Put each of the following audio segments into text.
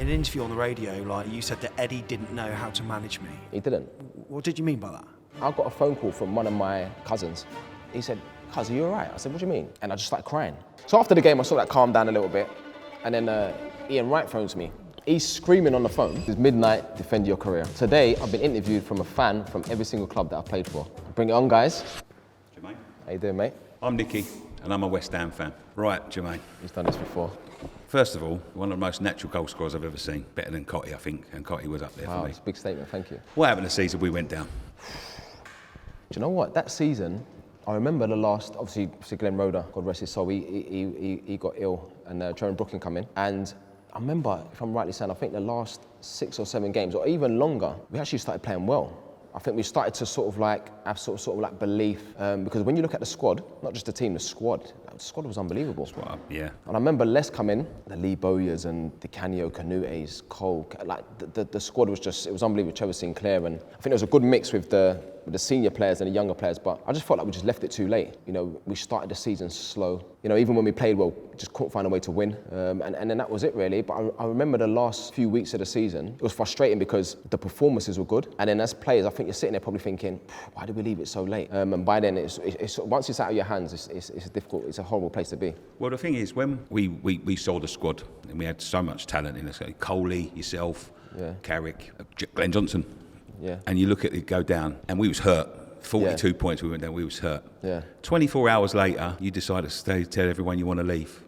In an interview on the radio, like, you said that Eddie didn't know how to manage me. He didn't. What did you mean by that? I got a phone call from one of my cousins. He said, "Cuz, are you all right?" I said, "What do you mean?" And I just started crying. So after the game, I saw that calm down a little bit. And then Ian Wright phones me. He's screaming on the phone. It's Midnite Defend Your Career. Today, I've been interviewed from a fan from every single club that I've played for. Bring it on, guys. Jermain. How you doing, mate? I'm Nicky, and I'm a West Ham fan. Right, Jermain. He's done this before. First of all, one of the most natural goal scorers I've ever seen. Better than Cotty, I think, and Cotty was up there Wow, for me. it's a big statement, thank you. What happened the season we went down? Do you know what? That season, I remember the last, obviously Glenn Roeder, God rest his soul, he got ill, and Jermain Brooklyn come in. And I remember, if I'm rightly saying, I think the last 6 or 7 games, or even longer, we actually started playing well. I think we started to sort of like have sort of like belief, because when you look at the squad, not just the team, the squad was unbelievable. Well, yeah. And I remember Les come in, the Lee Bowyers and the Canio Canutes, Cole, like the squad was just, it was unbelievable. Trevor Sinclair, and I think there was a good mix with the senior players and the younger players, but I just felt like we just left it too late. You know, we started the season slow. You know, even when we played well, just couldn't find a way to win. And then that was it really. But I remember the last few weeks of the season, it was frustrating because the performances were good. And then as players, I think you're sitting there probably thinking, why did we leave it so late? And by then, it's once it's out of your hands, it's difficult, it's a horrible place to be. Well, the thing is, when we saw the squad, and we had so much talent in us, Coley, yourself, Carrick, Glenn Johnson, and you look at it go down, and we was hurt. 42 points we went down, we was hurt. 24 hours later, you decide to tell everyone you want to leave.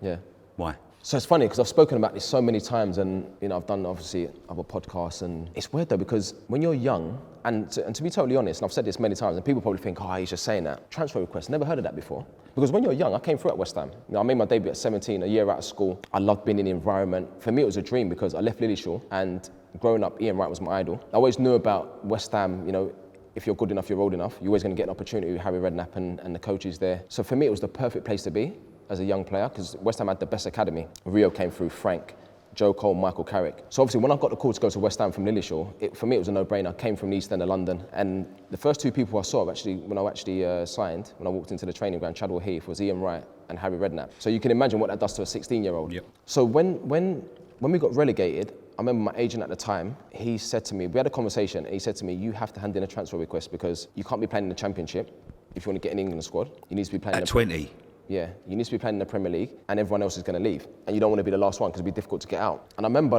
Why? So it's funny because I've spoken about this so many times, and you know, I've done obviously other podcasts, and it's weird though because when you're young, and to be totally honest, and I've said this many times, and people probably think, oh, he's just saying that. Transfer request, never heard of that before. Because when you're young, I came through at West Ham. You know, I made my debut at 17, a year out of school. I loved being in the environment. For me, it was a dream because I left Lillyshaw, and growing up, Ian Wright was my idol. I always knew about West Ham, you know, if you're good enough, you're old enough, you're always going to get an opportunity with Harry Redknapp and the coaches there. So for me, it was the perfect place to be as a young player because West Ham had the best academy. Rio came through, Frank, Joe Cole, Michael Carrick. So obviously when I got the call to go to West Ham from Lillyshaw, for me it was a no-brainer. I came from the East End of London, and the first 2 people I saw when I signed, when I walked into the training ground, Chadwell Heath, was Ian Wright and Harry Redknapp. So you can imagine what that does to a 16-year-old. Yep. So when we got relegated, I remember my agent at the time, he said to me, we had a conversation, and he said to me, you have to hand in a transfer request because you can't be playing in the Championship if you want to get in England squad. You need to be playing at 20? Yeah, you need to be playing in the Premier League, and everyone else is going to leave. And you don't want to be the last one because it'd be difficult to get out. And I remember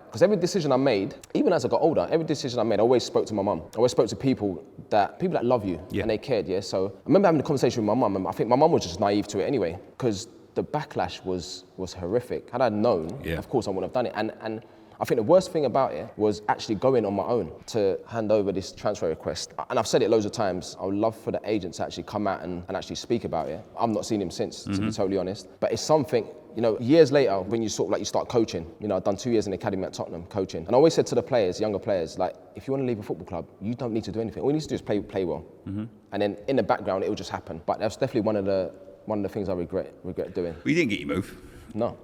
because every decision I made, even as I got older, every decision I made, I always spoke to my mum. I always spoke to people that love you, and they cared, So I remember having a conversation with my mum, and I think my mum was just naive to it anyway, because the backlash was horrific. Had I known, of course I wouldn't have done it. And I think the worst thing about it was actually going on my own to hand over this transfer request. And I've said it loads of times, I would love for the agent to actually come out and actually speak about it. I've not seen him since, to be totally honest. But it's something, you know, years later, when you sort of you start coaching, you know, I've done 2 years in the academy at Tottenham coaching. And I always said to the players, younger players, if you want to leave a football club, you don't need to do anything. All you need to do is play well. And then in the background, it will just happen. But that's definitely one of the things I regret doing. Well, you didn't get your move. No.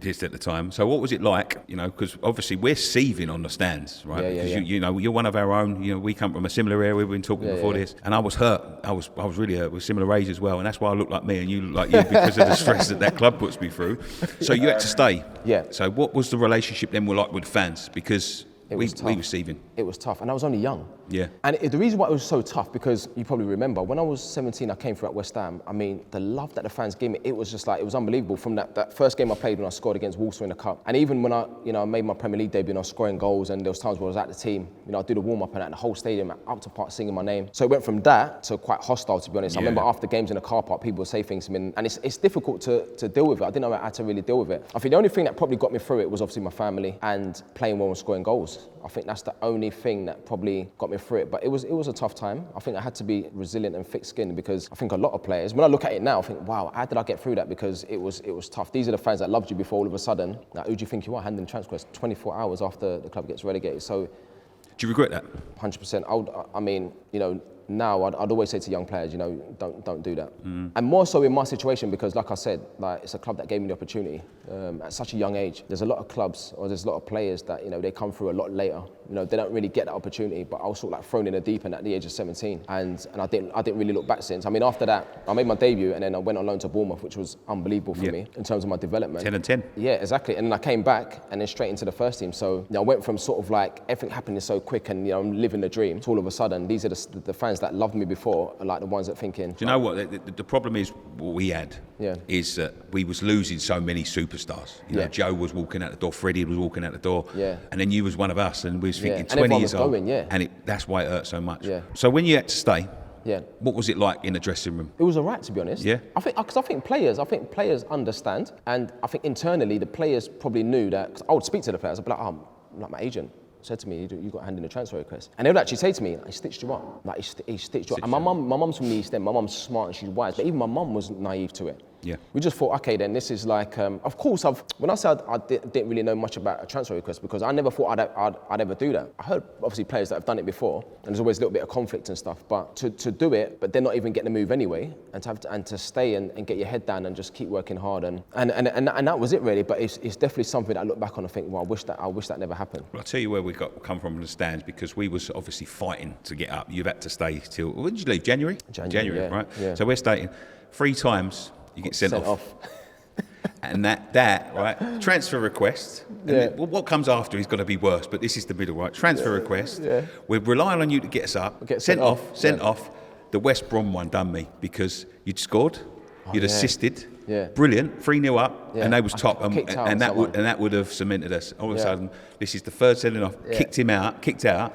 Just at the time. So what was it like, you know, because obviously we're seething on the stands, right? Because you know, you're one of our own, you know, we come from a similar area, we've been talking before this, and I was hurt. I was really hurt with similar age as well, and that's why I look like me and you look like you because of the stress that club puts me through. So you had to stay. Yeah. So what was the relationship then like with fans? Because we were seething. It was tough, and I was only young. Yeah. And the reason why it was so tough, because you probably remember, when I was 17, I came through at West Ham. I mean, the love that the fans gave me, it was just it was unbelievable. From that first game I played when I scored against Walsall in the Cup, and even when I made my Premier League debut and I was scoring goals, and there was times where I was at the team, you know, I'd do the warm-up and the whole stadium up to part singing my name. So it went from that to quite hostile, to be honest. I remember after games in the car park, people would say things to me, and it's difficult to deal with it. I didn't know how to really deal with it. I think the only thing that probably got me through it was obviously my family and playing well and scoring goals. I think that's the only thing that probably got me through it. But it was a tough time. I think I had to be resilient and thick-skinned, because I think a lot of players, when I look at it now, I think, wow, how did I get through that? Because it was tough. These are the fans that loved you before all of a sudden. Like, who do you think you are? Handing transfer requests 24 hours after the club gets relegated. So, do you regret that? 100%. I mean, you know, now I'd always say to young players, you know, don't do that. And more so in my situation, because like I said, like it's a club that gave me the opportunity at such a young age. There's a lot of clubs, or there's a lot of players that, you know, they come through a lot later. You know, they don't really get that opportunity, but I was sort of like thrown in the deep end at the age of 17. And I didn't really look back since. I mean, after that, I made my debut and then I went on loan to Bournemouth, which was unbelievable for me in terms of my development. 10 and 10. Yeah, exactly. And then I came back and then straight into the first team. So, you know, I went from sort of like everything happening so quick and, you know, I'm living the dream to all of a sudden, these are the fans that loved me before are like the ones that thinking. Do you know what? The problem is what we had is that we was losing so many superstars. You know, Joe was walking out the door, Freddie was walking out the door, and then you was one of us, and we was thinking 20 years old, and that's why it hurt so much. So when you had to stay, what was it like in the dressing room? It was alright, to be honest. Yeah. I think players understand, and I think internally the players probably knew that. Cause I would speak to the players, I'd be like, oh, like my agent said to me, you got a hand in a transfer request, and they would actually say to me, he stitched you up, like he stitched you up. And my mum's from the East End. My mum's smart and she's wise, but even my mum was naive to it. Yeah. We just thought, okay, then this is like, of course, when I said I didn't really know much about a transfer request, because I never thought I'd ever do that. I heard obviously players that have done it before, and there's always a little bit of conflict and stuff, but to do it, but they're not even getting the move anyway, and to stay and get your head down and just keep working hard, and that was it really. But it's definitely something that I look back on and think, well, I wish that never happened. Well, I'll tell you where we come from in the stands, because we was obviously fighting to get up. You've had to stay till, when did you leave? January, right? Yeah. So we're staying 3 times. You get sent off. And that right, transfer request. And what comes after is got to be worse, but this is the middle, right? Transfer request. Yeah. We're relying on you to get us up. Sent off. The West Brom one done me, because you'd scored, you'd assisted. Yeah. Brilliant, 3-0 up, and they was top, and that would have cemented us. All of a sudden, this is the third sending off. Kicked out.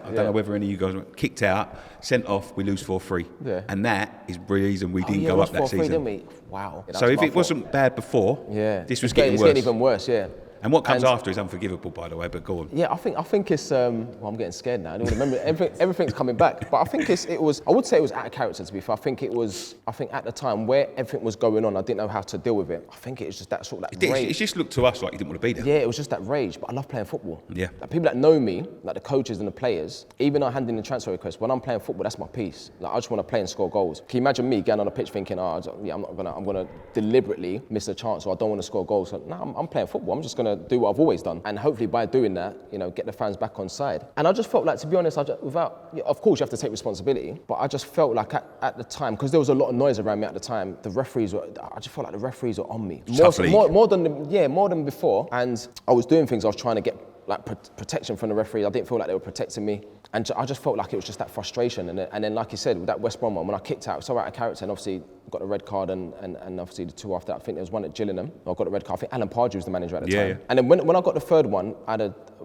I don't know whether any of you guys were kicked out, sent off. We lose 4-3, and that is the reason we didn't go up that season. Didn't we? Wow. So if it wasn't bad before, this was getting worse. It's getting even worse. Yeah. And what comes after is unforgivable, by the way, but go on. Yeah, I think it's, well, I'm getting scared now. I don't remember, everything's coming back. But I think I would say it was out of character, to be fair. I think at the time where everything was going on, I didn't know how to deal with it. I think it was just that sort of rage. It just looked to us like you didn't want to be there. Yeah, it was just that rage, but I love playing football. Yeah. Like, people that know me, like the coaches and the players, even though I hand in the transfer request, when I'm playing football, that's my peace. Like, I just want to play and score goals. Can you imagine me going on a pitch thinking, I'm gonna deliberately miss a chance, or I don't want to score goals? So, no, I'm playing football. I'm just gonna do what I've always done, and hopefully by doing that, you know, get the fans back on side. And I just felt like, to be honest, of course you have to take responsibility, but I just felt like at the time, because there was a lot of noise around me at the time, I just felt like the referees were on me. More than before. And I was doing things, I was trying to get like protection from the referees. I didn't feel like they were protecting me. And I just felt like it was just that frustration. And then like you said, with that West Brom one, when I kicked out, so out of character, and obviously got a red card, and obviously the 2 after that, I think there was one at Gillingham. I got a red card. I think Alan Pardew was the manager at the time. Yeah. And then when I got the 3rd one,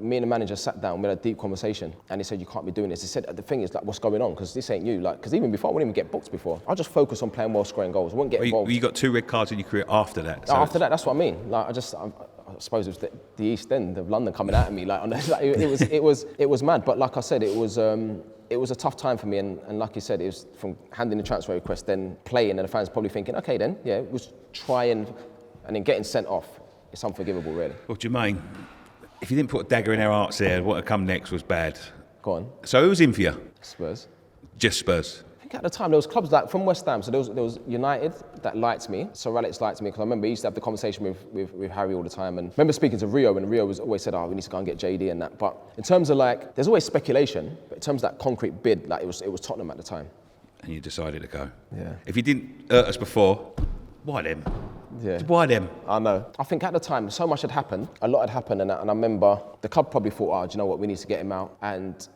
me and the manager sat down, we had a deep conversation, and he said, you can't be doing this. He said, the thing is, like, what's going on? Because this ain't you. Like, because even before, I wouldn't even get booked before. I just focus on playing well, scoring goals. I wouldn't get involved. You got 2 red cards in your career after that. So after that, that's what I mean. Like, I suppose it was the East End of London coming at me. It was mad. But like I said, it was a tough time for me, and like you said, it was from handing the transfer request, then playing, and the fans probably thinking, okay then, it was trying, and then getting sent off. It's unforgivable, really. Well, Jermain, if you didn't put a dagger in our hearts there, what had come next was bad. Go on. So who was in for you? Spurs. Just Spurs. I think at the time there was clubs like from West Ham, so there was United that liked me, so Alex liked me, because I remember he used to have the conversation with Harry all the time, and I remember speaking to Rio, and Rio was always said, we need to go and get JD and that. But in terms of like, there's always speculation, but in terms of that concrete bid, like it was Tottenham at the time. And you decided to go. Yeah. If you didn't hurt us before, why them? Yeah. Why them? I know. I think at the time, so much had happened, a lot had happened, and I remember the club probably thought, do you know what, we need to get him out, and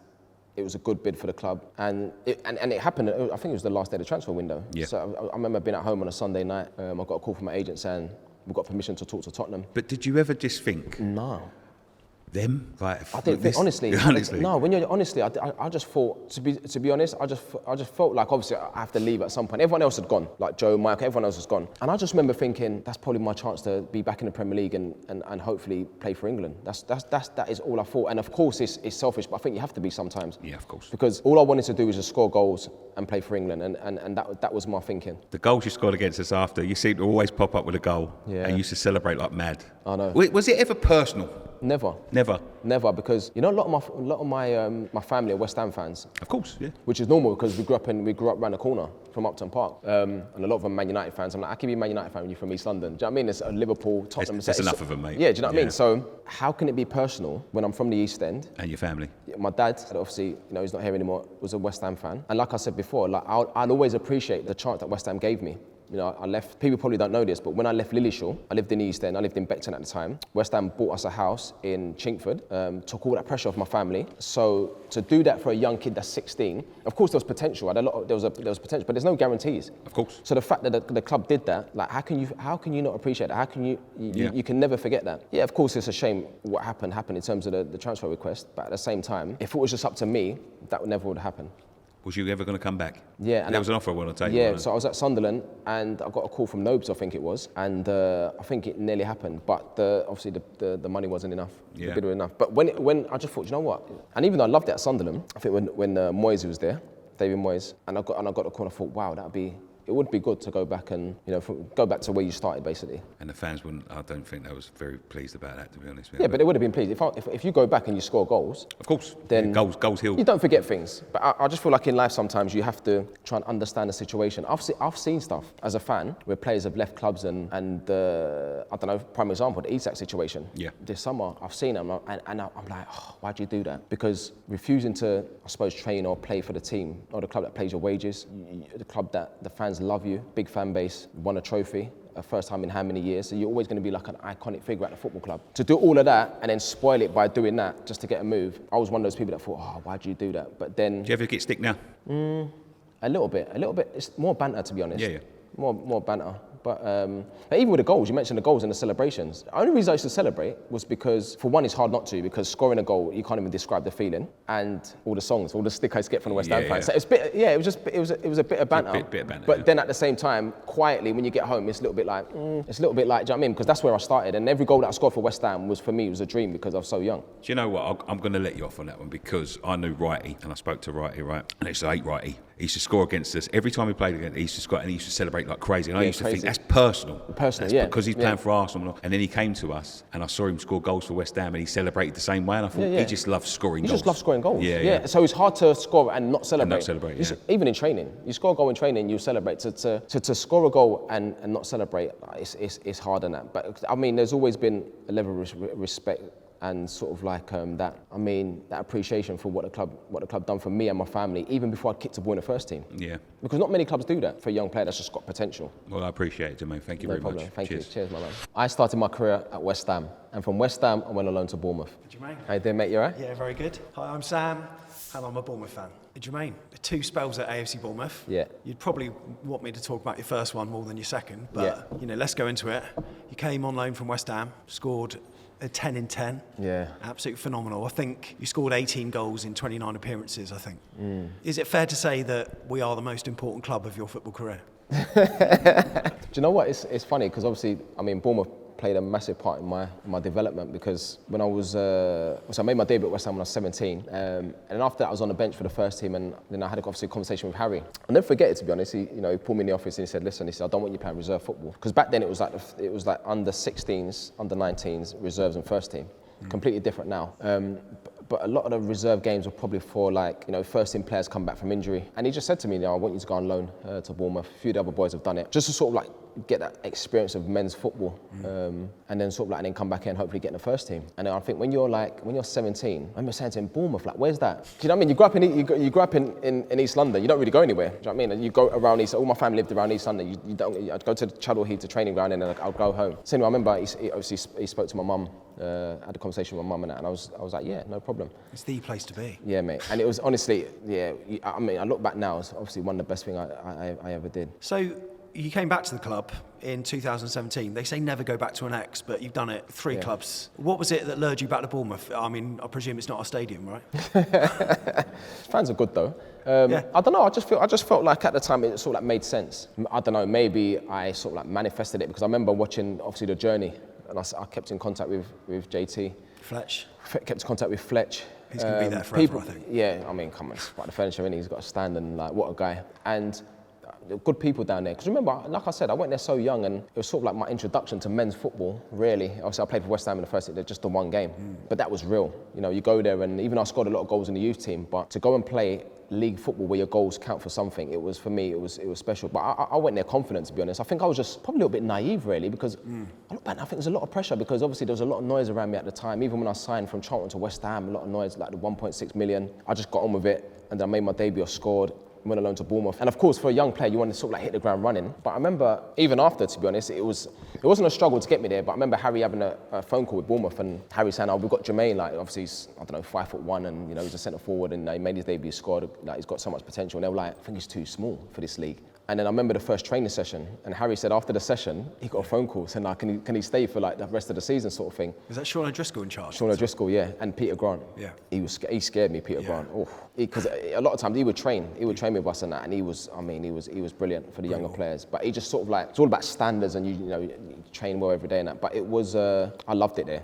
it was a good bid for the club, and it happened. I think it was the last day of the transfer window. Yeah. So I remember being at home on a Sunday night. I got a call from my agent saying we've got permission to talk to Tottenham. But did you ever just think? No. Them? Like, I didn't think, honestly. No, when you're honestly, I just thought, to be honest, I just felt like obviously I have to leave at some point. Everyone else had gone, like Joe, Mike, everyone else was gone. And I just remember thinking, that's probably my chance to be back in the Premier League and hopefully play for England. That is all I thought. And of course it's selfish, but I think you have to be sometimes. Yeah, of course. Because all I wanted to do was just score goals and play for England, and that was my thinking. The goals you scored against us after, you seem to always pop up with a goal, and you used to celebrate like mad. I know. Was it ever personal? Never. Never, because you know a lot of my family are West Ham fans. Of course, yeah. Which is normal because we grew up around the corner from Upton Park, and a lot of them Man United fans. I'm like, I can be a Man United fan when you're from East London. Do you know what I mean? There's Liverpool, Tottenham. There's enough of them, mate. Yeah, do you know what I mean? So how can it be personal when I'm from the East End? And your family. My dad, obviously, you know, he's not here anymore, was a West Ham fan. And like I said before, like I'd always appreciate the chance that West Ham gave me. You know, I left, people probably don't know this, but when I left Lillishall, I lived in the East End, I lived in Beckton at the time. West Ham bought us a house in Chingford, took all that pressure off my family. So to do that for a young kid that's 16, of course there was potential, there was potential, but there's no guarantees. Of course. So the fact that the club did that, like how can you not appreciate that? How can you can never forget that? Yeah, of course it's a shame what happened in terms of the transfer request, but at the same time, if it was just up to me, that never would have happened. Was you ever going to come back? Yeah. And there was an offer I want to take. Yeah, so I was at Sunderland and I got a call from Nobes, I think it was, and I think it nearly happened, but obviously the money wasn't enough, the bid was enough. But when I just thought, you know what? And even though I loved it at Sunderland, I think when Moyes was there, David Moyes, and I got the call, I thought, wow, it would be good to go back and, you know, go back to where you started, basically. And the fans I don't think they was very pleased about that, to be honest. Yeah, but they would have been pleased. If you go back and you score goals... Of course, then goals heal. You don't forget things. But I just feel like in life sometimes you have to try and understand the situation. I've seen stuff as a fan where players have left clubs and I don't know, prime example, the Isak situation. Yeah. This summer, I've seen them and I'm like, oh, why'd you do that? Because refusing to, I suppose, train or play for the team or the club that pays your wages, the club that the fans love you, big fan base, won a trophy, first time in how many years, so you're always going to be like an iconic figure at the football club. To do all of that and then spoil it by doing that just to get a move, I was one of those people that thought, oh, why'd you do that? But then... Do you ever get stick now? A little bit. It's more banter, to be honest. Yeah. More banter. But even with the goals, you mentioned the goals and the celebrations. The only reason I used to celebrate was because, for one, it's hard not to, because scoring a goal, you can't even describe the feeling. And all the songs, all the stick I get from the West Ham fans. So it was a bit of banter. Bit of banter. But then at the same time, quietly, when you get home, it's a little bit like, do you know what I mean? Because that's where I started. And every goal that I scored for West Ham was, for me, was a dream because I was so young. Do you know what? I'm going to let you off on that one because I knew Wrighty, and I spoke to Wrighty, right? And I used to hate Wrighty. He used to score against us. Every time he played against us, he used to score and he used to celebrate like crazy. And I used to think, that's personal. That's because he's playing for Arsenal. And then he came to us and I saw him score goals for West Ham and he celebrated the same way. And I thought, he just loves scoring goals. He just loves scoring goals. Yeah. So it's hard to score and not celebrate. And not celebrate, Even in training. You score a goal in training, you celebrate. To score a goal and not celebrate, it's harder than that. But I mean, there's always been a level of respect and sort of like that appreciation for what the club done for me and my family, even before I kicked a ball in the first team. Yeah. Because not many clubs do that for a young player that's just got potential. Well, I appreciate it, Jermain. Thank you very much. Thank you. Cheers, my man. I started my career at West Ham, and from West Ham, I went on loan to Bournemouth. Jermain. How you doing, mate? You all right? Yeah, very good. Hi, I'm Sam, and I'm a Bournemouth fan. Jermain, 2 spells at AFC Bournemouth. Yeah. You'd probably want me to talk about your first one more than your second, but you know, let's go into it. You came on loan from West Ham, scored a 10 in 10. Yeah. Absolutely phenomenal. I think you scored 18 goals in 29 appearances, I think. Is it fair to say that we are the most important club of your football career? Do you know what? It's funny because obviously, I mean, Bournemouth played a massive part in my development because when I was, so I made my debut at West Ham when I was 17, and after that I was on the bench for the first team, and then I had obviously a conversation with Harry. I'll never forget it, to be honest. He pulled me in the office and he said, listen, I don't want you playing reserve football, because back then it was like under 16s, under 19s, reserves and first team. Completely different now. But a lot of the reserve games were probably for first team players come back from injury. And he just said to me, I want you to go on loan to Bournemouth. A few of the other boys have done it. Just to sort of get that experience of men's football. And then and then come back and hopefully get in the first team. And I think when you're 17, I remember saying to him, Bournemouth, where's that? Do you know what I mean? You grew up in East London, you don't really go anywhere. Do you know what I mean? And you go around East, all my family lived around East London. I'd go to Chadwell Heath to training ground and then I'd go home. So anyway, I remember he spoke to my mum, had a conversation with my mum and that, and I was like, yeah, no problem. It's the place to be. Yeah, mate. And it was honestly, I mean, I look back now, it's obviously one of the best things I ever did. So you came back to the club in 2017. They say never go back to an ex, but you've done it 3 clubs. What was it that lured you back to Bournemouth? I mean, I presume it's not a stadium, right? Fans are good though. I don't know. I just felt like at the time it sort of made sense. I don't know. Maybe I sort of manifested it because I remember watching obviously The Journey, and I kept in contact with JT. Fletch. Kept in contact with Fletch. He's going to be there forever, I think. Yeah, I mean, come on, it's like the furniture, innit? He's got a stand and what a guy. And there were good people down there. Because remember, like I said, I went there so young, and it was sort of like my introduction to men's football, really. Obviously, I played for West Ham in the first league, just the one game. But that was real. You know, you go there, and even though I scored a lot of goals in the youth team, but to go and play league football where your goals count for something, it was, for me, it was special. But I went there confident, to be honest. I think I was just probably a little bit naive, really, because I look back, I think there's a lot of pressure, because obviously there was a lot of noise around me at the time. Even when I signed from Charlton to West Ham, a lot of noise, like the 1.6 million. I just got on with it, and then I made my debut, I scored, went alone to Bournemouth. And of course, for a young player, you want to sort of like hit the ground running. But I remember, even after, to be honest, it wasn't a struggle to get me there, but I remember Harry having a phone call with Bournemouth, and Harry saying, oh, we've got Jermain, like, obviously he's, I don't know, 5'1", and, you know, he's a centre forward, and he made his debut, scored, like, he's got so much potential. And they were like, I think he's too small for this league. And then I remember the first training session, and Harry said after the session, he got a phone call saying, like, can he stay for like the rest of the season, sort of thing. Is that Sean O'Driscoll in charge? Sean O'Driscoll, yeah, and Peter Grant. Yeah. He scared me, Peter Grant. Because a lot of times he would train with us and that, and he was brilliant for the younger players. But he just sort of like, it's all about standards, and you train well every day and that. But it was, I loved it there.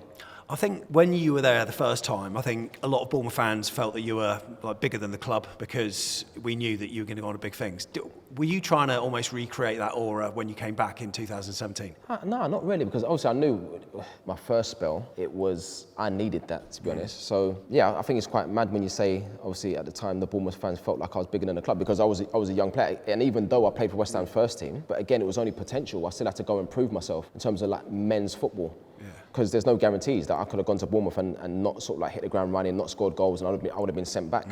I think when you were there the first time, I think a lot of Bournemouth fans felt that you were like bigger than the club, because we knew that you were going to go on to big things. Were you trying to almost recreate that aura when you came back in 2017? No, not really, because obviously I knew my first spell, I needed that, to be honest. So yeah, I think it's quite mad when you say, obviously at the time the Bournemouth fans felt like I was bigger than the club, because I was a young player, and even though I played for West Ham's first team, but again, it was only potential. I still had to go and prove myself in terms of like men's football. Because there's no guarantees that I could have gone to Bournemouth and not sort of like hit the ground running, not scored goals, and I would have been sent back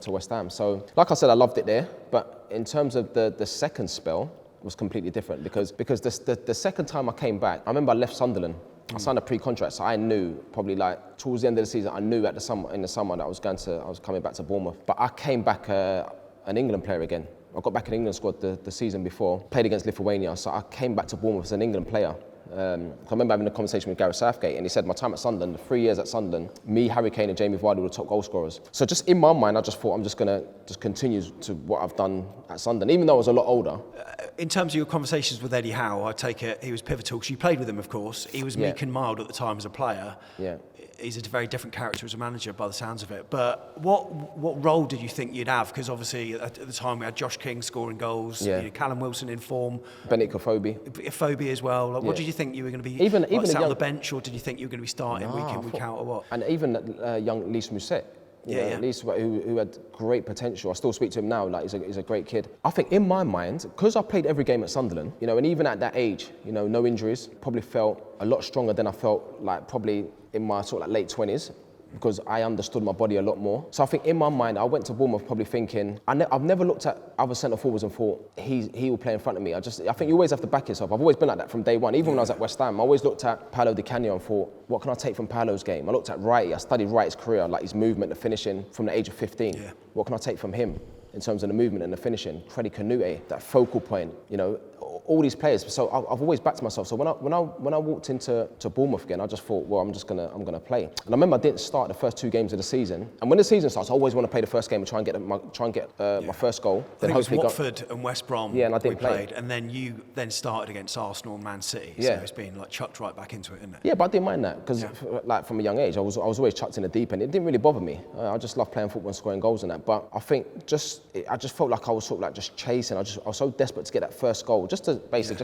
to West Ham. So, like I said, I loved it there. But in terms of the second spell, was completely different, because the second time I came back, I remember I left Sunderland. I signed a pre-contract, so I knew probably like towards the end of the season, I knew in the summer that I was coming back to Bournemouth. But I came back an England player again. I got back in England squad the season before, played against Lithuania, so I came back to Bournemouth as an England player. I remember having a conversation with Gareth Southgate, and he said my time at Sunderland, 3 years at Sunderland, me, Harry Kane and Jamie Vardy were the top goal scorers. So just in my mind, I just thought I'm just going to continue to what I've done at Sunderland, even though I was a lot older. In terms of your conversations with Eddie Howe, I take it he was pivotal, because you played with him, of course. He was meek and mild at the time as a player. Yeah. He's a very different character as a manager by the sounds of it. But what role did you think you'd have? Because obviously at the time we had Josh King scoring goals, Callum Wilson in form. Benedict Kofobi. Kofobi as well. Like, what did you think you were going to be even sat on the bench, or did you think you were going to be starting week in, week out, or what? And even young Lys Mousset. Lys, who had great potential. I still speak to him now, like he's a great kid. I think in my mind, because I played every game at Sunderland, and even at that age, no injuries, probably felt a lot stronger than I felt like probably in my sort of like late 20s, because I understood my body a lot more. So I think in my mind, I went to Bournemouth probably thinking, I've never looked at other centre forwards and thought, he will play in front of me. I think you always have to back yourself. I've always been like that from day one. Even when I was at West Ham, I always looked at Paolo Di Canio and thought, what can I take from Paolo's game? I looked at Wrighty, I studied Wrighty's career, like his movement, the finishing from the age of 15. Yeah. What can I take from him in terms of the movement and the finishing? Freddie Canute, that focal point, all these players. So I've always backed myself. So when I walked into Bournemouth again, I just thought, well, I'm gonna play. And I remember I didn't start the first 2 games of the season. And when the season starts, I always want to play the first game and try and get my first goal. Then I think it was Watford and West Brom. Yeah, and I didn't play. And then you started against Arsenal and Man City. So it's been like chucked right back into it, isn't it? Yeah, but I didn't mind that, because like from a young age, I was always chucked in the deep end. It didn't really bother me. I just loved playing football and scoring goals and that. But I think I just felt like I was sort of like just chasing. I was so desperate to get that first goal, just to basically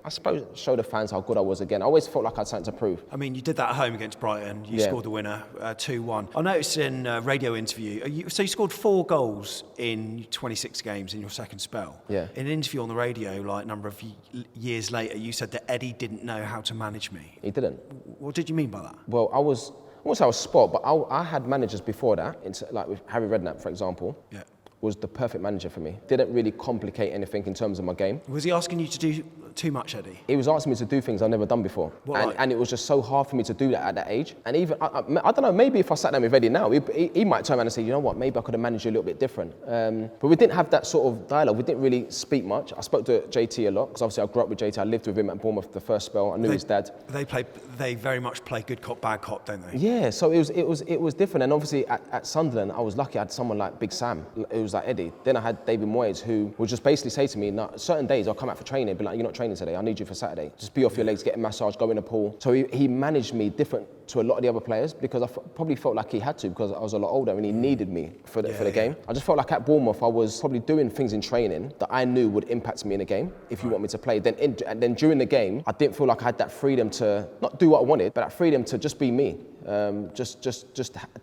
I suppose show the fans how good I was again. I always felt like I had something to prove. I mean, you did that at home against Brighton. You scored the winner, 2-1. I noticed in a radio interview, you scored 4 goals in 26 games in your second spell. Yeah. In an interview on the radio, like a number of years later, you said that Eddie didn't know how to manage me. He didn't. What did you mean by that? Well, I wouldn't say I was spot, but I had managers before that, like with Harry Redknapp, for example. Yeah. Was the perfect manager for me. Didn't really complicate anything in terms of my game. Was he asking you to do too much, Eddie? He was asking me to do things I've never done before. And it was just so hard for me to do that at that age. And even, I don't know, maybe if I sat down with Eddie now, he might turn around and say, you know what, maybe I could have managed you a little bit different. But we didn't have that sort of dialogue. We didn't really speak much. I spoke to JT a lot, because obviously I grew up with JT. I lived with him at Bournemouth the first spell. I knew his dad. They very much play good cop, bad cop, don't they? Yeah, so it was different. And obviously at Sunderland, I was lucky I had someone like Big Sam, who was like, Eddie. Then I had David Moyes, who would just basically say to me, no, certain days I'll come out for training, be like, you're not training today, I need you for Saturday. Just be off your legs, get a massage, go in the pool. So he managed me different to a lot of the other players because I probably felt like he had to because I was a lot older and he needed me for the game. I just felt like at Bournemouth I was probably doing things in training that I knew would impact me in the game if you want me to play. And then during the game, I didn't feel like I had that freedom to not do what I wanted, but that freedom to just be me. Just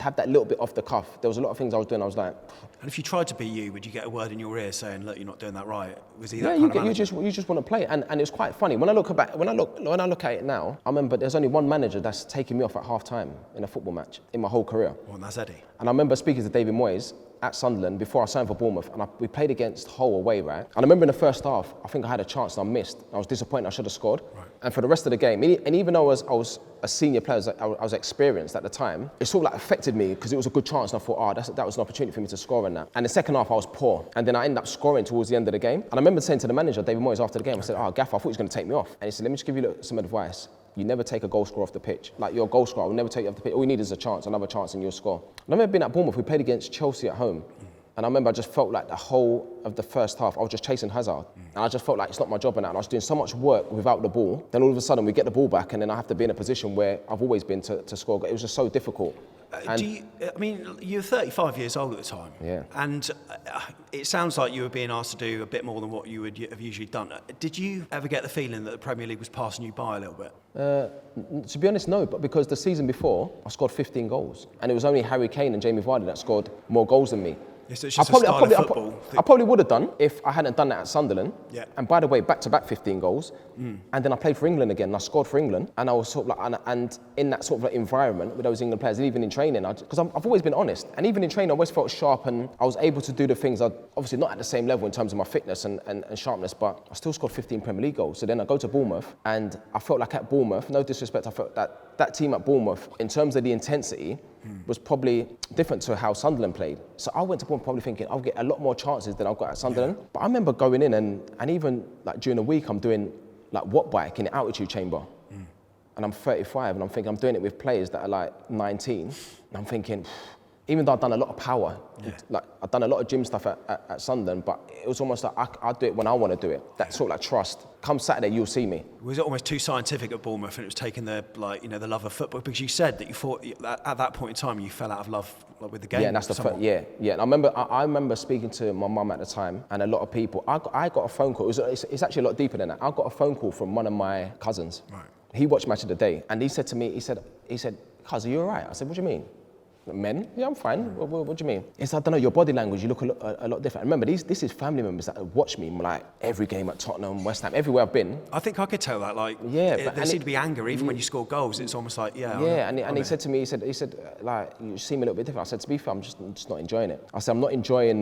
have that little bit off the cuff. There was a lot of things I was doing. I was like, and if you tried to be you, would you get a word in your ear saying, "Look, you're not doing that right"? Was he that yeah, kind of manager? you just want to play, and it's quite funny when I look at it now. I remember there's only one manager that's taken me off at half time in a football match in my whole career. Well, and that's Eddie. And I remember speaking to David Moyes at Sunderland before I signed for Bournemouth, and we played against Hull away, right? And I remember in the first half, I think I had a chance and I missed. I was disappointed. I should have scored. Right. And for the rest of the game, and even though I was a senior player, I was experienced at the time, it sort of like affected me because it was a good chance, and I thought, that was an opportunity for me to score in that. And the second half, I was poor, and then I ended up scoring towards the end of the game. And I remember saying to the manager, David Moyes, after the game, I said, Gaffer, I thought he was going to take me off. And he said, let me just give you some advice. You never take a goal scorer off the pitch. Like, you're a goal scorer, I will never take you off the pitch. All you need is a chance, another chance, and you'll score. And I remember being at Bournemouth, we played against Chelsea at home. And I remember I just felt like the whole of the first half, I was just chasing Hazard. And I just felt like it's not my job now. And I was doing so much work without the ball. Then all of a sudden we get the ball back and then I have to be in a position where I've always been to score. It was just so difficult. You're 35 years old at the time. Yeah. And it sounds like you were being asked to do a bit more than what you would have usually done. Did you ever get the feeling that the Premier League was passing you by a little bit? To be honest, no. But because the season before, I scored 15 goals. And it was only Harry Kane and Jamie Vardy that scored more goals than me. Yeah, so it's just I probably would have done if I hadn't done that at Sunderland. Yeah. And by the way, back-to-back 15 goals. And then I played for England again and I scored for England. And I was sort of like, and in that sort of like environment with those England players, and even in training, because I've always been honest. And even in training, I always felt sharp and I was able to do the things, obviously not at the same level in terms of my fitness and sharpness, but I still scored 15 Premier League goals. So then I go to Bournemouth and I felt like at Bournemouth, no disrespect, I felt that team at Bournemouth, in terms of the intensity, was probably different to how Sunderland played. So I went to Bournemouth probably thinking I'll get a lot more chances than I've got at Sunderland. Yeah. But I remember going in and even like during the week I'm doing like watt bike in the altitude chamber. And I'm 35 and I'm thinking I'm doing it with players that are like 19. And I'm thinking, even though I've done a lot of power, like I've done a lot of gym stuff at Sunderland, but it was almost like I'll do it when I want to do it. That sort of like trust. Come Saturday, you'll see me. Was it almost too scientific at Bournemouth, and it was taking the the love of football? Because you said that you thought at that point in time you fell out of love with the game. Yeah, and that's And I remember speaking to my mum at the time, and a lot of people. I got a phone call. It's actually a lot deeper than that. I got a phone call from one of my cousins. Right. He watched Match of the Day, and he said to me, he said, "Cuz, are you all right?" I said, "What do you mean?" Men? Yeah, I'm fine. What do you mean? He said, I don't know, your body language, you look a lot different. Remember, this is family members that watch me like every game at Tottenham, West Ham, everywhere I've been. I think I could tell that. Like, there seemed to be anger even when you score goals. It's almost like, and he said to me, he said, like, you seem a little bit different. I said, to be fair, I'm just not enjoying it. I said, I'm not enjoying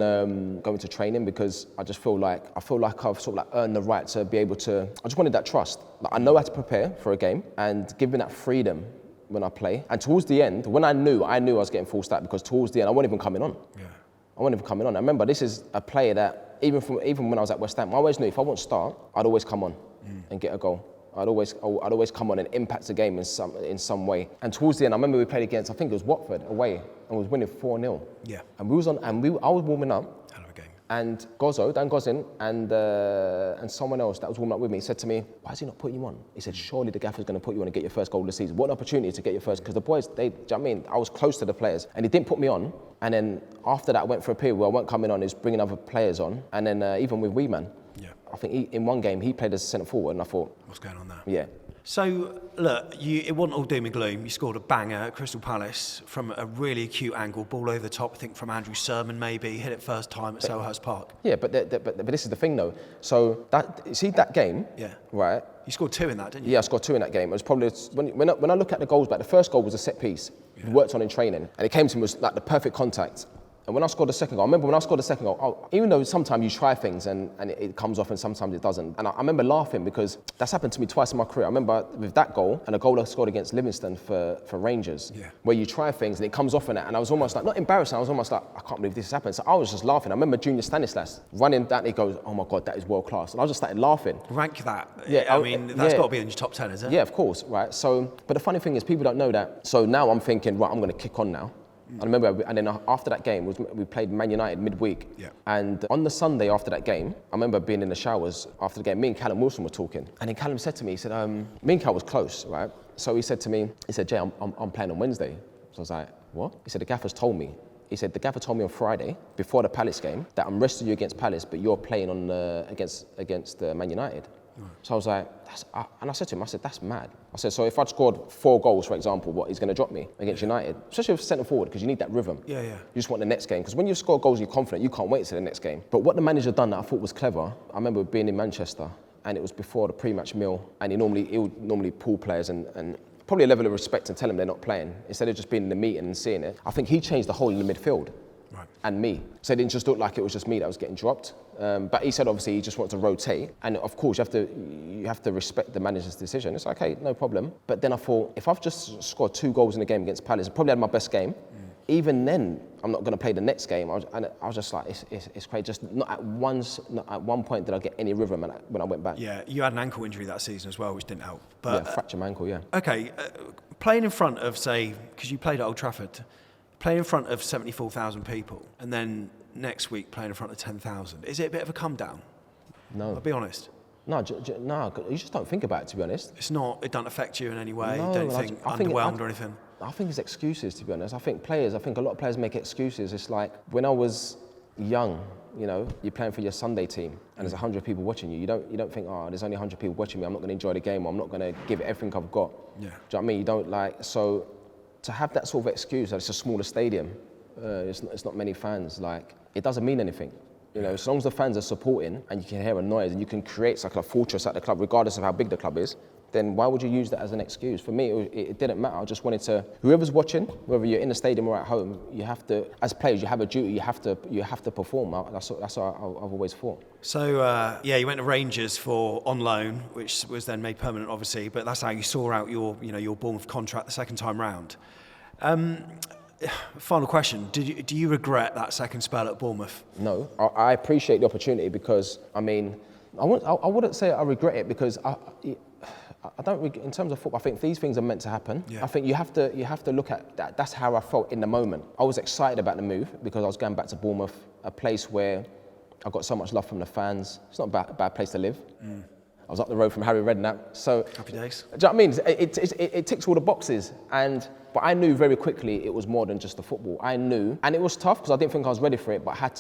going to training because I feel like I've sort of like earned the right to be able to. I just wanted that trust. Like, I know how to prepare for a game and give me that freedom when I play. And towards the end, when I knew I was getting full stack, because towards the end, I wasn't even coming on. Yeah. I wasn't even coming on. I remember this is a player that, even when I was at West Ham, I always knew if I wouldn't start, I'd always come on and get a goal. I'd always come on and impact the game in some way. And towards the end, I remember we played against, I think it was Watford away, and was winning 4-0. Yeah. And I was warming up. And Dan Gosling, and someone else that was warming up with me said to me, why is he not putting you on? He said, surely the gaffer's going to put you on and get your first goal of the season. What an opportunity to get your first, because the boys, do you know what I mean? I was close to the players, and he didn't put me on. And then after that, I went for a period where I weren't coming on, he was bringing other players on. And then even with Weeman, I think in one game, he played as a centre forward, and I thought, what's going on there? Yeah. So, look, it wasn't all doom and gloom. You scored a banger at Crystal Palace from a really acute angle, ball over the top, I think from Andrew Sermon maybe, hit it first time at Selhurst Park. Yeah, but this is the thing though. So, that game, right? You scored 2 in that, didn't you? Yeah, I scored 2 in that game. It was probably, when I look at the goals back, the first goal was a set piece. We worked on in training, and it came to me was like the perfect contact. And when I scored the second goal, I remember when I scored the second goal, even though sometimes you try things and it comes off and sometimes it doesn't. And I remember laughing because that's happened to me twice in my career. I remember with that goal and a goal I scored against Livingston for Rangers, where you try things and it comes off in it. And I was almost like, not embarrassed, I was almost like, I can't believe this has happened. So I was just laughing. I remember Junior Stanislas running that and he goes, oh my God, that is world class. And I just started laughing. Rank that. Yeah, I mean, that's got to be in your top 10, is it? Yeah, of course, right? So, but the funny thing is people don't know that. So now I'm thinking, right, I'm going to kick on now. I remember, and then after that game, we played Man United midweek. Yeah. And on the Sunday after that game, I remember being in the showers after the game. Me and Callum Wilson were talking. And then Callum said to me, he said, me and Cal was close, right? So he said to me, he said, Jay, I'm playing on Wednesday. So I was like, what? He said, the gaffer's told me. He said, the gaffer told me on Friday, before the Palace game, that I'm resting you against Palace, but you're playing on against Man United. Right. So I was like, and I said to him, I said, that's mad. I said, so if I'd scored 4 goals, for example, what, he's going to drop me against United? Especially with centre forward, because you need that rhythm. Yeah. You just want the next game, because when you score goals and you're confident, you can't wait to the next game. But what the manager done that I thought was clever, I remember being in Manchester, and it was before the pre-match meal, and he would normally pull players and probably a level of respect and tell them they're not playing, instead of just being in the meeting and seeing it. I think he changed the whole of the midfield. Right. And me. So it didn't just look like it was just me that was getting dropped. But he said obviously he just wanted to rotate. And of course you have to respect the manager's decision. It's okay, no problem. But then I thought, if I've just scored 2 goals in a game against Palace, I probably had my best game. Even then, I'm not going to play the next game. I was just like, it's crazy. Just not at one point did I get any rhythm when I went back. Yeah, you had an ankle injury that season as well, which didn't help. But, yeah, fractured my ankle, yeah. Okay, playing in front of, say, because you played at Old Trafford, playing in front of 74,000 people, and then next week playing in front of 10,000, is it a bit of a come down? No. I'll be honest. No, you just don't think about it, to be honest. It's not, it doesn't affect you in any way? No, you don't think underwhelmed or anything? I think it's excuses, to be honest. I think a lot of players make excuses. It's like, when I was young, you know, you're playing for your Sunday team, and there's 100 people watching you. You don't think, oh, there's only 100 people watching me, I'm not going to enjoy the game, or I'm not going to give it everything I've got. Yeah. Do you know what I mean? You don't like, so to have that sort of excuse that it's a smaller stadium, it's not many fans, like, it doesn't mean anything. You know, as long as the fans are supporting and you can hear a noise and you can create like a fortress at the club, regardless of how big the club is, then why would you use that as an excuse? For me, it didn't matter. I just wanted to, whoever's watching, whether you're in the stadium or at home, you have to, as players, you have a duty, you have to perform. That's what I've always thought. So, you went to Rangers on loan, which was then made permanent, obviously, but that's how you saw out your Bournemouth contract the second time round. Final question, do you regret that second spell at Bournemouth? No, I appreciate the opportunity because, I mean, I wouldn't say I regret it because I don't, in terms of football, I think these things are meant to happen. Yeah. I think you have to look at that. That's how I felt in the moment. I was excited about the move because I was going back to Bournemouth, a place where I got so much love from the fans. It's not a bad place to live. I was up the road from Harry Redknapp, so happy days. Do you know what I mean? It ticks all the boxes, but I knew very quickly it was more than just the football. I knew, and it was tough because I didn't think I was ready for it, but I had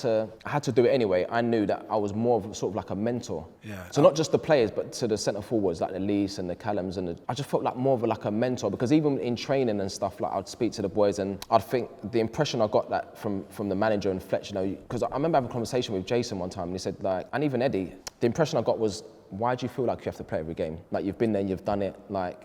to do it anyway. I knew that I was more of sort of like a mentor. Yeah. So not just the players, but to the centre forwards like the Lees and the Callums, I just felt like more of like a mentor because even in training and stuff, like I'd speak to the boys and I'd think the impression I got that from the manager and Fletch, you know, because I remember having a conversation with Jason one time and he said like, and even Eddie, the impression I got was, why do you feel like you have to play every game? Like you've been there, you've done it, like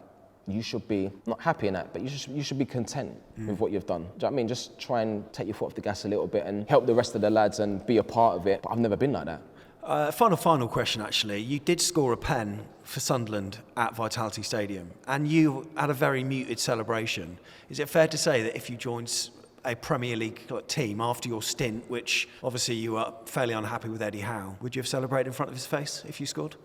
you should be not happy in that, but you should be content with what you've done. Do you know what I mean? Just try and take your foot off the gas a little bit and help the rest of the lads and be a part of it. But I've never been like that. Final question actually. You did score a pen for Sunderland at Vitality Stadium and you had a very muted celebration. Is it fair to say that if you joined a Premier League team after your stint, which obviously you were fairly unhappy with Eddie Howe, would you have celebrated in front of his face if you scored?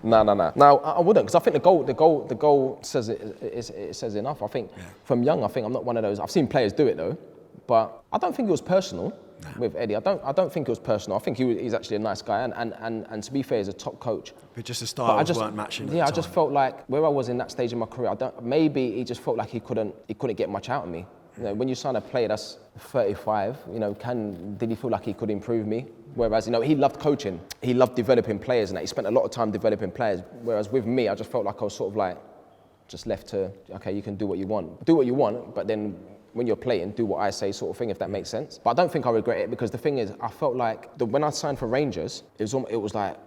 No, I wouldn't, because I think the goal says it says enough. I think from young, I think I'm not one of those. I've seen players do it though, but I don't think it was personal with Eddie. I don't think it was personal. I think he's actually a nice guy, and to be fair, he's a top coach. But just the styles weren't matching. Yeah, I just felt like where I was in that stage of my career, maybe he just felt like he couldn't get much out of me. You know, when you sign a player that's 35, you know, did he feel like he could improve me? Whereas, you know, he loved coaching, he loved developing players, and he spent a lot of time developing players. Whereas with me, I just felt like I was sort of like just left to, okay, you can do what you want, but then when you're playing, do what I say, sort of thing, if that makes sense. But I don't think I regret it because the thing is, I felt like when I signed for Rangers, it was like,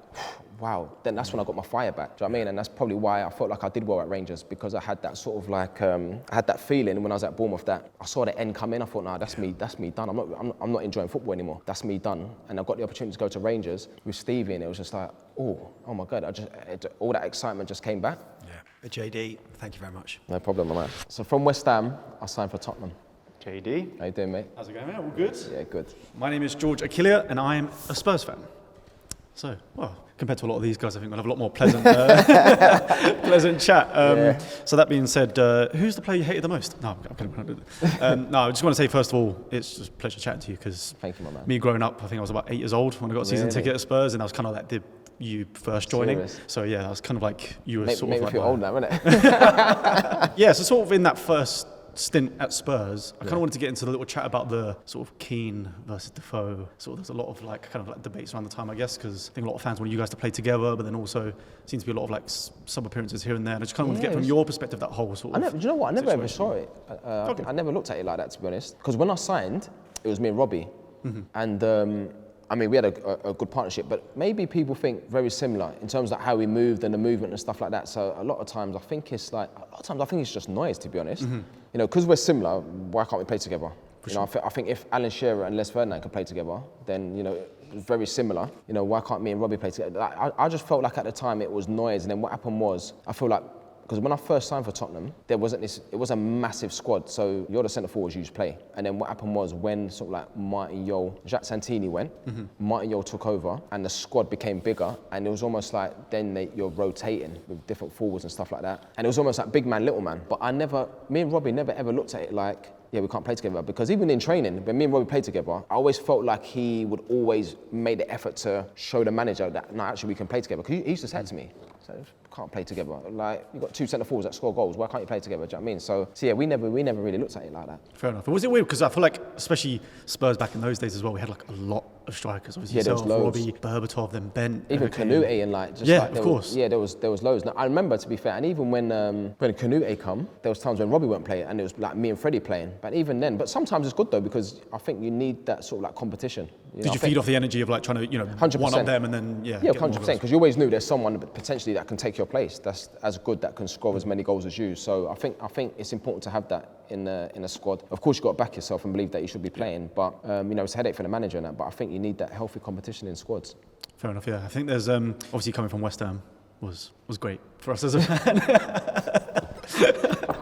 wow, then that's when I got my fire back, do you know what I mean? And that's probably why I felt like I did well at Rangers, because I had that sort of like, I had that feeling when I was at Bournemouth that I saw the end come in, I thought, nah, that's me done. I'm not enjoying football anymore, that's me done. And I got the opportunity to go to Rangers with Stevie, and it was just like, oh my God, all that excitement just came back. Yeah. JD, thank you very much. No problem, my man. So from West Ham, I signed for Tottenham. JD. How you doing, mate? How's it going, mate? All good? Yeah, good. My name is George Achillia, and I'm a Spurs fan. So, well, compared to a lot of these guys, I think we'll have a lot more pleasant, pleasant chat. So that being said, who's the player you hated the most? No, I'm kidding. No, I just want to say, first of all, it's just a pleasure chatting to you, because thank you, my man. Me growing up, I think I was about 8 years old when I got a season ticket at Spurs, and I was kind of like you first joining. Serious? So yeah, I was kind of like you were sort of make like me feel old now, innit? Yeah, so sort of in that first stint at Spurs, I kind of wanted to get into the little chat about the sort of Keane versus Defoe. So there's a lot of like kind of like debates around the time, I guess, because I think a lot of fans want you guys to play together, but then also seems to be a lot of like sub appearances here and there. And I just kind of want to get from your perspective that whole sort of. Do you know what? I never ever situation. saw it. I never looked at it like that, to be honest. Because when I signed, it was me and Robbie, and. I mean, we had a good partnership, but maybe people think very similar in terms of how we moved and the movement and stuff like that. So a lot of times I think it's just noise, to be honest. You know, because we're similar, why can't we play together? I think if Alan Shearer and Les Ferdinand could play together, then, you know, it's very similar. You know, why can't me and Robbie play together? Like, I just felt like at the time it was noise, and then what happened was, I feel like, because when I first signed for Tottenham, it was a massive squad, so you're the centre forwards, you just play. And then what happened was when sort of like Martin Yole, Jacques Santini went, Martin Yole took over, and the squad became bigger, and it was almost like then you're rotating with different forwards and stuff like that. And it was almost like big man, little man. But me and Robbie never ever looked at it like, yeah, we can't play together, because even in training, when me and Robbie played together, I always felt like he would always make the effort to show the manager that, no, actually we can play together. Because he used to say to me, so can't play together. Like, you've got two centre forwards that score goals, why can't you play together? Do you know what I mean? So yeah, we never really looked at it like that. Fair enough. Was it weird? Because I feel like, especially Spurs back in those days as well, we had like a lot of strikers. Obviously, yeah, there was loads. Robbie, Berbatov, then Bent. Even Canute and like, just yeah, like, of course. There was loads. Now, I remember, to be fair, and even when Canute come, there was times when Robbie weren't playing, and it was like me and Freddie playing. But even then, but sometimes it's good though, because I think you need that sort of like competition. Did you feed off the energy of like trying to, 100%. one up them and then Yeah, 100%. Because you always knew there's someone potentially that can take your place. That's as good, that can score as many goals as you. So I think it's important to have that in a squad. Of course, you've got to back yourself and believe that you should be playing. But it's a headache for the manager and that. But I think you need that healthy competition in squads. Fair enough. Yeah, I think there's obviously coming from West Ham was great for us as a fan.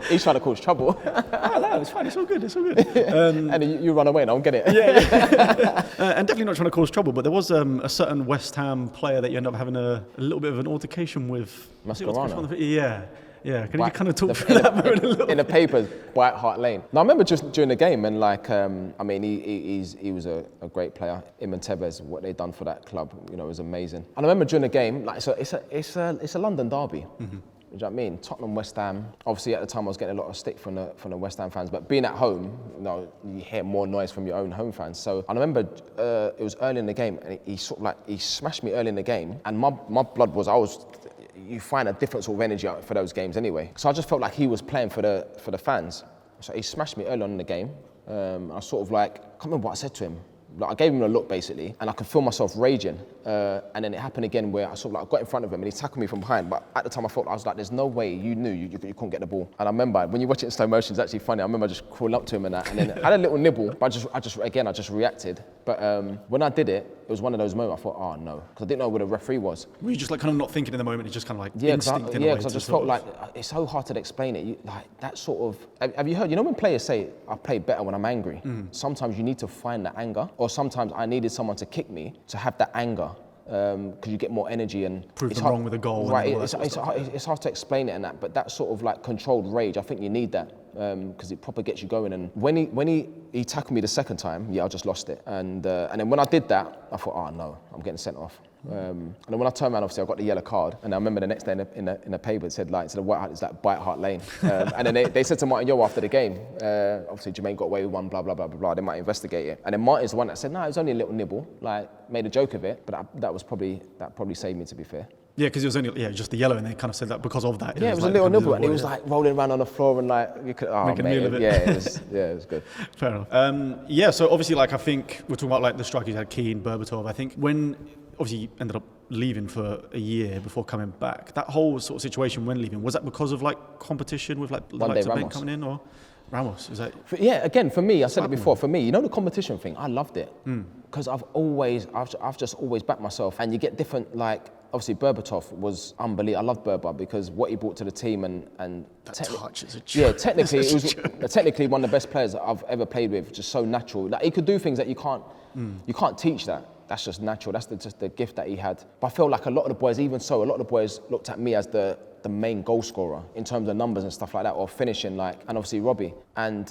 He's trying to cause trouble. No, it's fine. It's all good. And you run away and I don't get it. Yeah. And definitely not trying to cause trouble, but there was a certain West Ham player that you end up having a little bit of an altercation with. Mascherano. Yeah. Can you kind of talk through that moment a little bit? In the papers, White Hart Lane. Now I remember just during the game, and like, he was a great player. Him and Tevez, what they done for that club, was amazing. And I remember during the game, like, it's a London derby. Do you know what I mean? Tottenham, West Ham. Obviously, at the time, I was getting a lot of stick from the West Ham fans. But being at home, you hear more noise from your own home fans. So I remember it was early in the game, and he smashed me early in the game, and my blood was you find a different sort of energy out for those games anyway. So I just felt like he was playing for the fans. So he smashed me early on in the game. I sort of like, I can't remember what I said to him. Like, I gave him a look basically, and I could feel myself raging. And then it happened again where I sort of like got in front of him and he tackled me from behind. But at the time I was like, there's no way you knew you couldn't get the ball. And I remember when you watch it in slow motion, it's actually funny. I remember just crawling up to him and that, and then I had a little nibble, but I just reacted. But when I did it, it was one of those moments I thought, oh no, because I didn't know where the referee was. Were you just like kind of not thinking in the moment? It's just kind of like instinct in a way. Because I just felt like it's so hard to explain it. Like that sort of. Have you heard? When players say I play better when I'm angry. Sometimes you need to find that anger, or sometimes I needed someone to kick me to have that anger. Because you get more energy and prove them wrong with a goal. Right, it's hard to explain it and that, but that sort of like controlled rage, I think you need that because it proper gets you going. And when he tackled me the second time, I just lost it. And then when I did that, I thought, oh no, I'm getting sent off. And then when I turned around, obviously I got the yellow card, and I remember the next day in the paper it said instead of White Hart, it's like White Hart Lane. And then they said to Martin Yole after the game, obviously Jermain got away with one, blah blah blah blah blah. They might investigate it. And then Martin's the one that said, no, it was only a little nibble, like made a joke of it, but that probably saved me, to be fair. Yeah, because it was only just the yellow, and they kind of said that because of that. It was a little nibble, and he was like rolling around on the floor and like you could make a meal of it. It was good. Fair enough. So obviously, like I think we're talking about like the strikers. You had Keane, Berbatov. I think when obviously you ended up leaving for a year before coming back, that whole sort of situation when leaving, was that because of like competition with like the likes of Ben coming in, or Ramos? Is that? Again, for me, I said it before. For me, the competition thing, I loved it because I've just always backed myself, and you get different like. Obviously, Berbatov was unbelievable. I loved Berba because what he brought to the team and that touch is a joke. Yeah, technically, it was technically one of the best players that I've ever played with. Just so natural. Like he could do things that you can't teach that. that's just natural. That's just the gift that he had. But I feel like a lot of the boys, even so, a lot of the boys looked at me as the main goal scorer in terms of numbers and stuff like that, or finishing, like, and obviously Robbie. And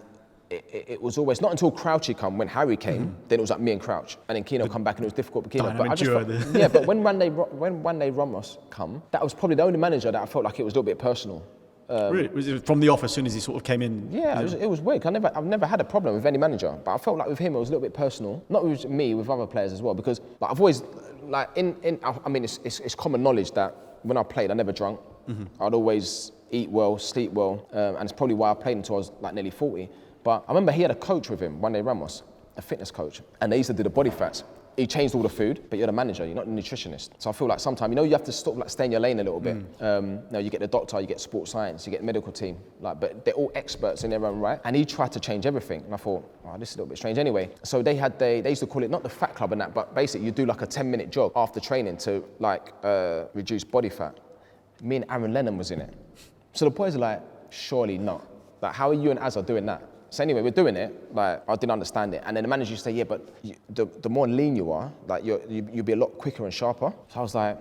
it was always, not until Crouchy come, when Harry came, then it was like me and Crouch. And then Keno come back and it was difficult for Keno. But I just felt, but when one day Ramos come, that was probably the only manager that I felt like it was a little bit personal. Really? Was it from the off as soon as he sort of came in? Yeah, it was weird. I've never had a problem with any manager, but I felt like with him it was a little bit personal. Not with me, with other players as well, because like, I've always, like, I mean, it's common knowledge that when I played, I never drunk. I'd always eat well, sleep well, and it's probably why I played until I was like nearly 40. But I remember he had a coach with him, one day Ramos, a fitness coach, and they used to do the body fats. He changed all the food, but you're the manager, you're not the nutritionist. So I feel like sometimes, you have to sort of like stay in your lane a little bit. You get the doctor, you get sports science, you get the medical team, but they're all experts in their own right. And he tried to change everything. And I thought, this is a little bit strange anyway. So they used to call it, not the fat club and that, but basically you do like a 10-minute jog after training to like reduce body fat. Me and Aaron Lennon was in it. So the boys are like, surely not. Like, how are you and Azza doing that? So anyway, we're doing it, like, I didn't understand it. And then the manager used to say, yeah, but the more lean you are, like, you'll be a lot quicker and sharper. So I was like...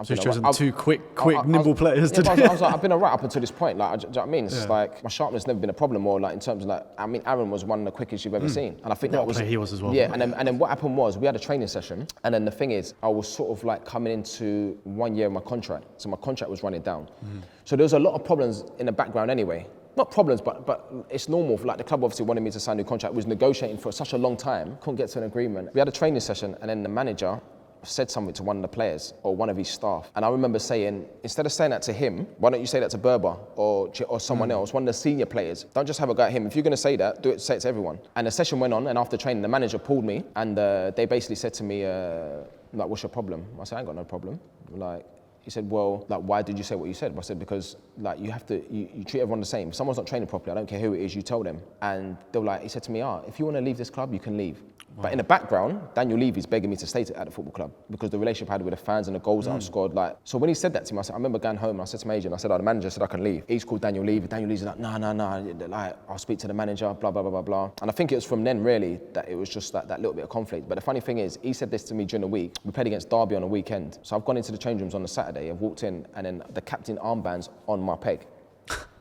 So you've chosen two quick, nimble players to do. I was like, I've been all right up until this point. Like, do you know what I mean? It's like, my sharpness never been a problem, or like, in terms of like, I mean, Aaron was one of the quickest you've ever seen. And I think that was... he was as well. Yeah, and then what happened was, we had a training session, and then the thing is, I was sort of like coming into 1 year of my contract. So my contract was running down. So there was a lot of problems in the background anyway. Not problems, but it's normal. Like, the club obviously wanted me to sign a new contract. Was negotiating for such a long time, couldn't get to an agreement. We had a training session, and then the manager said something to one of the players or one of his staff. And I remember saying, instead of saying that to him, why don't you say that to Berber or someone else, one of the senior players? Don't just have a go at him. If you're going to say that, say it to everyone. And the session went on, and after training, the manager pulled me, and they basically said to me, like, what's your problem? I said, I ain't got no problem. Like, he said, well, like, why did you say what you said? I said, because, like, you have to, you treat everyone the same. If someone's not training properly, I don't care who it is, you tell them. And they were like, he said to me, if you want to leave this club, you can leave. Wow. But in the background, Daniel Levy's begging me to stay at the football club because the relationship I had with the fans and the goals that I've scored. Like, so when he said that to me, I remember going home and I said to my agent, I said, the manager said I can leave. He's called Daniel Levy. Daniel Levy's like, no, like, I'll speak to the manager, blah, blah, blah, blah, blah. And I think it was from then, really, that it was just like that little bit of conflict. But the funny thing is, he said this to me during the week. We played against Derby on a weekend. So I've gone into the change rooms on the Saturday, I've walked in, and then the captain armband's on my peg.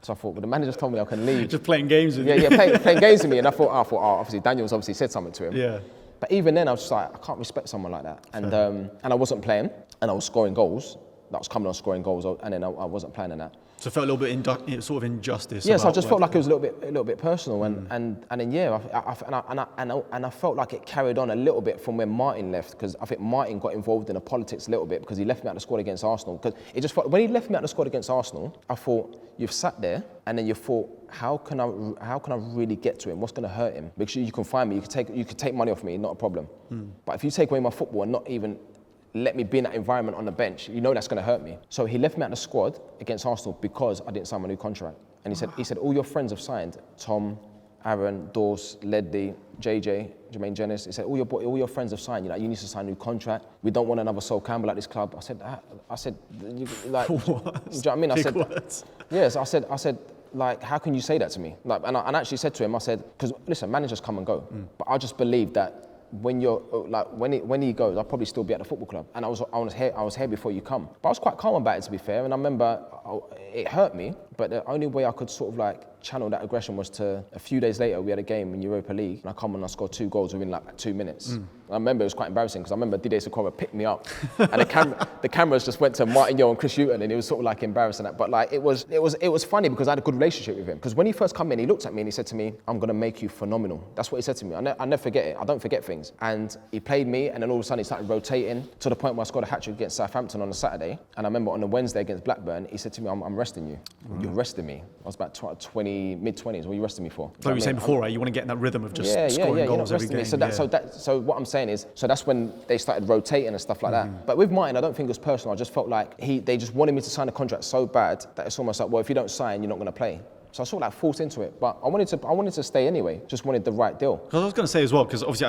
So I thought, well, the manager told me I can leave. Just playing games with you. Yeah, playing games with me. And I thought, obviously, Daniel's obviously said something to him. Yeah. But even then, I was just like, I can't respect someone like that. And I wasn't playing, and I was scoring goals. That was coming on scoring goals, and then I wasn't playing in that. So it felt a little bit sort of injustice. Yes, I just felt like it was a little bit personal, and then yeah, I felt like it carried on a little bit from when Martin left, because I think Martin got involved in the politics a little bit because he left me out of the squad against Arsenal. Because it just felt, when he left me out of the squad against Arsenal, I thought, you've sat there, and then you thought, how can I really get to him? What's going to hurt him? Because you can find me, you could take money off me, not a problem. But if you take away my football and not even let me be in that environment on the bench, you know that's going to hurt me. So he left me out of the squad against Arsenal because I didn't sign my new contract. And he said, all your friends have signed. Tom, Aaron, Dawes, Ledley, JJ, Jermain Dennis. He said, all your friends have signed. You need to sign a new contract. We don't want another Sol Campbell at this club. I said, like, what? Do you know what I mean? I said, words. Yes. I said, like, how can you say that to me? Like, and I actually said to him, I said, because listen, managers come and go, but I just believe that when he goes, I'll probably still be at the football club. And I was here before you come. But I was quite calm about it, to be fair. And I remember it hurt me, but the only way I could sort of like channel that aggression was to, a few days later, we had a game in Europa League, and I come and I scored 2 goals within like 2 minutes. I remember it was quite embarrassing, because I remember Didier Sikora picked me up, and the cameras just went to Martin Yo and Chris Hughton, and it was sort of like embarrassing that. But like, it was funny because I had a good relationship with him. Because when he first came in, he looked at me and he said to me, I'm gonna make you phenomenal. That's what he said to me. I never forget it. I don't forget things. And he played me, and then all of a sudden he started rotating to the point where I scored a hat-trick against Southampton on a Saturday. And I remember on a Wednesday against Blackburn, he said to me, I'm resting you. You're resting me. I was about mid-20s. What are you resting me for? Like you were saying before, right? You want to get in that rhythm of just scoring goals every game. So what I'm saying is, so that's when they started rotating and stuff like that. But with Martin, I don't think it was personal. I just felt like they just wanted me to sign a contract so bad that it's almost like, well, if you don't sign, you're not going to play. So I sort of like forced into it, but I wanted to stay anyway. Just wanted the right deal. I was going to say as well, because obviously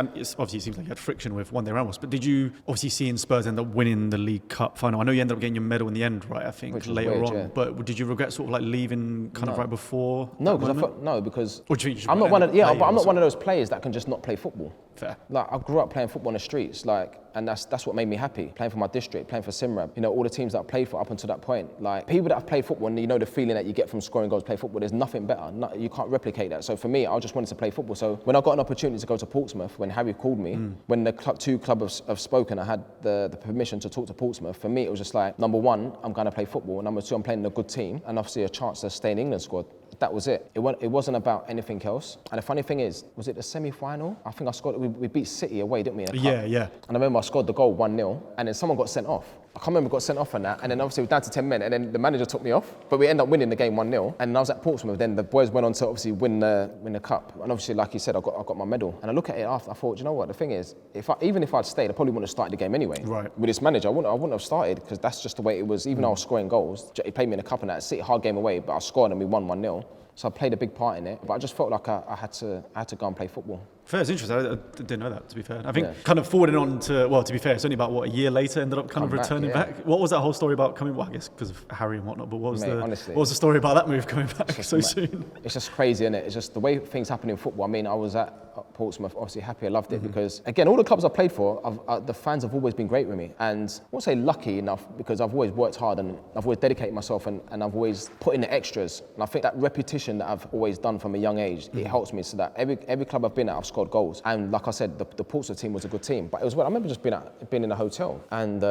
it seems like you had friction with one day Ramos, but did you obviously see in Spurs end up winning the League Cup final? I know you ended up getting your medal in the end, right? I think later on. Yeah. But did you regret sort of like leaving kind of right before? No, because I'm not one of those players that can just not play football. Fair. Like, I grew up playing football on the streets, like, and that's what made me happy. Playing for my district, playing for Simrab, you know, all the teams that I played for up until that point. Like, people that have played football, and you know the feeling that you get from scoring goals, play football, there's nothing better. You can't replicate that. So for me, I just wanted to play football. So when I got an opportunity to go to Portsmouth, when Harry called me, when the two clubs have spoken, I had the permission to talk to Portsmouth. For me, it was just like, number one, I'm going to play football. Number two, I'm playing in a good team, and obviously a chance to stay in England squad. That was it. It wasn't about anything else. And the funny thing is, was it the semi-final? I think I scored, we beat City away, didn't we, in a cup? Yeah. And I remember I scored the goal 1-0, and then someone got sent off. I can't remember who got sent off on that, and then obviously we were down to 10 men, and then the manager took me off, but we ended up winning the game 1-0. And I was at Portsmouth, then the boys went on to obviously win the cup. And obviously, like you said, I got my medal. And I look at it after, I thought, you know what, the thing is, even if I'd stayed, I probably wouldn't have started the game anyway. Right. With this manager, I wouldn't have started, because that's just the way it was. Even though I was scoring goals, he played me in the cup and that, City, hard game away, but I scored and we won 1-0. So I played a big part in it, but I just felt like I had to go and play football. Fair, it's interesting. I didn't know that, to be fair. I think kind of forwarding on to, well, to be fair, it's only about, a year later, ended up kind of returning back. What was that whole story about coming back? I guess because of Harry and whatnot, but what was the story about that move coming back so soon? It's just crazy, isn't it? It's just the way things happen in football. I mean, I was at Portsmouth, obviously happy, I loved it, because, again, all the clubs I played for, the fans have always been great with me. And I won't say lucky enough, because I've always worked hard and I've always dedicated myself and I've always put in the extras. And I think that repetition that I've always done from a young age, it helps me so that every club I've been at, I've scored goals. And like I said, the Portsmouth team was a good team. But it was when I remember just being in a hotel and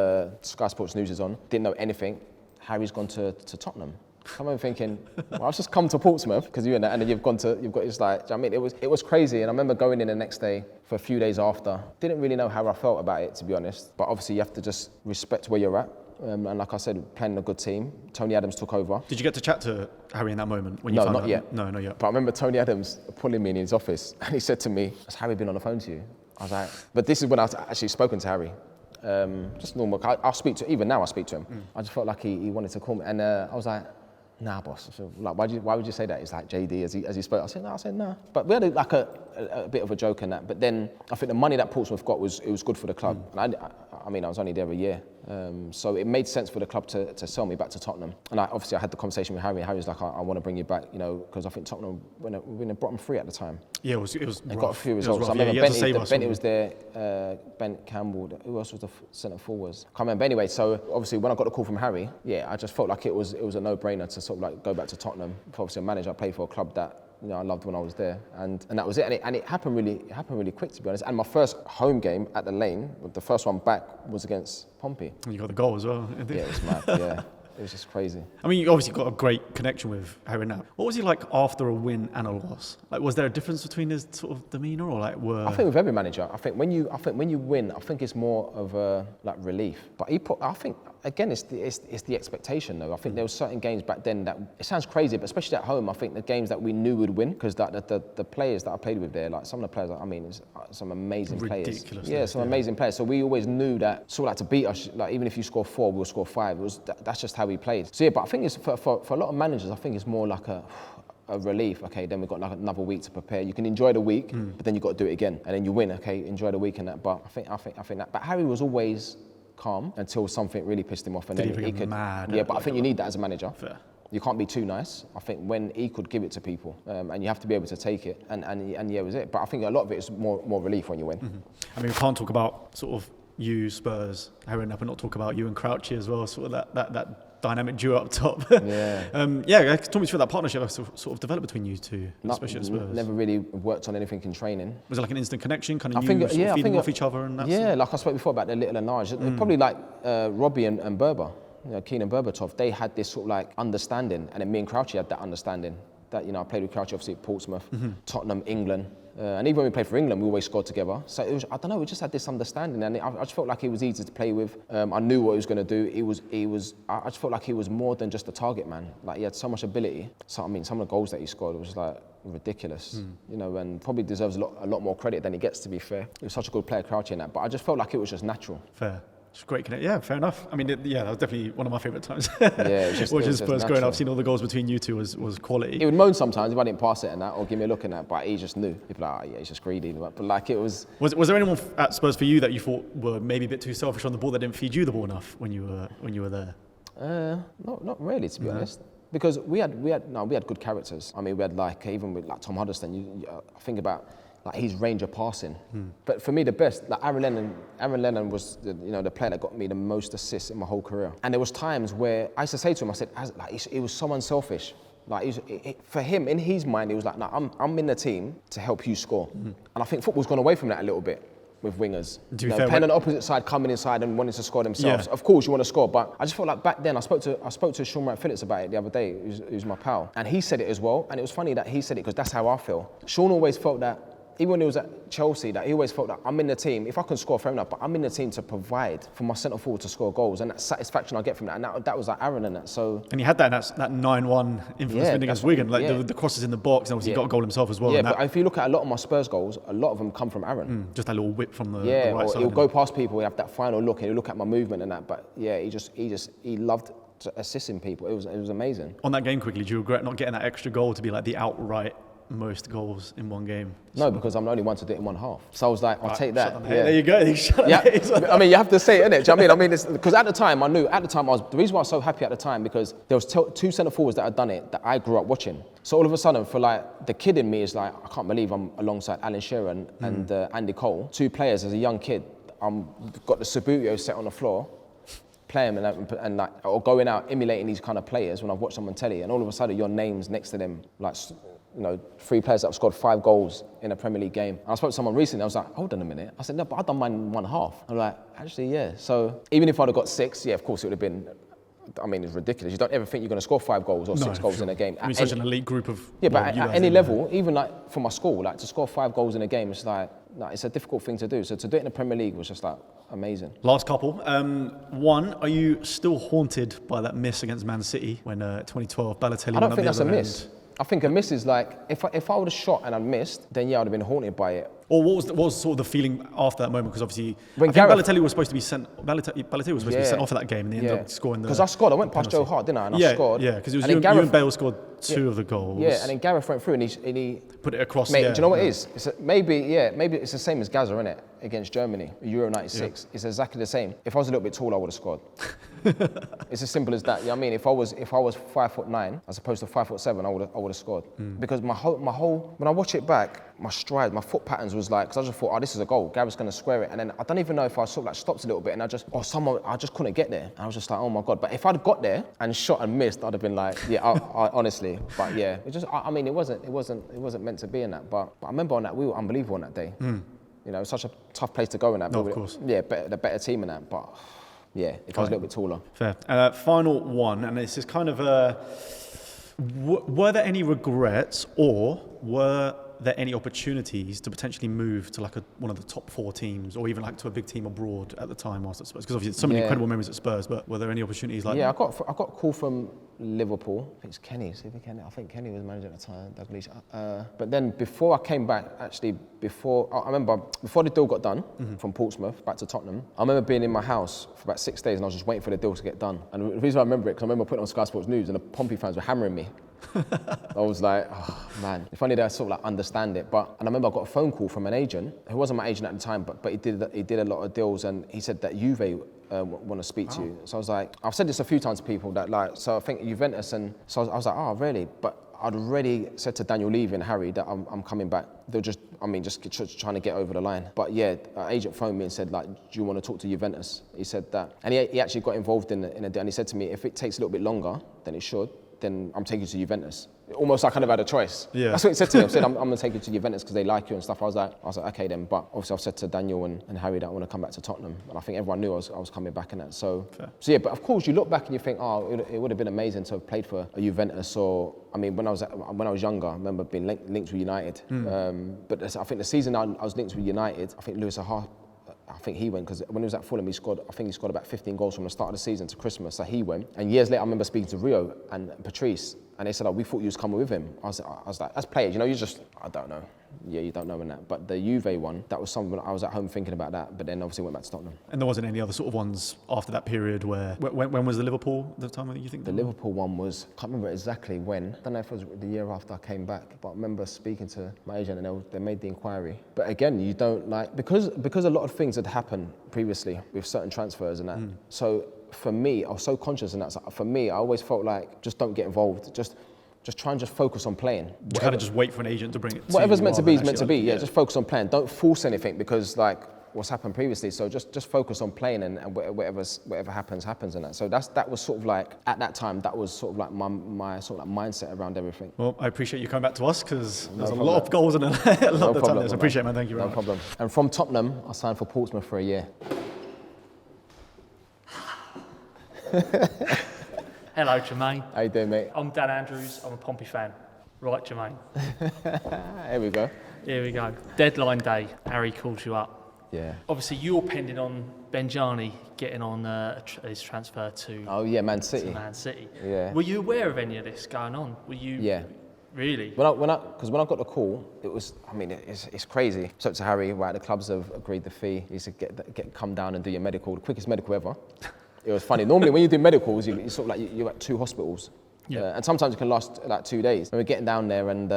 Sky Sports News is on, didn't know anything. Harry's gone to Tottenham. I remember thinking, well, I've just come to Portsmouth because you're in that, and then it's like, I mean, it was crazy. And I remember going in the next day for a few days after. Didn't really know how I felt about it, to be honest. But obviously, you have to just respect where you're at. And like I said, playing a good team. Tony Adams took over. Did you get to chat to Harry in that moment? When you No, found not out? yet. No, not yet. But I remember Tony Adams pulling me in his office, and he said to me, "Has Harry been on the phone to you?" I was like, but this is when I was actually spoken to Harry. Just normal. I'll speak to, even now I speak to him. I just felt like he wanted to call me, and I was like, nah, boss. So, like, why would you say that? It's like JD as he spoke. I said, nah. But we had a bit of a joke in that. But then I think the money that Portsmouth got was good for the club. And I mean, I was only there a year. So it made sense for the club to sell me back to Tottenham. And obviously I had the conversation with Harry. Harry was like, I want to bring you back, you know, because I think Tottenham were in the bottom three at the time. Yeah, it was They got a few results. I remember Benny was there, Ben Campbell. Who else was the centre forwards? Can't remember. Anyway, so obviously when I got the call from Harry, yeah, I just felt like it was a no-brainer to sort of like go back to Tottenham. Obviously a manager, I played for a club that, you know, I loved when I was there, and that was it. And it happened really quick, to be honest. And my first home game at the Lane, the first one back, was against Pompey. And you got the goal as well. Yeah, it was mad. Yeah, it was just crazy. I mean, you obviously got a great connection with Harry now. What was he like after a win and a loss? Like, was there a difference between his sort of demeanour, or like were? I think with every manager, I think when you win, I think it's more of a like relief. But I think. Again, it's the expectation though. I think there were certain games back then that, it sounds crazy, but especially at home, I think the games that we knew would win, because the players that I played with there, like some of the players, I mean, it's some amazing players. Yeah, some amazing players. So we always knew that sort of like to beat us, like even if you score 4, we'll score 5. That's just how we played. So yeah, but I think it's for a lot of managers, I think it's more like a relief. Okay, then we've got like another week to prepare. You can enjoy the week, but then you've got to do it again, and then you win. Okay, enjoy the week and that. But I think that. But Harry was always calm until something really pissed him off, and then he could. Mad, yeah, but I think you need that as a manager. Fair. You can't be too nice. I think when he could give it to people, and you have to be able to take it, and yeah, it was it. But I think a lot of it is more relief when you win. Mm-hmm. I mean, we can't talk about sort of you, Spurs, Harry and not talk about you and Crouchy as well. Sort of that dynamic duo up top. Yeah. Talk me through that partnership that sort of developed between you two, especially at Spurs. Never really worked on anything in training. Was it like an instant connection, kind of feeding off each other and that? Yeah, like I spoke before about the little and large. Probably like Robbie and Berber, you know, Keane and Berbatov, they had this sort of like understanding, and then me and Crouchy had that understanding. That, you know, I played with Crouchy obviously at Portsmouth, Tottenham, England. And even when we played for England, we always scored together. So it was, I don't know, we just had this understanding, and I just felt like he was easy to play with. I knew what he was going to do. I just felt like he was more than just a target man. Like, he had so much ability. So I mean, some of the goals that he scored was like ridiculous, you know, and probably deserves a lot more credit than he gets, to be fair. He was such a good player, Crouchy, in that. But I just felt like it was just natural. Fair. It's great connect. Yeah, fair enough. I mean, that was definitely one of my favourite times. Yeah, watching Spurs growing up, seeing all the goals between you two was quality. He would moan sometimes if I didn't pass it and that, or give me a look in that, but he just knew. He'd be like, oh, yeah, he's just greedy. But like, it was... Was there anyone at Spurs for you that you thought were maybe a bit too selfish on the ball, that didn't feed you the ball enough when you were there? Not really, to be honest. Because we had good characters. I mean, we had like, even with like Tom Huddleston, I think about like his range of passing. But for me, the best, like Aaron Lennon was the player that got me the most assists in my whole career. And there was times where I used to say to him, I said, it was so unselfish. Like for him, in his mind, he was like, no, I'm in the team to help you score. And I think football's gone away from that a little bit with wingers. Playing on the opposite side, coming inside and wanting to score themselves. Yeah. Of course, you want to score, but I just felt like back then, I spoke to Sean Wright Phillips about it the other day, who's my pal, and he said it as well. And it was funny that he said it because that's how I feel. Sean always felt that, even when he was at Chelsea, that he always felt that I'm in the team. If I can score, fair enough, but I'm in the team to provide for my centre forward to score goals, and that satisfaction I get from that. And that was like Aaron and that. So. And he had that 9-1 influence win against Wigan, like the crosses in the box, and obviously he got a goal himself as well. Yeah, but if you look at a lot of my Spurs goals, a lot of them come from Aaron. Just that little whip from the right side. He'll go past people, he'll have that final look, and he'll look at my movement and that. But yeah, he loved assisting people. It was amazing. On that game, quickly, do you regret not getting that extra goal to be like the outright most goals in one game? No, because I'm the only one to do it in one half. So I was like, I'll take that. There you go. I mean, you have to say it, innit? Do you know what I mean? Because at the time, the reason why I was so happy at the time, because there was two centre forwards that had done it that I grew up watching. So all of a sudden, for like, the kid in me is like, I can't believe I'm alongside Alan Shearer and Andy Cole, two players as a young kid. Got the Subbuteo set on the floor, playing and like, or going out emulating these kind of players when I've watched them on telly, and all of a sudden your name's next to them, like, 3 players that have scored 5 goals in a Premier League game. And I spoke to someone recently, I was like, hold on a minute. I said, no, but I've done mine in one half. I'm like, actually, yeah. So even if I'd have got 6, yeah, of course it would have been, I mean, it's ridiculous. You don't ever think you're going to score 5 goals or 6 goals in a game. I mean, such an elite group of... Yeah, but at any level, even like for my school, like to score 5 goals in a game, it's like, it's a difficult thing to do. So to do it in the Premier League was just like amazing. Last couple. One, are you still haunted by that miss against Man City when 2012 Balotelli? I don't think that's a miss. I think a miss is like, if I would have shot and I'd missed, then yeah, I'd have been haunted by it. Or what was sort of the feeling after that moment? Because obviously, I think Balotelli was supposed to be sent. Balotelli was supposed to be sent off for that game, and he ended up scoring the. Because I scored, I went past Joe Hart, didn't I? And I scored. Yeah, because it was you and Bale scored 2 of the goals. Yeah, and then Gareth went through and he put it across. Mate, do you know what it is? Maybe it's the same as Gaza, isn't it? Against Germany, Euro '96. It's exactly the same. If I was a little bit taller, I would have scored. It's as simple as that. You know what I mean? If I was 5'9" as opposed to 5'7", I would have scored. Because my whole when I watch it back, my stride, my foot patterns was like, because I just thought, oh, this is a goal. Gareth's going to square it, and then I don't even know if I sort of like stopped a little bit, and I just couldn't get there. And I was just like, oh my god. But if I'd got there and shot and missed, I'd have been like, yeah, I honestly. But yeah, I mean, it wasn't meant to be in that. But I remember on that, we were unbelievable on that day. You know, it was such a tough place to go in that. No, of course. Yeah, the better team in that, but yeah, if I was a little bit taller. Fair. Final one, and this is kind of were there any regrets, or were there any opportunities to potentially move to like one of the top 4 teams, or even like to a big team abroad at the time whilst at Spurs? Because obviously there's so many incredible memories at Spurs, but were there any opportunities like that? Yeah, I got a call from Liverpool. I think it's Kenny. I think Kenny was manager at the time. But then before I came back, actually, I remember before the deal got done from Portsmouth back to Tottenham, I remember being in my house for about 6 days and I was just waiting for the deal to get done. And the reason I remember it, because I remember putting on Sky Sports News and the Pompey fans were hammering me. I was like, oh man, if only they sort of like understand it. And I remember I got a phone call from an agent who wasn't my agent at the time, but he did a lot of deals, and he said that Juve want to speak to you. So I was like, I've said this a few times to people that like, so I think Juventus, and so I was like, oh really? But I'd already said to Daniel Levy and Harry that I'm coming back. They're just trying to get over the line. But yeah, our agent phoned me and said like, do you want to talk to Juventus? He said that, and he actually got involved in a deal, and he said to me, if it takes a little bit longer than it should, then I'm taking you to Juventus. Almost I kind of had a choice. Yeah. That's what he said to me. I said, I'm going to take you to Juventus because they like you and stuff. I was like, okay then. But obviously I've said to Daniel and Harry that I want to come back to Tottenham. And I think everyone knew I was coming back in that. So yeah, but of course you look back and you think, oh, it would have been amazing to have played for a Juventus. Or, I mean, when I was younger, I remember being linked with United. But I think the season I was linked with United, I think Lewis Zaha, I think he went, because when he was at Fulham, he scored about 15 goals from the start of the season to Christmas, so he went. And years later, I remember speaking to Rio and Patrice, and they said, oh, we thought you was coming with him. I was like, as players, you know, I don't know. Yeah, you don't know in that. But the Juve one, that was something I was at home thinking about that, but then obviously went back to Tottenham. And there wasn't any other sort of ones after that period where, when was the Liverpool, the time that you think? The Liverpool one was, I can't remember exactly when. I don't know if it was the year after I came back, but I remember speaking to my agent and they made the inquiry. But again, you don't like, because a lot of things had happened previously with certain transfers and that. So for me, I was so conscious in that. So for me, I always felt like, just don't get involved. Just just try and just focus on playing. You kind of just wait for an agent to bring it to whatever's you meant to be is rather meant to than be. actually, Yeah, like, just focus on playing. Don't force anything, because like what's happened previously. So just focus on playing, and whatever happens and that. So that was sort of like, at that time, that was sort of like my sort of like mindset around everything. Well, I appreciate you coming back to us, because there's a problem. lot of goals and a lot of the time there. So I appreciate it, man. Thank you very No much. problem. And from Tottenham, I signed for Portsmouth for a year. Hello, Jermain. How you doing, mate? I'm Dan Andrews. I'm a Pompey fan. Right, Jermain. Here we go. Here we go. Deadline day. Harry calls you up. Yeah. Obviously, you're pending on Benjani getting on his transfer to Oh yeah, Man City. Man City. Yeah. Were you aware of any of this going on? Were you? Yeah. Really? Because when I got the call, it was, I mean, it's crazy. So to Harry, right, the clubs have agreed the fee. He said, come down and do your medical, the quickest medical ever. It was funny. Normally, when you do medicals, you sort of like you're at 2 hospitals. Yeah. And sometimes it can last like 2 days. And we're getting down there, and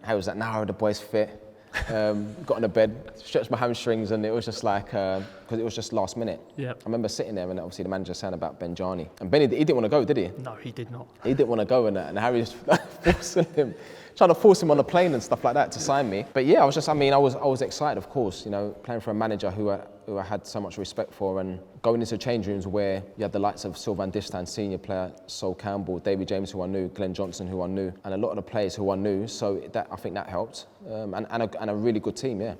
Harry was like, "Nah, the boy's fit." Got in the bed, stretched my hamstrings, and it was just like, because it was just last minute. Yeah. I remember sitting there, and obviously the manager saying about Benjani. And Benny, he didn't want to go, did he? No, he did not. He didn't want to go, and Harry was forcing him, trying to force him on a plane and stuff like that to sign me. But yeah, I was excited, of course, you know, playing for a manager who I had so much respect for, and going into change rooms where you had the likes of Sylvain Distin, senior player, Sol Campbell, David James, who I knew, Glenn Johnson, who I knew, and a lot of the players who I knew. So I think that helped, and a really good team, yeah.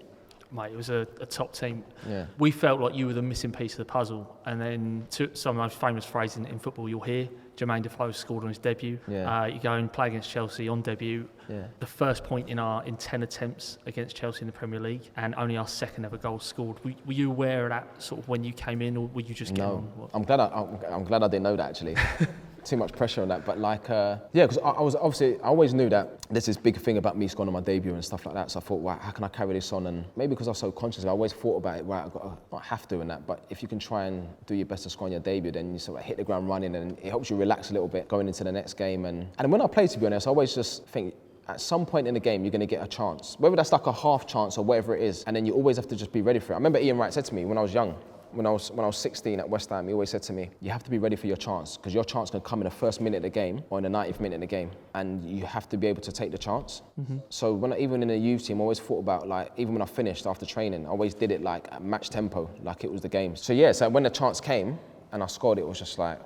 Mate, it was a top team. Yeah. We felt like you were the missing piece of the puzzle. And then some of the most famous phrase in football you'll hear, Jermain Defoe scored on his debut. Yeah. You go and play against Chelsea on debut. Yeah. The first point in 10 attempts against Chelsea in the Premier League, and only our second ever goal scored. Were you aware of that sort of when you came in, or were you just getting on? No, I'm glad I didn't know that, actually. Too much pressure on that, but like, yeah, because I always knew that there's this big thing about me scoring on my debut and stuff like that. So I thought, wow, how can I carry this on? And maybe because I was so conscious, I always thought about it. Right, I not have to and that, but if you can try and do your best to score on your debut, then you sort of hit the ground running, and it helps you relax a little bit going into the next game. And when I play, to be honest, I always just think, at some point in the game, you're going to get a chance, whether that's like a half chance or whatever it is, and then you always have to just be ready for it. I remember Ian Wright said to me when I was young. When I was 16 at West Ham, he always said to me, you have to be ready for your chance, because your chance can come in the first minute of the game or in the 90th minute of the game, and you have to be able to take the chance. Mm-hmm. So even in the youth team, I always thought about, like, even when I finished after training, I always did it like at match tempo, like it was the game. So yeah, so when the chance came and I scored, it was just like,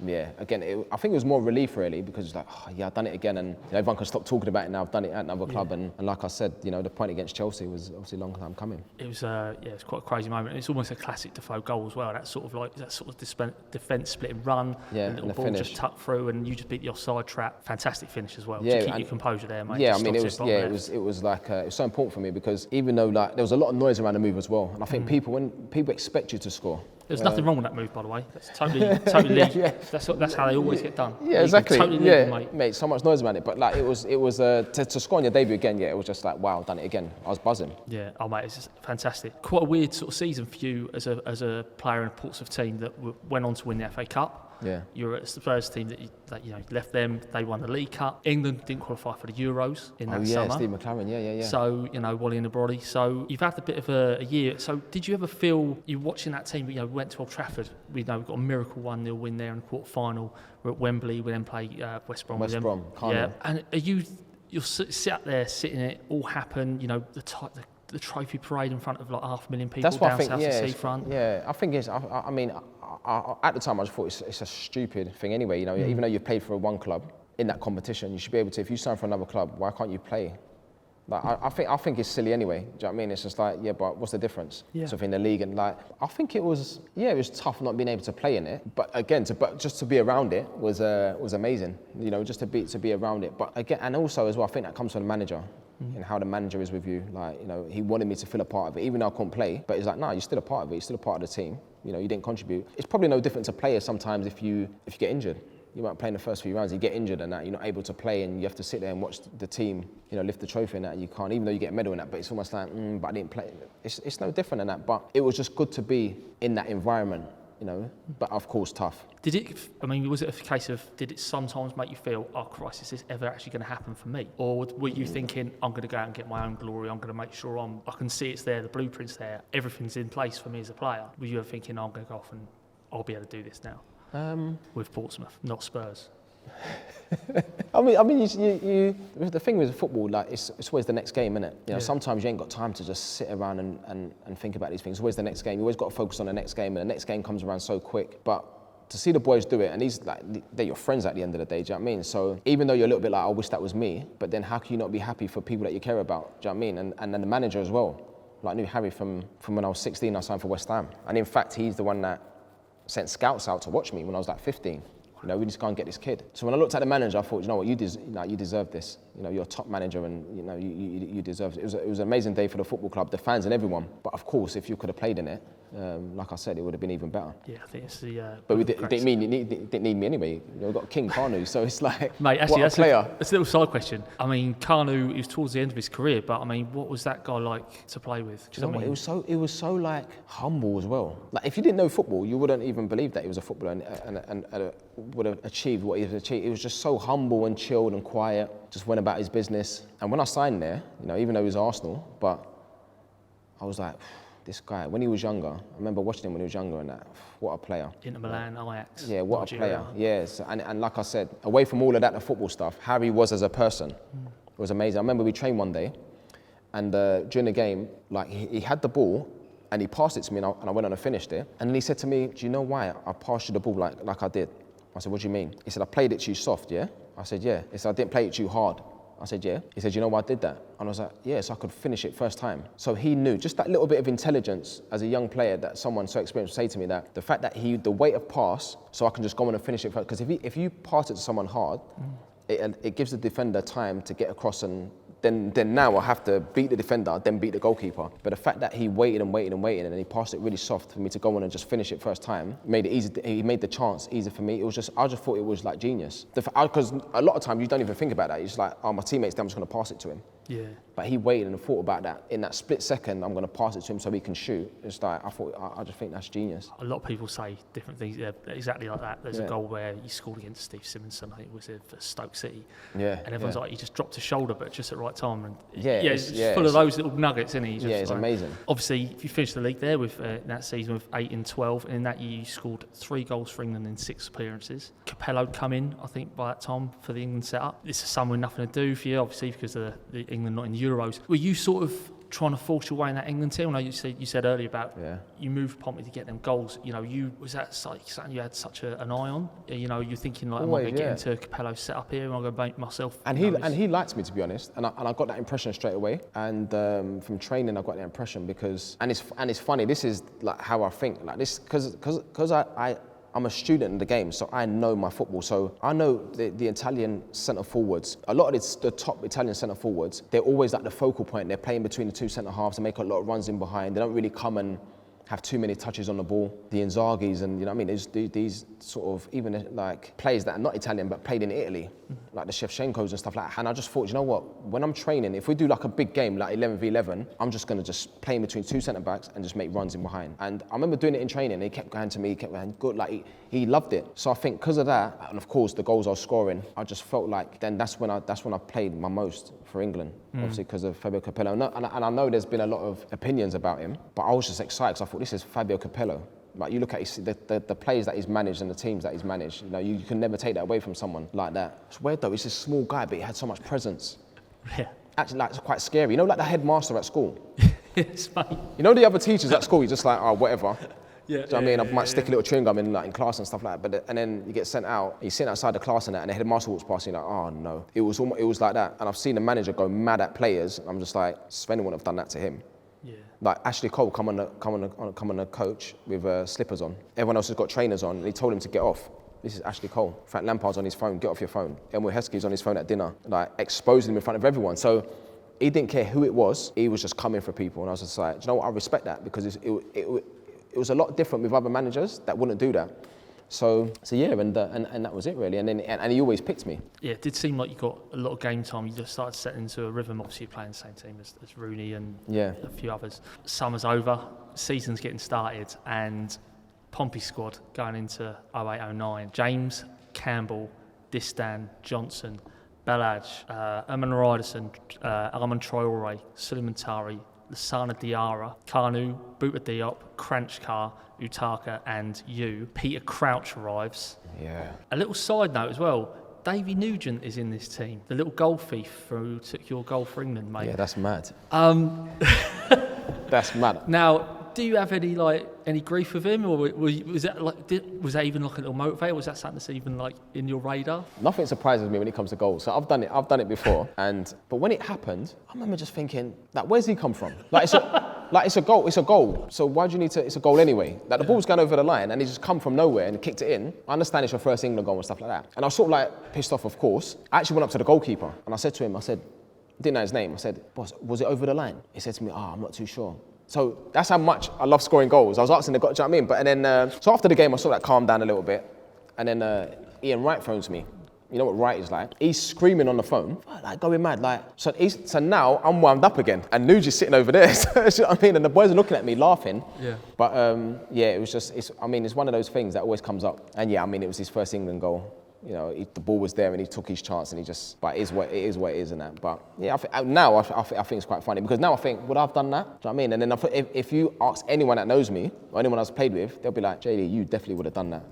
yeah, again, I think it was more relief really, because it's like, oh, yeah, I've done it again, and you know, everyone can stop talking about it now. I've done it at another club, and like I said, you know, the point against Chelsea was obviously a long time coming. It was, it's quite a crazy moment. It's almost a classic Defoe goal as well. That sort of defence split and run, yeah, and little and ball finish. just tucked through, and you just beat the offside trap. Fantastic finish as well. Yeah, to keep your composure there, mate. Yeah, I mean, it was like it was so important for me, because even though like there was a lot of noise around the move as well, and I think when people expect you to score. There's nothing wrong with that move, by the way. That's totally legal. Yeah. That's how they always get done. Yeah, exactly. Totally legal, mate. So much noise around it, but like it was to score on your debut again. Yeah, it was just like, wow, done it again. I was buzzing. Yeah, oh mate, it's just fantastic. Quite a weird sort of season for you as a player in a Portsmouth team that went on to win the FA Cup. Yeah. You're at the Spurs team that you left them. They won the League Cup. England didn't qualify for the Euros in that summer. Steve McLaren. Yeah. So Wally and the Brody. So you've had a bit of a year. So did you ever feel you watching that team? We went to Old Trafford. We got a miracle 1-0 win there in the quarter final. We're at Wembley. We then play West Brom. Yeah. And you'll sit up there sitting it all happen. You know the trophy parade in front of like 500,000 people down south the seafront. Yeah, I think it's. I mean, at the time I just thought it's a stupid thing anyway. You know, even though you've played for one club in that competition, you should be able to. If you sign for another club, why can't you play? Like I think it's silly anyway. Do you know what I mean? It's just like, yeah, but what's the difference? Yeah. So in the league, and like I think it was tough not being able to play in it. But again, just to be around it was amazing. You know, just to be around it. But again, and also as well, I think that comes from the manager. And how the manager is with you. Like, you know, he wanted me to feel a part of it, even though I couldn't play. But he's like, no, you're still a part of it. You're still a part of the team. You know, you didn't contribute. It's probably no different to players sometimes if you get injured. You might play in the first few rounds, you get injured and that, you're not able to play, and you have to sit there and watch the team, you know, lift the trophy and that, and you can't, even though you get a medal in that, but it's almost like, but I didn't play. It's no different than that, but it was just good to be in that environment, you know, but of course tough. Was it a case of, did it sometimes make you feel, oh Christ, is this ever actually going to happen for me? Or were you thinking, I'm going to go out and get my own glory, I'm going to make sure I can see it's there, the blueprint's there, everything's in place for me as a player? Were you ever thinking, I'm going to go off and I'll be able to do this now? With Portsmouth, not Spurs. I mean, you the thing with football, like it's always the next game, isn't it? You know, sometimes you ain't got time to just sit around and think about these things. It's always the next game. You always got to focus on the next game, and the next game comes around so quick. But to see the boys do it, and these like they're your friends at the end of the day. Do you know what I mean? So even though you're a little bit like, I wish that was me, but then how can you not be happy for people that you care about? Do you know what I mean? And then the manager as well. Like I knew Harry from when I was 16. I signed for West Ham, and in fact, he's the one that sent scouts out to watch me when I was like 15. You know, we just can't get this kid. So when I looked at the manager, I thought, you know what, you deserve this. You know, you're a top manager, and you know, you deserve it. It was an amazing day for the football club, the fans, and everyone. But of course, if you could have played in it, like I said, it would have been even better. Yeah, I think it's the. But we didn't need me anyway. You know, we've got King Kanu, so it's like, mate, actually, what a player. That's a little side question. I mean, Kanu, he was towards the end of his career, but I mean, what was that guy like to play with? Do you know what? It was so like humble as well. Like if you didn't know football, you wouldn't even believe that he was a footballer and would have achieved what he has achieved. He was just so humble and chilled and quiet. Just went about his business. And when I signed there, you know, even though he was Arsenal, but I was like, this guy, when he was younger, I remember watching him when he was younger and that, what a player. Inter Milan, Ajax. Yeah, what a player. Yes, and like I said, away from all of that, the football stuff, Harry was as a person. It was amazing. I remember we trained one day, and during the game, like he had the ball, and he passed it to me, and I went on and finished it. And then he said to me, do you know why I passed you the ball like I did? I said, what do you mean? He said, I played it to you soft, yeah? I said, yeah. He said, I didn't play it to you hard. I said, yeah. He said, you know why I did that? And I was like, yeah, so I could finish it first time. So he knew, just that little bit of intelligence as a young player that someone so experienced would say to me that the fact that the weight of pass, so I can just go on and finish it first. Because if you pass it to someone hard, it gives the defender time to get across, and then now I have to beat the defender, then beat the goalkeeper. But the fact that he waited and then he passed it really soft for me to go on and just finish it first time, made it easy. He made the chance easy for me. I just thought it was like genius. Because a lot of times you don't even think about that. You're just like, oh, my teammate's there, I'm just going to pass it to him. Yeah. But he waited and thought about that. In that split second, I'm going to pass it to him so he can shoot. It's like, I just think that's genius. A lot of people say different things, exactly like that. There's a goal where he scored against Steve Simonson, I think it was for Stoke City. Yeah. And everyone's like, he just dropped his shoulder, but just at the right time. And it's full of those little nuggets, isn't he? It's amazing. Obviously, if you finished the league there with that season with 8 and 12, and in that year you scored 3 goals for England in 6 appearances. Capello come in, I think, by that time for the England setup. This is something with nothing to do for you, obviously, because of the England not in the Euros. Were you sort of trying to force your way in that England team? I know you said earlier about you moved Pompey to get them goals. You know, was that something you had such an eye on? You know, you're thinking like, am I going to get into Capello's setup here? Am I going to make myself? And he liked me, to be honest, and I got that impression straight away. And from training, I got that impression because it's funny. This is like how I think, like this, because I'm a student in the game, so I know my football. So I know the Italian centre forwards. A lot of the top Italian centre forwards, they're always like the focal point. They're playing between the 2 centre halves. They make a lot of runs in behind. They don't really come and have too many touches on the ball. The Inzaghi's and, you know what I mean, these sort of, even like players that are not Italian but played in Italy, like the Shevchenkos and stuff like that. And I just thought, you know what, when I'm training, if we do like a big game, like 11v11, I'm just going to just play in between 2 centre-backs and just make runs in behind. And I remember doing it in training. He kept going to me, he kept going good, like he loved it. So I think because of that, and of course the goals I was scoring, I just felt like then that's when I played my most for England, obviously because of Fabio Capello. And I know there's been a lot of opinions about him, but I was just excited because I thought, this is Fabio Capello. Like you look at the players that he's managed and the teams that he's managed, you know, you can never take that away from someone like that. It's weird though, he's a small guy, but he had so much presence. Yeah. Actually, like, it's quite scary. You know, like the headmaster at school? Yes, mate. You know the other teachers at school, you're just like, oh, whatever. Yeah, Do you know what I mean? I might stick a little chewing gum in class and stuff like that, and then you get sent out, you're sitting outside the class and that, and the headmaster walks past you, you're like, oh no. It was like that, and I've seen the manager go mad at players, and I'm just like, Sven wouldn't have done that to him. Yeah. Like Ashley Cole come on the coach with slippers on. Everyone else has got trainers on, and he told him to get off. This is Ashley Cole. Frank Lampard's on his phone, get off your phone. Emil Heskey's on his phone at dinner, like exposing him in front of everyone. So he didn't care who it was, he was just coming for people, and I was just like, do you know what, I respect that, because it was a lot different with other managers that wouldn't do that. So yeah, and that was it really. And he always picked me. Yeah, it did seem like you got a lot of game time. You just started setting into a rhythm. Obviously, you're playing the same team as Rooney and a few others. Summer's over, season's getting started, and Pompey squad going into 08-09. James, Campbell, Distan, Johnson, Bellage, Eamon Ryderson, Armand Traore, Suleiman Tari, Lasana Diarra, Kanu, Bouta Diop, Kranjčar, Utaka and you. Peter Crouch arrives. Yeah. A little side note as well, Davy Nugent is in this team, the little goal thief who took your goal for England, mate. Yeah, that's mad. That's mad. Now, do you have any grief with him, or was that even like a little motivator? Was that something that's even like in your radar? Nothing surprises me when it comes to goals. So I've done it before, but when it happened, I remember just thinking, like, where's he come from? Like it's a goal. It's a goal. So why do you need to? It's a goal anyway. Like the ball's gone over the line and he just come from nowhere and kicked it in. I understand it's your first England goal and stuff like that. And I was sort of like pissed off, of course. I actually went up to the goalkeeper and I said to him, didn't know his name. I said, boss, was it over the line? He said to me, I'm not too sure. So that's how much I love scoring goals. I was asking the guy, do you know what I mean? But and then, so after the game, I sort of like calmed down a little bit. And then Ian Wright phones me. You know what Wright is like? He's screaming on the phone, like going mad. Like so now I'm wound up again, and Nuji's sitting over there. So, you know what I mean? And the boys are looking at me, laughing. Yeah. But yeah, it was just. It's one of those things that always comes up. And yeah, I mean, it was his first England goal. You know, the ball was there and he took his chance and he just. But it is what it is, and that. But yeah, now I think it's quite funny because now I think, would I have done that? Do you know what I mean? And then if you ask anyone that knows me or anyone I've played with, they'll be like, JD, you definitely would have done that.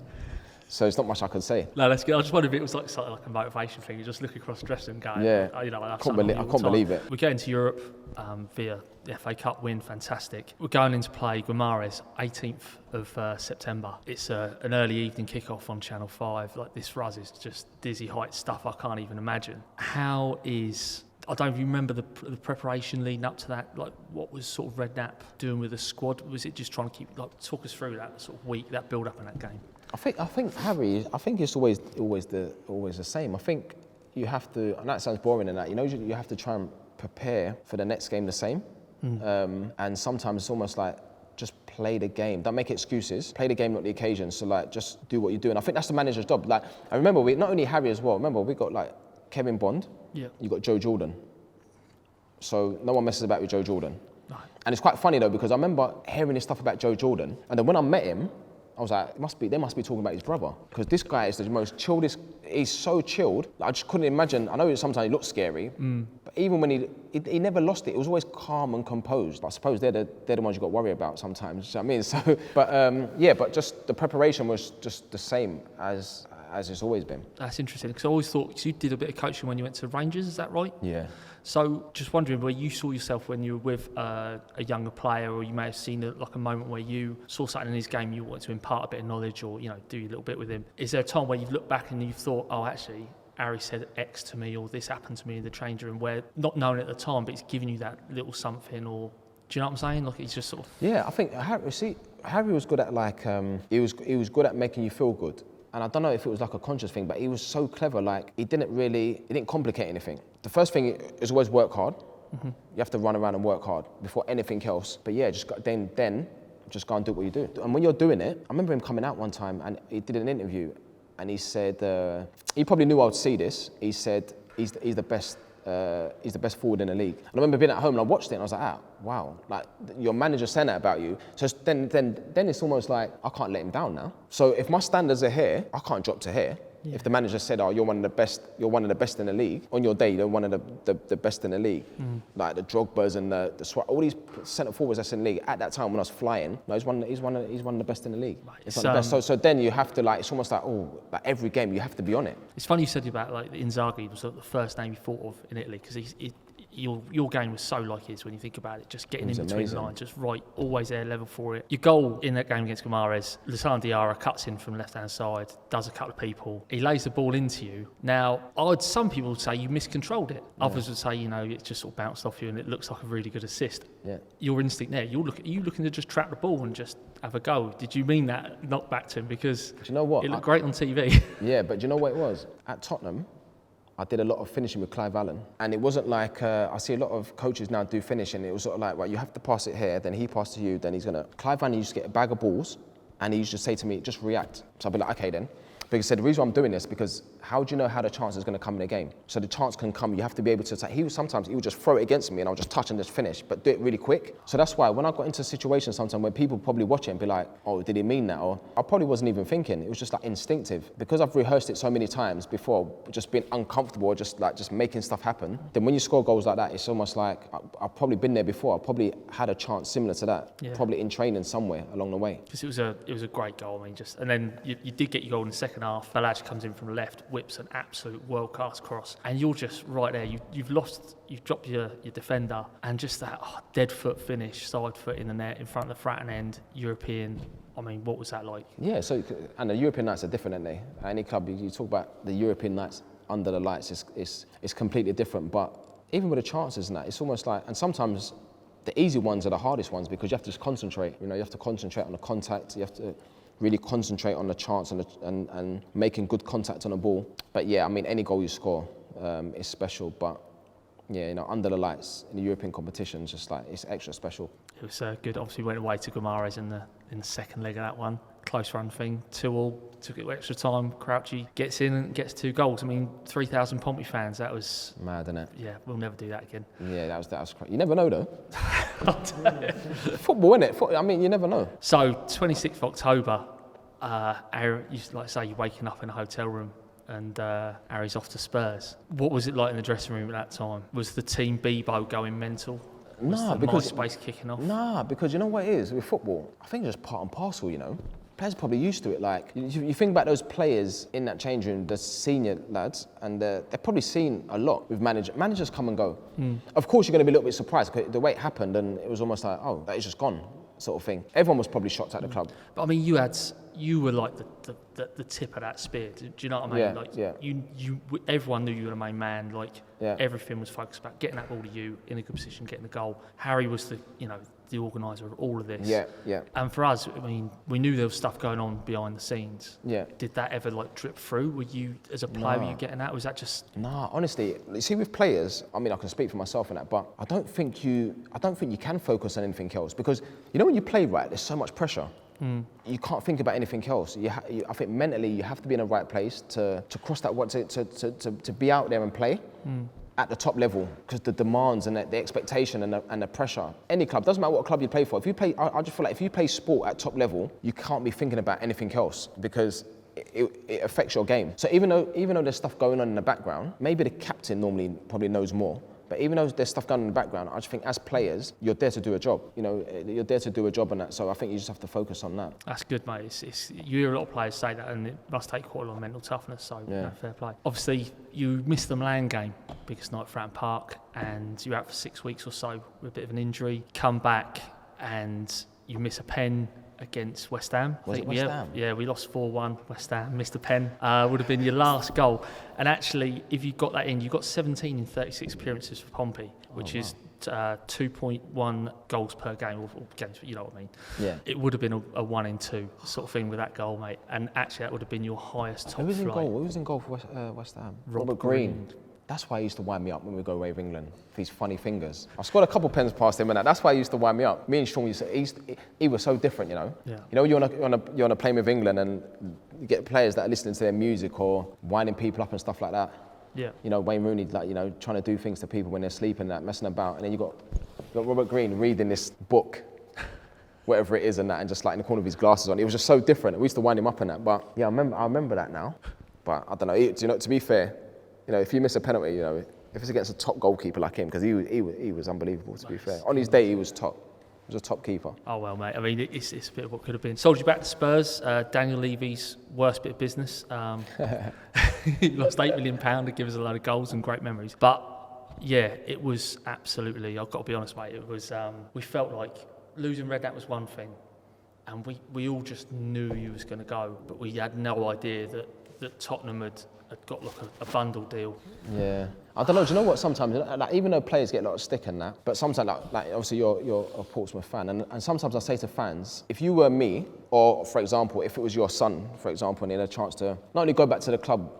So it's not much I can say. No, that's good. I just wondered if it was like something like a motivation thing. You just look across the dressing room going, yeah. You know, like I can't believe it. We're going to Europe via the FA Cup win, fantastic. We're going into play Guimarães, 18th of September. It's an early evening kickoff on Channel 5. Like this for us is just dizzy height stuff I can't even imagine. I don't even remember the preparation leading up to that. Like, what was sort of Redknapp doing with the squad? Was it just trying to talk us through that sort of week, that build up in that game? I think Harry. I think it's always the same. I think you have to, and that sounds boring and that. You know, you have to try and prepare for the next game the same. And sometimes it's almost like just play the game. Don't make excuses. Play the game, not the occasion. So like, just do what you do. And I think that's the manager's job. Like, I remember not only Harry as well. Remember we got like Kevin Bond. Yeah. You got Joe Jordan. So no one messes about with Joe Jordan. Right. And it's quite funny though because I remember hearing this stuff about Joe Jordan, and then when I met him, I was like, they must be talking about his brother. Because this guy is the most chilledest, he's so chilled. I just couldn't imagine, I know sometimes he looks scary, but even when he never lost it, it was always calm and composed. But I suppose they're the ones you got to worry about sometimes, you know what I mean? So, but just the preparation was just the same as it's always been. That's interesting, because I always thought, you did a bit of coaching when you went to Rangers, is that right? Yeah. So just wondering where you saw yourself when you were with a younger player, or you may have seen a moment where you saw something in his game you wanted to impart a bit of knowledge, or do a little bit with him. Is there a time where you've looked back and you've thought, oh, actually, Harry said X to me, or this happened to me in the change room, where not knowing at the time, but it's giving you that little something, or do you know what I'm saying? Like, it's just sort of. Yeah, I think Harry was good at he was good at making you feel good. And I don't know if it was like a conscious thing, but he was so clever. Like, he didn't complicate anything. The first thing is always work hard. Mm-hmm. You have to run around and work hard before anything else. But yeah, then just go and do what you do. And when you're doing it, I remember him coming out one time and he did an interview, and he said he probably knew I would see this. He said he's the best. He's the best forward in the league. And I remember being at home and I watched it and I was like, wow, like your manager saying that about you. So then it's almost like I can't let him down now. So if my standards are here, I can't drop to here. Yeah. If the manager said, you're one of the best in the league, on your day you're one of the best in the league. Like the Drogbas and the all these centre forwards that's in the league at that time when I was flying, he's one of the best in the league. It's one of the best. So then you have to it's almost like every game you have to be on it. It's funny you said about Inzaghi was the first name you thought of in Italy, because your game was so like his when you think about it, just getting in between the lines, just right, always there, level for it. Your goal in that game against Guimarães, Lassana Diarra cuts in from left-hand side, does a couple of people, he lays the ball into you. Now, some people would say you miscontrolled it. Others would say, it just sort of bounced off you and it looks like a really good assist. Yeah. Your instinct there, you looking to just trap the ball and just have a go. Did you mean that knock back to him? Because do you know what? It looked great on TV. Yeah, but do you know what it was? At Tottenham, I did a lot of finishing with Clive Allen, and it wasn't like I see a lot of coaches now do finishing. It was sort of like, right, you have to pass it here, then he passed to you, then he's gonna. Clive Allen used to get a bag of balls, and he used to say to me, just react. So I'd be like, okay then. But he said, the reason why I'm doing this because how do you know how the chance is going to come in a game? So the chance can come, you have to be able to. Sometimes he would just throw it against me and I'll just touch and just finish, but do it really quick. So that's why when I got into situations sometimes where people probably watch it and be like, oh, did he mean that? Or I probably wasn't even thinking. It was just like instinctive. Because I've rehearsed it so many times before, just being uncomfortable or just making stuff happen. Then when you score goals like that, it's almost like I've probably been there before. I probably had a chance similar to that, probably in training somewhere along the way. Because it was a great goal. I mean, and then you did get your goal in the second half. Balaj comes in from the left. whips an absolute world-class cross, and you're just right there. You've dropped your defender, and just that dead foot finish, side foot in the net in front of the Fratton end, European. I mean, what was that like? Yeah, and the European nights are different, aren't they? Any club, you talk about the European nights under the lights, it's completely different. But even with the chances and that, it's almost like, and sometimes the easy ones are the hardest ones because you have to just concentrate. You have to concentrate on the contact. You have to really concentrate on the chance and making good contact on the ball. But yeah, I mean, any goal you score is special. But yeah, under the lights in the European competitions, just like it's extra special. It was good. Obviously, went away to Guimaraes in the second leg of that one. Close run thing, 2-2, took it extra time. Crouchy gets in and gets 2 goals. I mean, 3,000 Pompey fans. That was mad, isn't it? Yeah, we'll never do that again. Yeah, that was crazy. You never know though. Football, innit? I mean, you never know. So, 26th of October, like say, you're waking up in a hotel room. And Harry's off to Spurs. What was it like in the dressing room at that time? Was the team Bebo going mental? Nah, because MySpace kicking off. Nah, because you know what it is with football. I think it's just part and parcel. Players are probably used to it. Like you think about those players in that change room, the senior lads, and they've probably seen a lot with managers come and go. Of course, you're going to be a little bit surprised because the way it happened, and it was almost like, oh, that is just gone, sort of thing. Everyone was probably shocked at the club. But I mean, you were like the tip of that spear. Do you know what I mean? Yeah. You everyone knew you were the main man. Like yeah. Everything was focused about getting that ball to you in a good position, getting the goal. Harry was the organiser of all of this. Yeah. And for us, I mean, we knew there was stuff going on behind the scenes. Yeah. Did that ever drip through? Were you, as a player, were you getting that? Or was that just? Nah, honestly, you see, with players, I mean, I can speak for myself in that, but I don't think you can focus on anything else because when you play right, there's so much pressure. You can't think about anything else. I think mentally you have to be in the right place to cross that, to be out there and play at the top level because the demands and the expectation and the pressure. Any club, doesn't matter what club you play for. If you play, I just feel like if you play sport at top level, you can't be thinking about anything else because it affects your game. So even though there's stuff going on in the background, maybe the captain normally probably knows more. But even though there's stuff going on in the background, I just think as players, you're there to do a job. You're there to do a job on that. So I think you just have to focus on that. That's good, mate. You hear a lot of players say that, and it must take quite a lot of mental toughness. So fair play. Obviously, you missed the Milan game, biggest night at Fratton Park, and you're out for 6 weeks or so with a bit of an injury. Come back, and you miss a pen against West Ham. Was it West Ham? Yeah, we lost 4-1. West Ham missed a pen. Would have been your last goal. And actually, if you got that in, you got 17 in 36 appearances for Pompey, which is 2.1 goals per game, or games, you know what I mean? Yeah. It would have been a 1 in 2 sort of thing with that goal, mate. And actually, that would have been your highest top flight. Who was in goal for West Ham? Robert Green. That's why he used to wind me up when we go away with England, with his funny fingers. I scored a couple pens past him and that. That's why he used to wind me up. Me and Sean, he was so different, Yeah. You're on a plane with England and you get players that are listening to their music or winding people up and stuff like that. Yeah. Wayne Rooney, trying to do things to people when they're sleeping, messing about. And then you got Robert Green reading this book, whatever it is, and that, and just in the corner of his glasses on. It was just so different. We used to wind him up and that. But yeah, I remember that now. But I don't know. To be fair, if you miss a penalty, if it's against a top goalkeeper like him, because he was unbelievable, to be fair. On his day, he was top. He was a top keeper. Oh, well, mate. I mean, it's a bit of what could have been. Sold you back to Spurs, Daniel Levy's worst bit of business. He lost £8 million to give us a load of goals and great memories. But, yeah, it was absolutely, I've got to be honest, mate, it was, we felt like losing Redknapp was one thing, and we all just knew he was going to go, but we had no idea that Tottenham had got a bundle deal. Yeah. I don't know, do you know what, sometimes, even though players get a lot of stick in that, but sometimes, obviously you're a Portsmouth fan, and sometimes I say to fans, if you were me, or for example, if it was your son, for example, and he had a chance to not only go back to the club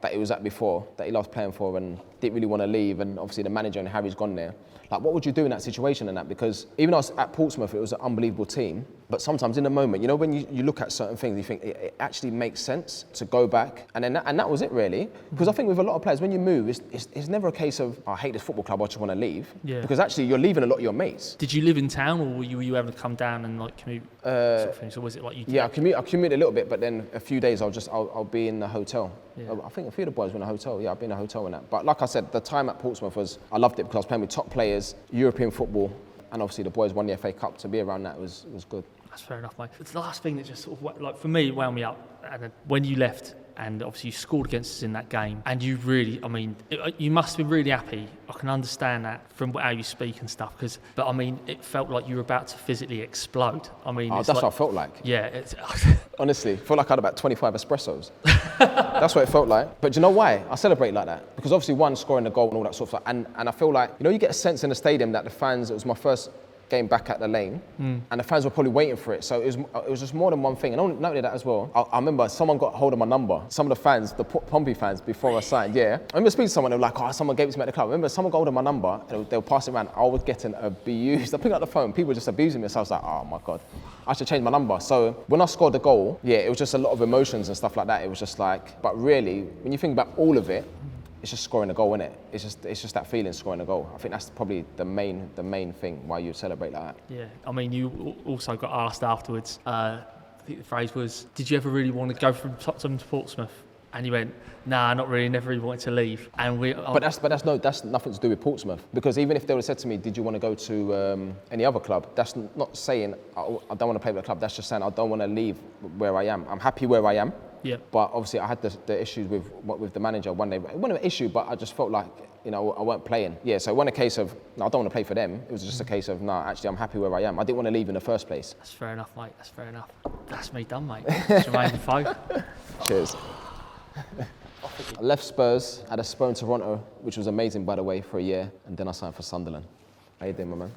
that he was at before, that he loved playing for and didn't really want to leave, and obviously the manager and Harry's gone there, what would you do in that situation and that? Because even though I was at Portsmouth, it was an unbelievable team, but sometimes in the moment, when you look at certain things, you think it actually makes sense to go back, and that was it really. Because I think with a lot of players, when you move, it's never a case of, I hate this football club, I just want to leave. Yeah. Because actually you're leaving a lot of your mates. Did you live in town, or were you able to come down and commute sort of things, or was it you? Yeah, I commute a little bit, but then a few days I'll be in the hotel. Yeah. I think a few of the boys were in a hotel. Yeah, I've been in a hotel and that. But like I said, the time at Portsmouth I loved it because I was playing with top players, European football, and obviously the boys won the FA Cup. To be around that was good. That's fair enough, mate. It's the last thing that just sort of, for me, wound me up. And then when you left, and obviously you scored against us in that game, and you really, I mean, you must have been really happy. I can understand that from how you speak and stuff, but I mean, it felt like you were about to physically explode. I mean, that's what I felt like. Yeah. Honestly, I felt like I had about 25 espressos. That's what it felt like. But do you know why I celebrate like that? Because obviously, one, scoring a goal and all that sort of stuff, and I feel like, you know, you get a sense in the stadium that the fans, it was my first game back at the lane, and the fans were probably waiting for it. So it was just more than one thing. And not only that as well, I remember someone got hold of my number. Some of the fans, the Pompey fans, before I signed, I remember speaking to someone, they were like, oh, someone gave it to me at the club. I remember someone got hold of my number, and they were passing around. I was getting abused. I picked up the phone, people were just abusing me. So I was like, oh my God, I should change my number. So when I scored the goal, it was just a lot of emotions and stuff like that. It was just like, but really, when you think about all of it, it's just scoring a goal, isn't it? It's just that feeling, scoring a goal. I think that's probably the main thing why you celebrate like that. Yeah, I mean, you also got asked afterwards. I think the phrase was, "Did you ever really want to go from Tottenham to Portsmouth?" And you went, "Nah, not really. Never really wanted to leave." And But that's nothing to do with Portsmouth, because even if they would have said to me, "Did you want to go to any other club?" That's not saying I don't want to play with a club. That's just saying I don't want to leave where I am. I'm happy where I am. Yeah. But obviously I had the issues with the manager one day. It wasn't an issue, but I just felt like, you know, I weren't playing. Yeah, so it wasn't a case of, no, I don't want to play for them. It was just a case of, no, actually I'm happy where I am. I didn't want to leave in the first place. That's fair enough, mate. That's fair enough. That's me done, mate. Jermain Defoe. Cheers. I left Spurs, had a spell in Toronto, which was amazing, by the way, for a year, and then I signed for Sunderland. How you doing, my man?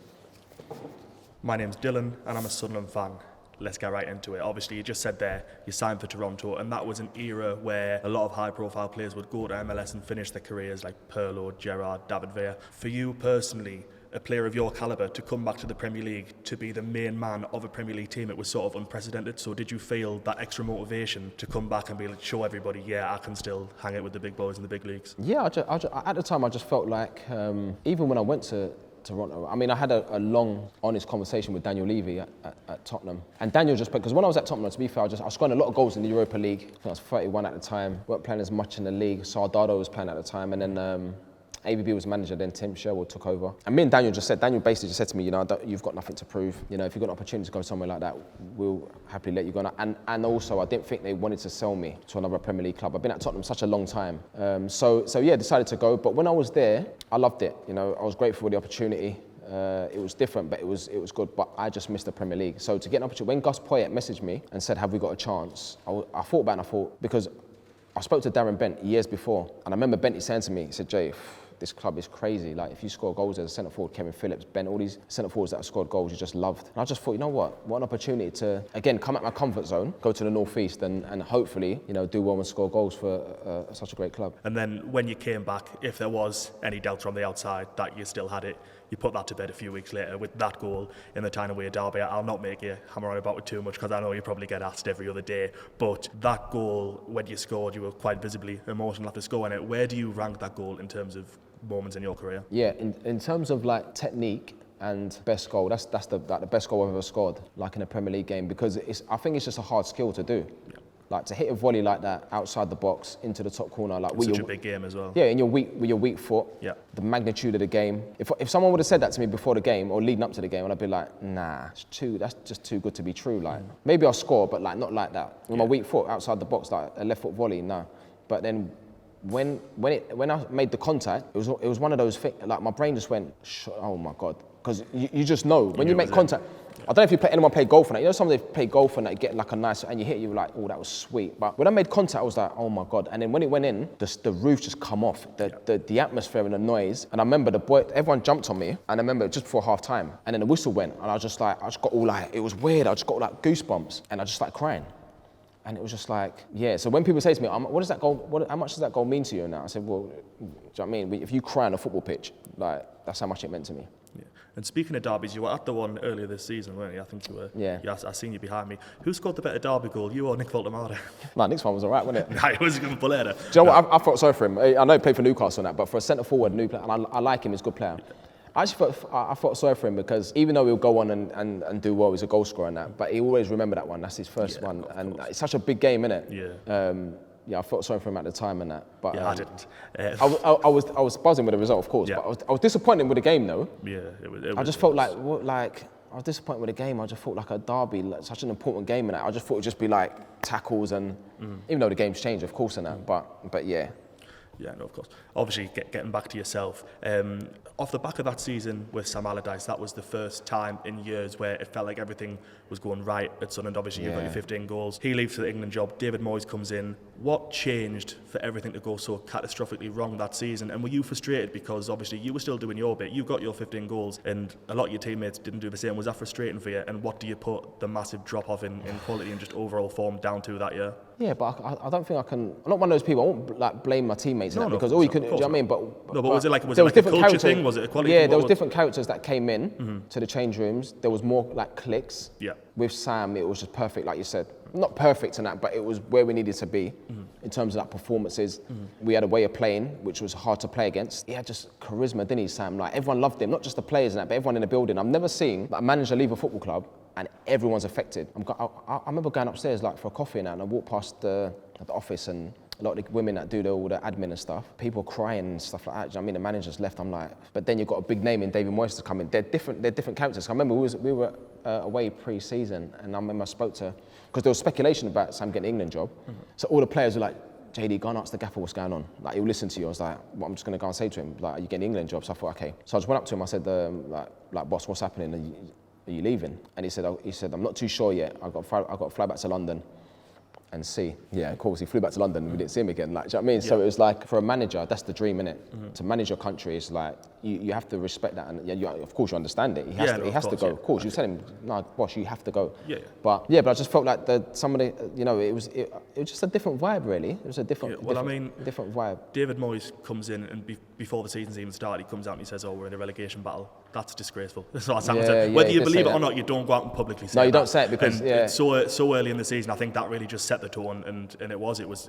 My name's Dylan, and I'm a Sunderland fan. Let's get right into it. Obviously, you just said there, you signed for Toronto, and that was an era where a lot of high-profile players would go to MLS and finish their careers, like Pirlo, Gerrard, David Villa. For you personally, a player of your calibre, to come back to the Premier League, to be the main man of a Premier League team, it was sort of unprecedented. So did you feel that extra motivation to come back and be like, show everybody, I can still hang it with the big boys in the big leagues? Yeah, at the time I just felt like, even when I went to Toronto, I mean, I had a long, honest conversation with Daniel Levy at Tottenham. And Daniel just, because when I was at Tottenham, to be fair, I was scoring a lot of goals in the Europa League. I think I was 31 at the time, weren't playing as much in the league. Sardado was playing at the time, and then ABB was manager, then Tim Sherwood took over. And me and Daniel basically just said to me, you know, you've got nothing to prove. You know, if you've got an opportunity to go somewhere like that, we'll happily let you go. And also, I didn't think they wanted to sell me to another Premier League club. I've been at Tottenham such a long time. So decided to go. But when I was there, I loved it. You know, I was grateful for the opportunity. It was different, but it was good. But I just missed the Premier League. So to get an opportunity, when Gus Poyet messaged me and said, have we got a chance? I thought about it, and I thought, because I spoke to Darren Bent years before, and I remember Benty saying to me, he said, Jay, this club is crazy. Like, if you score goals as a centre forward, Kevin Phillips, Ben, all these centre forwards that have scored goals, you just loved. And I just thought, you know what an opportunity to, again, come out my comfort zone, go to the North East, and hopefully, you know, do well and score goals for such a great club. And then when you came back, if there was any doubt from the outside that you still had it, you put that to bed a few weeks later with that goal in the Tyne away derby. I'll not make you hammer on about it too much, because I know you probably get asked every other day. But that goal, when you scored, you were quite visibly emotional after scoring it. Where do you rank that goal in terms of moments in your career? Yeah, in terms of like technique and best goal, that's the best goal I've ever scored, like in a Premier League game, because I think it's just a hard skill to do. Yeah. Like, to hit a volley like that outside the box into the top corner, like it's such a big game as well. Yeah, with your weak foot. Yeah. The magnitude of the game. If someone would have said that to me before the game or leading up to the game, I'd be like, nah, that's just too good to be true. Like, maybe I'll score, but like not like that. With my weak foot outside the box, like a left foot volley, no. But then when I made the contact, it was one of those things. Like, my brain just went, oh my God, because you just know when you make contact. I don't know if anyone played golf on that. You know, some of them play golf and get like a nice, and you hit, you're like, oh, that was sweet. But when I made contact, I was like, oh my God. And then when it went in, the roof just come off, the atmosphere and the noise. And I remember everyone jumped on me, and I remember just before half time, and then the whistle went, and I just got all like, it was weird. I just got like goosebumps, and I just started crying. And it was just like, yeah. So when people say to me, what does that goal, how much does that goal mean to you now? I said, well, do you know what I mean? If you cry on a football pitch, like, that's how much it meant to me. Yeah. And speaking of derbies, you were at the one earlier this season, weren't you? I think you were. Yeah. I seen you behind me. Who scored the better derby goal, you or Nick Voltemade? No, Nick's one was all right, wasn't it? No, it was a good player. Do you know what? I felt sorry for him. I know he played for Newcastle and that, but for a centre forward, new player, and I like him, he's a good player. I felt sorry for him, because even though he'll go on and do well, he's a goal scorer and that, but he always remember that one. That's his first one, and it's such a big game, isn't it? Yeah. Yeah, I felt sorry for him at the time and that. But yeah, I didn't. I was buzzing with the result, of course, but I was disappointed with the game though. Yeah, it was I just felt like I was disappointed with the game. I just thought like a derby, like such an important game, and I just thought it'd just be like tackles and even though the game's changed, of course, and that. But yeah. Yeah, no, of course. Obviously, getting back to yourself, off the back of that season with Sam Allardyce, that was the first time in years where it felt like everything was going right at Sunderland. Obviously, you've got your 15 goals. He leaves for the England job. David Moyes comes in. What changed for everything to go so catastrophically wrong that season? And were you frustrated because obviously you were still doing your bit? You got your 15 goals, and a lot of your teammates didn't do the same. Was that frustrating for you? And what do you put the massive drop off in quality and just overall form down to that year? Yeah, but I don't think I can. I'm not one of those people. I won't like blame my teammates in that because no, all you could. Do you know what I mean? But was it like a culture thing? Was it a quality? Yeah, there was different characters that came in to the change rooms. There was more like clicks. Yeah. With Sam, it was just perfect, like you said. Not perfect in that, but it was where we needed to be in terms of like performances. We had a way of playing which was hard to play against. He had just charisma, didn't he, Sam? Like everyone loved him, not just the players and that, but everyone in the building. I've never seen like, a manager leave a football club and everyone's affected. I remember going upstairs like for a coffee and that, and I walked past the office and a lot of the women that do all the admin and stuff, people crying and stuff like that. Do you know what I mean? The manager's left. I'm like, but then you've got a big name in David Moyes to come in. They're different characters. I remember we were away pre-season, and I remember I spoke to, because there was speculation about Sam getting the England job. So all the players were like, JD, go and ask the gaffer what's going on. Like he'll listen to you. I was like, well, I'm just going to go and say to him, like, are you getting the England job? So I thought, okay. So I just went up to him. I said, like boss, what's happening? Are you leaving? And he said, I'm not too sure yet. I got to fly back to London and see. Yeah, of course, he flew back to London and we didn't see him again. Like, do you know what I mean? Yeah. So it was like, for a manager, that's the dream, innit? To manage your country is like, you have to respect that, and of course you understand it. He has to go. Of course, you tell him, no, boss, you have to go. Yeah. But I just felt like somebody, it was just a different vibe, really. It was a different vibe. David Moyes comes in and before the season's even started, he comes out and he says, oh, we're in a relegation battle. That's disgraceful. That's what Sam said. Whether you believe it or not, you don't go out and publicly say that. No, you don't say it because it's so early in the season. I think that really just set the tone, and it was a because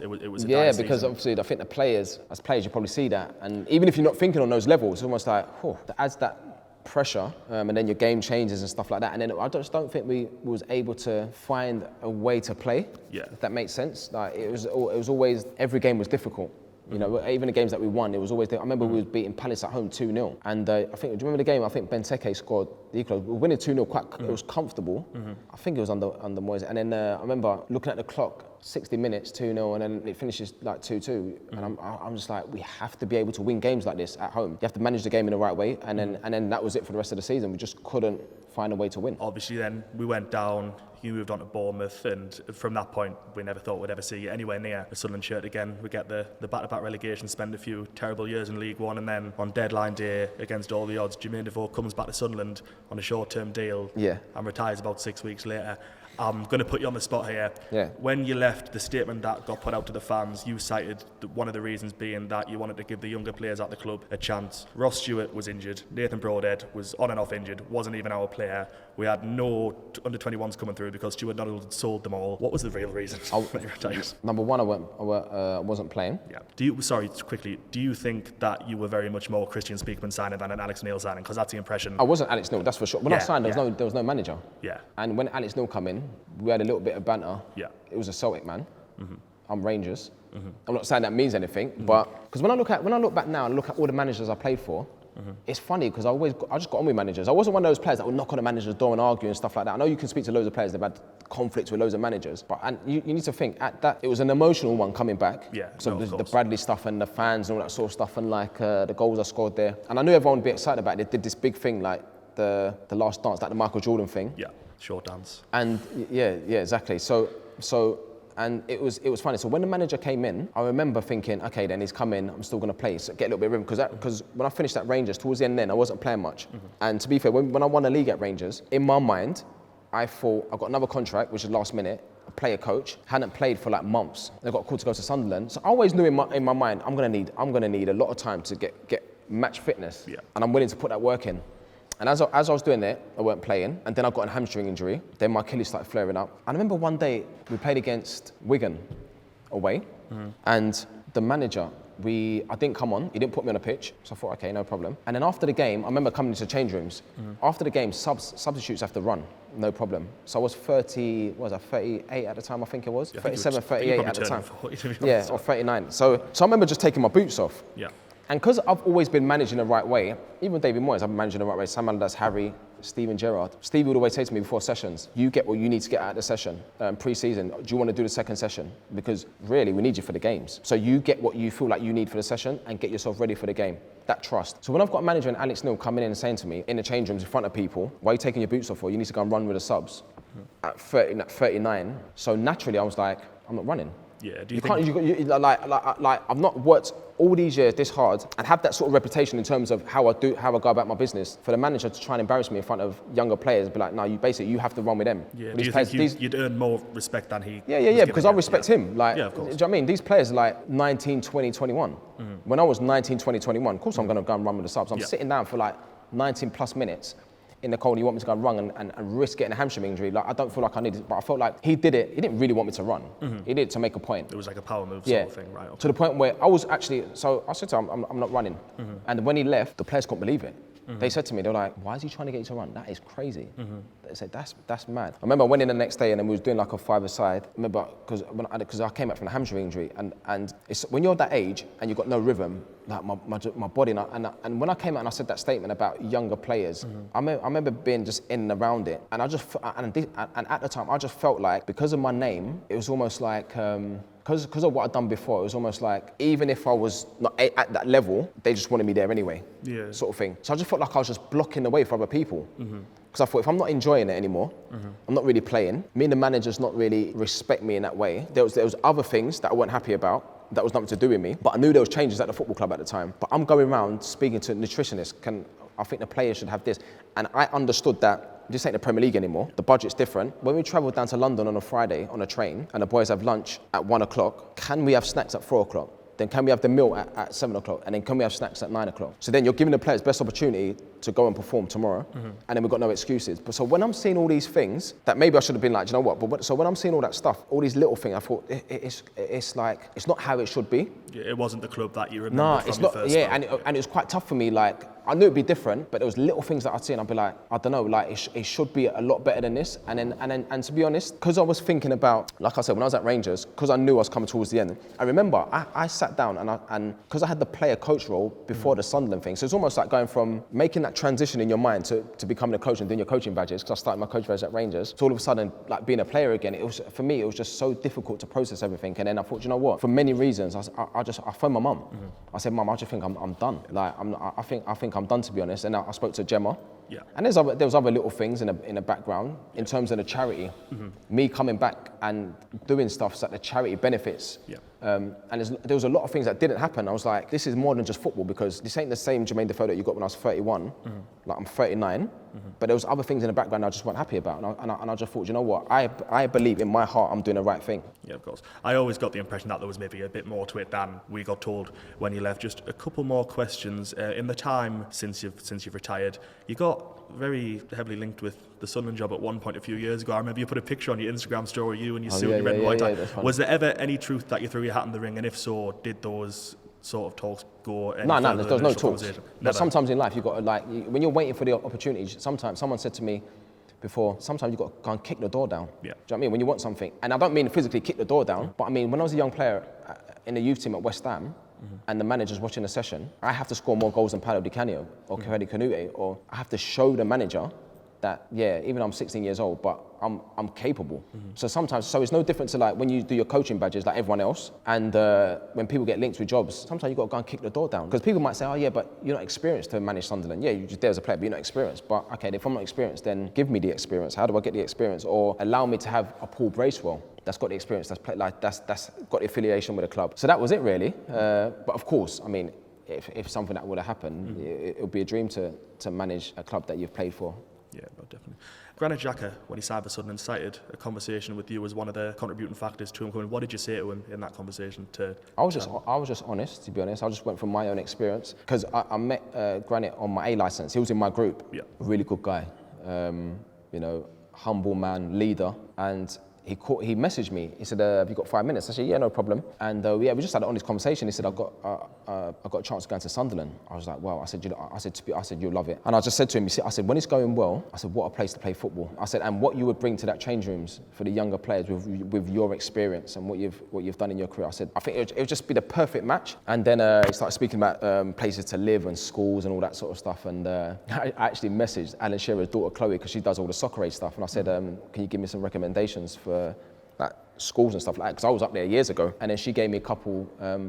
season. Obviously I think the players, as players, you probably see that, and even if you're not thinking on those levels, it's almost like, that adds that pressure, and then your game changes and stuff like that. And then I just don't think we was able to find a way to play. Yeah. If that makes sense. Like it was always, every game was difficult. You know, even the games that we won, it was always. I remember we was beating Palace at home 2-0, and I think. Do you remember the game? I think Benteke scored the equaliser. We were winning 2-0 it was comfortable. I think it was under Moyes. And then I remember looking at the clock, 60 minutes, 2-0, and then it finishes like 2-2. And I'm just like, we have to be able to win games like this at home. You have to manage the game in the right way, and then that was it for the rest of the season. We just couldn't find a way to win. Obviously, then we went down. You moved on to Bournemouth, and from that point, we never thought we'd ever see you anywhere near a Sunderland shirt again. We get the back-to-back relegation, spend a few terrible years in League One, and then on deadline day, against all the odds, Jermain Defoe comes back to Sunderland on a short-term deal and retires about 6 weeks later. I'm going to put you on the spot here. Yeah. When you left, the statement that got put out to the fans, you cited one of the reasons being that you wanted to give the younger players at the club a chance. Ross Stewart was injured. Nathan Broadhead was on and off injured, wasn't even our player. We had no under-21s coming through because Stuart Nuttall had sold them all. What was the real reason when you retired? Number one, I wasn't playing. Yeah. Do you think that you were very much more Christian Speakman signing than an Alex Neil signing? Because that's the impression. I wasn't Alex Neil, that's for sure. When I signed, there was no manager. Yeah. And when Alex Neil came in, we had a little bit of banter. Yeah. It was a Celtic man. I'm Rangers. I'm not saying that means anything, but because when I look back now and look at all the managers I played for, it's funny because I just got on with managers. I wasn't one of those players that would knock on the manager's door and argue and stuff like that. I know you can speak to loads of players that have had conflicts with loads of managers, but you need to think at that it was an emotional one coming back. Yeah. So the Bradley stuff and the fans and all that sort of stuff and like the goals I scored there, and I knew everyone would be excited about it. They did this big thing like the last dance, like the Michael Jordan thing. Yeah. Short dance. And yeah, exactly. So and it was funny. So when the manager came in, I remember thinking, okay, then he's come in, I'm still going to play, so get a little bit of room. Because when I finished at Rangers, towards the end then, I wasn't playing much. And to be fair, when I won the league at Rangers, in my mind, I thought, I got another contract, which is last minute, a player coach, hadn't played for like months. I got called to go to Sunderland. So I always knew in my mind, I'm going to need a lot of time to get match fitness. Yeah. And I'm willing to put that work in. And as I was doing it, I weren't playing, and then I got a hamstring injury. Then my Achilles started flaring up. I remember one day we played against Wigan away, and the manager, I didn't come on, he didn't put me on a pitch, so I thought, okay, no problem. And then after the game, I remember coming into change rooms. After the game, substitutes have to run, no problem. So I was 38 at the time, I think it was? 37, 38 at the time. 40, yeah, or 39. So I remember just taking my boots off. Yeah. And because I've always been managing the right way, even with David Moyes, I've been managing the right way. Sam Allardyce, Harry, Steven Gerrard. Stevie would always say to me before sessions, you get what you need to get out of the session. Pre-season, do you want to do the second session? Because really, we need you for the games. So you get what you feel like you need for the session and get yourself ready for the game. That trust. So when I've got a manager and Alex Neil coming in and saying to me in the change rooms in front of people, why are you taking your boots off for? You need to go and run with the subs at 39. So naturally, I was like, I'm not running. Yeah, I've not worked all these years this hard and have that sort of reputation in terms of how I go about my business. For the manager to try and embarrass me in front of younger players, be like, no, you have to run with them. Yeah. Do you think you'd earn more respect than he? Yeah, because I respect him. Like, yeah, of course. Do you know what I mean? These players are like 19, 20, 21. When I was 19, 20, 21, of course I'm going to go and run with the subs. I'm sitting down for like 19 plus minutes in the cold, and you want me to go and run and risk getting a hamstring injury. Like, I don't feel like I needed it, but I felt like he did it. He didn't really want me to run. He did it to make a point. It was like a power move sort of thing, right? Okay. To the point where I was actually, so I said to him, I'm not running. And when he left, the players couldn't believe it. They said to me, they were like, why is he trying to get you to run? That is crazy. They said, that's mad. I remember I went in the next day and then we was doing like a 5-a-side. I remember, because I came back from a hamstring injury, and it's, when you're that age and you've got no rhythm, like my body, and when I came out and I said that statement about younger players, I remember being just in and around it, and and at the time I just felt like, because of my name, it was almost like, because of what I'd done before, it was almost like, even if I was not at that level, they just wanted me there anyway, sort of thing. So I just felt like I was just blocking the way for other people. Because I thought, if I'm not enjoying it anymore, I'm not really playing, me and the managers not really respect me in that way. There was other things that I wasn't happy about, that was nothing to do with me, but I knew there was changes at the football club at the time. But I'm going around speaking to nutritionists, I think the players should have this. And I understood that this ain't the Premier League anymore. The budget's different. When we travel down to London on a Friday on a train and the boys have lunch at 1 o'clock, can we have snacks at 4 o'clock? Then can we have the meal at 7 o'clock? And then can we have snacks at 9 o'clock? So then you're giving the players best opportunity to go and perform tomorrow. And then we've got no excuses. But so when I'm seeing all these things, that maybe I should have been like, do you know what? So when I'm seeing all that stuff, all these little things, I thought, it's like, it's not how it should be. Yeah, it wasn't the club that you remember from your first yeah, and it was quite tough for me. Like, I knew it'd be different, but there was little things that I'd see and I'd be like, I don't know, like it should be a lot better than this. And to be honest, because I was thinking about, like I said, when I was at Rangers, because I knew I was coming towards the end, I remember I sat down and because I had the player coach role before the Sunderland thing, so it's almost like going from making that transition in your mind to becoming a coach and doing your coaching badges, because I started my coach badge at Rangers, so all of a sudden, like being a player again, it was, for me, it was just so difficult to process everything. And then I thought, you know what, for many reasons, I phoned my mum. I said, Mum, I just think I'm done. Like, I think I'm done, to be honest. And I spoke to Gemma. Yeah. And there was other little things in the background in terms of the charity. Me coming back and doing stuff so that the charity benefits. Yeah. And there was a lot of things that didn't happen. I was like, this is more than just football, because this ain't the same Jermain Defoe that you got when I was 31. Like, I'm 39. But there was other things in the background I just wasn't happy about. And I just thought, you know what, I believe in my heart I'm doing the right thing. Yeah, of course. I always got the impression that there was maybe a bit more to it than we got told when you left. Just a couple more questions. In the time since you've retired, you got very heavily linked with the Sunderland job at one point a few years ago. I remember you put a picture on your Instagram story, you and your suit, your red and white tie. Was there ever any truth that you threw your hat in the ring? And if so, did those sort of talks go any further? There's no talks. But sometimes in life, you've got to, like, when you're waiting for the opportunities, sometimes someone said to me before, sometimes you've got to go and kick the door down. Yeah. Do you know what I mean? When you want something. And I don't mean physically kick the door down, but I mean, when I was a young player in the youth team at West Ham, and the manager's watching the session, I have to score more goals than Paolo Di Canio or Kerry Canute, or I have to show the manager that, yeah, even though I'm 16 years old, but I'm capable. So sometimes, it's no different to like when you do your coaching badges like everyone else, and when people get linked with jobs, sometimes you've got to go and kick the door down. Because people might say, oh yeah, but you're not experienced to manage Sunderland. Yeah, you're just there as a player, but you're not experienced. But okay, if I'm not experienced, then give me the experience. How do I get the experience? Or allow me to have a Paul Bracewell that's got the experience, that's got the affiliation with the club. So that was it really. But of course, I mean, if something that would have happened, it would be a dream to manage a club that you've played for. Yeah, no, definitely. Granit Xhaka, when he signed for Sunderland, cited a conversation with you as one of the contributing factors to him coming. What did you say to him in that conversation? I was just honest, to be honest. I just went from my own experience, because I met Granit on my A license. He was in my group. Yeah. A really good guy, humble man, leader, and he messaged me. He said, have you got 5 minutes? I said, yeah, no problem. And yeah, we just had an honest conversation. He said, I got a chance to go into Sunderland. I was like, wow. I said, you'll love it. And I just said to him, I said, when it's going well, I said, what a place to play football. I said, and what you would bring to that change rooms for the younger players with your experience and what you've done in your career. I said, I think it would just be the perfect match. And then he started speaking about places to live and schools and all that sort of stuff. And I actually messaged Alan Shearer's daughter Chloe, because she does all the soccer age stuff. And I said, can you give me some recommendations for like schools and stuff like that, because I was up there years ago. And then she gave me a couple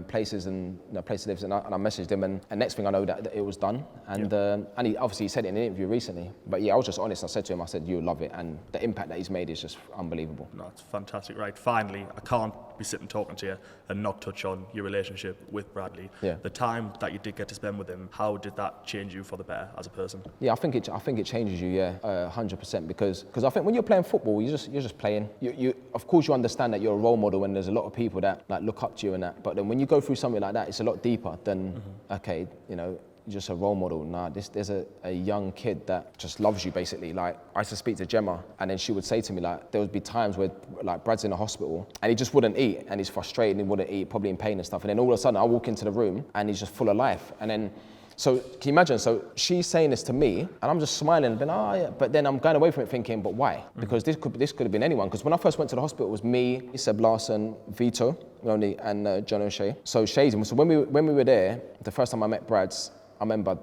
places and places to live, and I messaged him, and next thing I know that it was done. And he obviously said it in an interview recently. But yeah, I was just honest. I said to him, I said, you'll love it, and the impact that he's made is just unbelievable. No, it's fantastic. Right, finally, I can't be sitting talking to you and not touch on your relationship with Bradley. Yeah. The time that you did get to spend with him, how did that change you for the better as a person? Yeah, I think it changes you, 100%, because I think when you're playing football, you're just playing. You of course you understand that you're a role model, and there's a lot of people that like look up to you and that. But then when you go through something like that, it's a lot deeper than okay, you're just a role model. Nah, there's a young kid that just loves you, basically. Like, I used to speak to Gemma, and then she would say to me, like, there would be times where like Brad's in the hospital and he just wouldn't eat, and he's frustrated and he wouldn't eat, probably in pain and stuff. And then all of a sudden I walk into the room and he's just full of life. And then so can you imagine? So she's saying this to me, and I'm just smiling and being, oh yeah. But then I'm going away from it thinking, but why? Because this could have been anyone. Because when I first went to the hospital, it was me, Seb Larson, Vito, and John O'Shea. So Shay's. So when we were there, the first time I met Brad's, I remember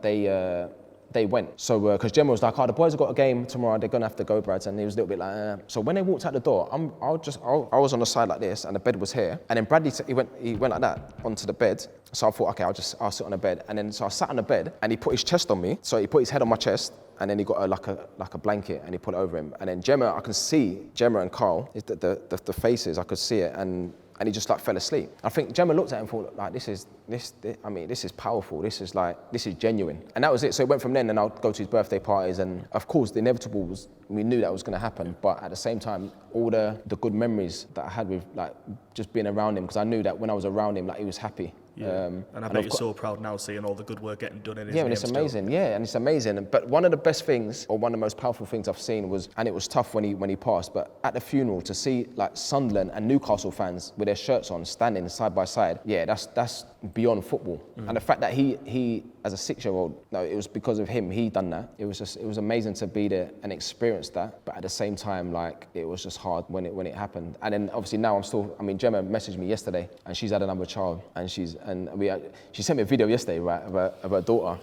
they went. So because Gemma was like, oh, the boys have got a game tomorrow, they're gonna have to go, Brad's, and he was a little bit like, So when they walked out the door, I was on the side like this, and the bed was here, and then Bradley he went like that onto the bed. So I thought, okay, I'll sit on the bed, and then so I sat on the bed, and he put his chest on me. So he put his head on my chest, and then he got like a blanket, and he put it over him. And then Gemma, I can see Gemma and Carl, the faces, I could see it, and he just like fell asleep. I think Gemma looked at him and thought, like, this is powerful. This is genuine. And that was it. So it went from then, and I'll go to his birthday parties, and of course the inevitable was, we knew that was going to happen. But at the same time, all the good memories that I had with like just being around him, because I knew that when I was around him, like, he was happy. Yeah. And I bet you're so proud now seeing all the good work getting done in his Yeah, name and it's still. amazing. Yeah, and it's amazing. But one of the best things, or one of the most powerful things I've seen was, and it was tough when he passed, but at the funeral to see like Sunderland and Newcastle fans with their shirts on, standing side by side. Yeah, that's beyond football. And the fact that he as a 6-year-old, no, it was because of him. He done that. It was amazing to be there and experience that. But at the same time, like, it was just hard when it happened. And then obviously now Gemma messaged me yesterday, and she's had another child, and she sent me a video yesterday, right, of her daughter.